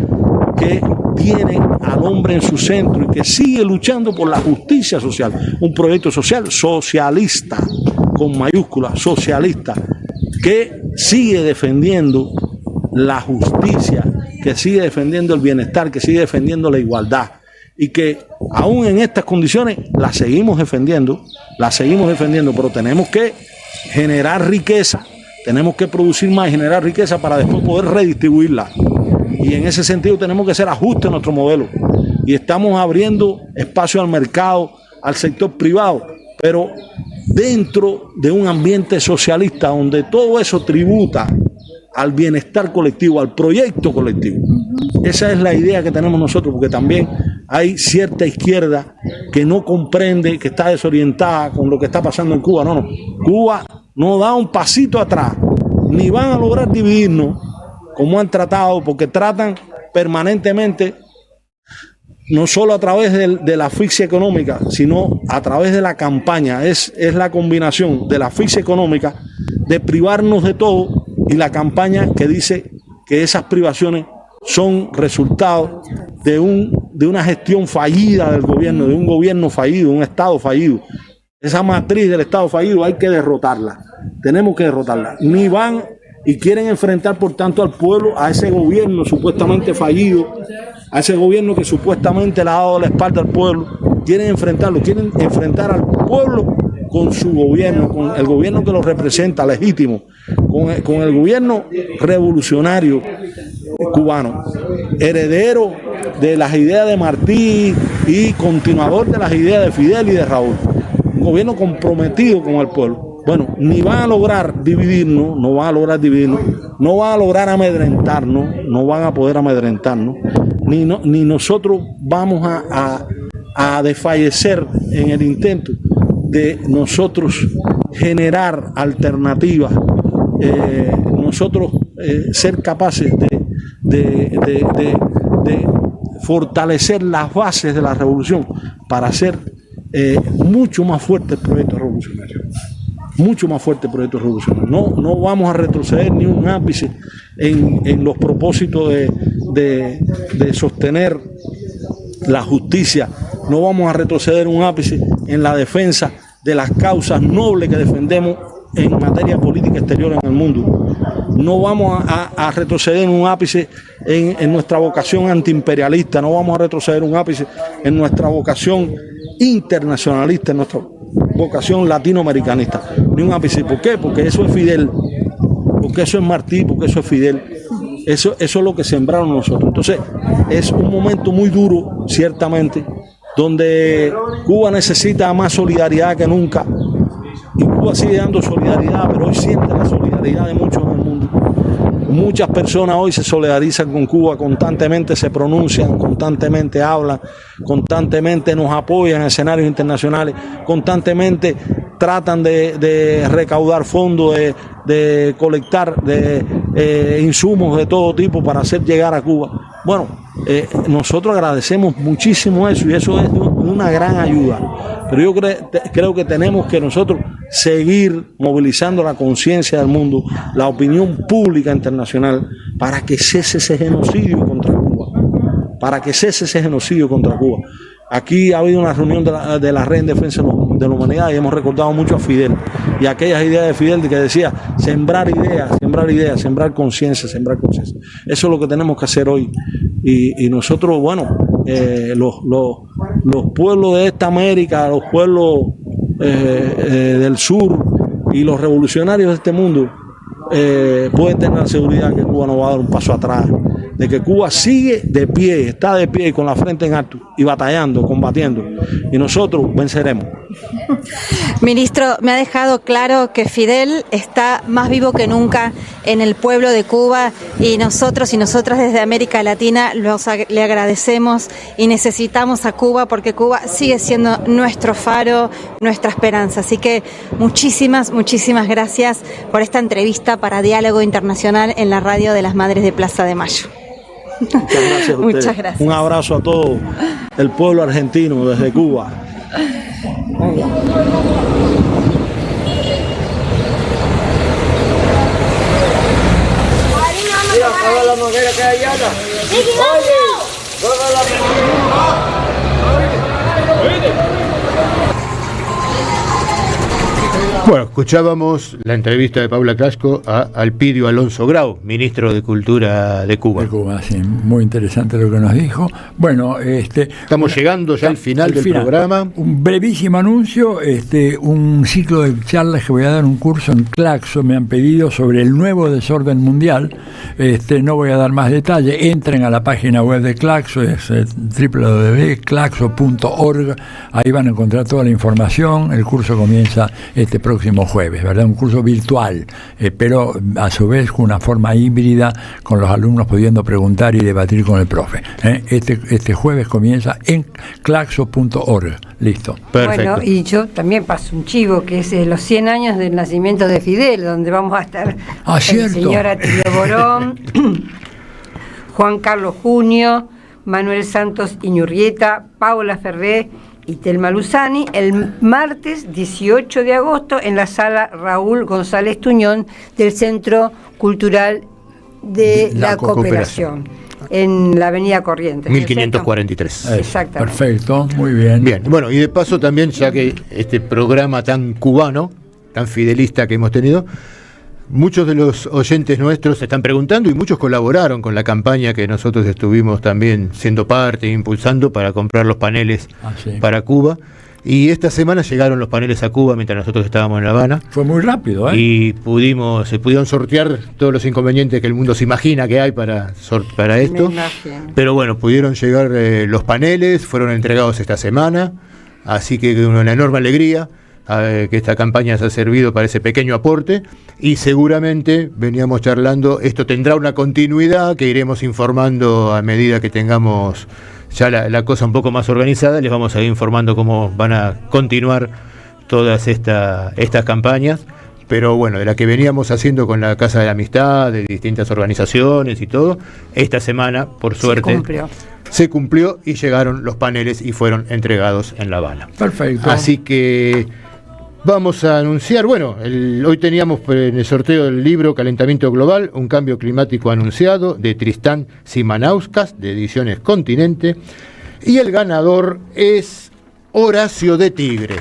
que tiene al hombre en su centro y que sigue luchando por la justicia social. Un proyecto social socialista, con mayúsculas, socialista, que sigue defendiendo la justicia, que sigue defendiendo el bienestar, que sigue defendiendo la igualdad y que aún en estas condiciones la seguimos defendiendo, pero tenemos que generar riqueza, tenemos que producir más y generar riqueza para después poder redistribuirla. Y en ese sentido tenemos que hacer ajustes a nuestro modelo. Y estamos abriendo espacio al mercado, al sector privado, pero dentro de un ambiente socialista donde todo eso tributa al bienestar colectivo, al proyecto colectivo. Esa es la idea que tenemos nosotros, porque también hay cierta izquierda que no comprende, que está desorientada con lo que está pasando en Cuba. No, Cuba no da un pasito atrás, ni van a lograr dividirnos como han tratado, porque tratan permanentemente, no solo a través de la asfixia económica, sino a través de la campaña. Es la combinación de la asfixia económica, de privarnos de todo, y la campaña que dice que esas privaciones son resultado de una gestión fallida del gobierno, de un gobierno fallido, un Estado fallido. Esa matriz del Estado fallido hay que derrotarla. Tenemos que derrotarla. Ni van y quieren enfrentar, por tanto, al pueblo, a ese gobierno supuestamente fallido, a ese gobierno que supuestamente le ha dado la espalda al pueblo. Quieren enfrentarlo, quieren enfrentar al pueblo con su gobierno, con el gobierno que lo representa, legítimo, con el gobierno revolucionario cubano, heredero de las ideas de Martí y continuador de las ideas de Fidel y de Raúl. Un gobierno comprometido con el pueblo. Bueno, ni van a lograr dividirnos, no van a lograr amedrentarnos, no van a poder amedrentarnos, ni nosotros vamos a desfallecer en el intento de nosotros generar alternativas, nosotros ser capaces de fortalecer las bases de la revolución para hacer mucho más fuerte el proyecto revolucionario. Mucho más fuerte el proyecto revolucionario. No vamos a retroceder ni un ápice en los propósitos de sostener la justicia. No vamos a retroceder un ápice en la defensa de las causas nobles que defendemos en materia política exterior en el mundo. No vamos a retroceder un ápice en nuestra vocación antiimperialista. No vamos a retroceder un ápice en nuestra vocación internacionalista, en nuestra vocación latinoamericanista. Ni un ápice. ¿Por qué? Porque eso es Fidel, porque eso es Martí, porque eso es Fidel. Eso es lo que sembraron nosotros. Entonces, es un momento muy duro, ciertamente, donde Cuba necesita más solidaridad que nunca. Y Cuba sigue dando solidaridad, pero hoy siente la solidaridad de muchos en el mundo. Muchas personas hoy se solidarizan con Cuba, constantemente se pronuncian, constantemente hablan, constantemente nos apoyan en escenarios internacionales, constantemente tratan de recaudar fondos, de colectar insumos de todo tipo para hacer llegar a Cuba. Bueno, nosotros agradecemos muchísimo eso, y eso es una gran ayuda. Pero yo creo que tenemos que nosotros seguir movilizando la conciencia del mundo, la opinión pública internacional, para que cese ese genocidio contra Cuba. Para que cese ese genocidio contra Cuba. Aquí ha habido una reunión de la Red en Defensa de la Humanidad, y hemos recordado mucho a Fidel y aquellas ideas de Fidel que decía sembrar ideas, sembrar conciencia, Eso es lo que tenemos que hacer hoy. Y nosotros, bueno, los pueblos de esta América, los pueblos del sur y los revolucionarios de este mundo pueden tener la seguridad que Cuba no va a dar un paso atrás, de que Cuba sigue de pie, está de pie con la frente en alto y batallando, combatiendo, y nosotros venceremos. Ministro, me ha dejado claro que Fidel está más vivo que nunca en el pueblo de Cuba, y nosotros y nosotras desde América Latina le agradecemos y necesitamos a Cuba, porque Cuba sigue siendo nuestro faro, nuestra esperanza. Así que muchísimas gracias por esta entrevista para Diálogo Internacional en la radio de las Madres de Plaza de Mayo. Muchas gracias a ustedes. Muchas gracias. Un abrazo a todo el pueblo argentino desde Cuba. Bueno, escuchábamos la entrevista de Paula Casco a Alpidio Alonso Grau, ministro de Cultura de Cuba. De Cuba, sí, muy interesante lo que nos dijo. Bueno, estamos llegando ya al final del programa. Un brevísimo anuncio, un ciclo de charlas que voy a dar, un curso en Claxo, me han pedido sobre el nuevo desorden mundial. No voy a dar más detalle, entren a la página web de Claxo, es www.claxo.org, ahí van a encontrar toda la información. El curso comienza este próximo jueves, ¿verdad? Un curso virtual, pero a su vez con una forma híbrida, con los alumnos pudiendo preguntar y debatir con el profe. Este jueves comienza en claxo.org. Listo. Perfecto. Bueno, y yo también paso un chivo, que es los 100 años del nacimiento de Fidel, donde vamos a estar el señor Atilio Borón, Juan Carlos Junio, Manuel Santos Iñurrieta, Paula Ferré y Telma Luzani, el martes 18 de agosto en la sala Raúl González Tuñón del Centro Cultural de la Cooperación, en la avenida Corrientes. 1543. Exactamente. Perfecto, muy bien. Bien, bueno, y de paso también, ya que este programa tan cubano, tan fidelista que hemos tenido, muchos de los oyentes nuestros se están preguntando y muchos colaboraron con la campaña que nosotros estuvimos también siendo parte, impulsando para comprar los paneles para Cuba. Y esta semana llegaron los paneles a Cuba mientras nosotros estábamos en La Habana. Fue muy rápido, Y se pudieron sortear todos los inconvenientes que el mundo se imagina que hay para esto. Pero bueno, pudieron llegar los paneles, fueron entregados esta semana. Así que una enorme alegría que esta campaña se ha servido para ese pequeño aporte. Y seguramente, veníamos charlando, esto tendrá una continuidad que iremos informando a medida que tengamos ya la cosa un poco más organizada. Les vamos a ir informando cómo van a continuar todas estas campañas. Pero bueno, de la que veníamos haciendo con la Casa de la Amistad, de distintas organizaciones y todo, esta semana, por suerte, se cumplió y llegaron los paneles y fueron entregados en La Habana. Perfecto. Así que vamos a anunciar, hoy teníamos en el sorteo el libro Calentamiento Global, un cambio climático anunciado, de Tristán Simanauskas, de Ediciones Continente, y el ganador es Horacio de Tigre,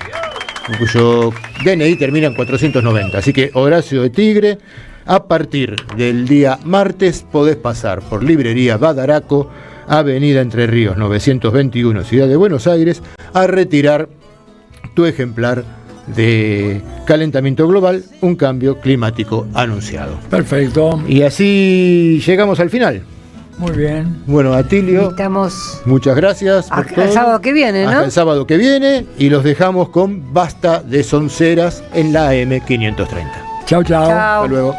cuyo DNI termina en 490, así que Horacio de Tigre, a partir del día martes podés pasar por Librería Badaraco, Avenida Entre Ríos 921, Ciudad de Buenos Aires, a retirar tu ejemplar de Calentamiento Global, un cambio climático anunciado. Perfecto. Y así llegamos al final. Muy bien. Bueno, Atilio, muchas gracias. Hasta el sábado que viene, ¿no? Hasta el sábado que viene, y los dejamos con Basta de Sonceras en la AM 530. Chao, chao. Hasta luego.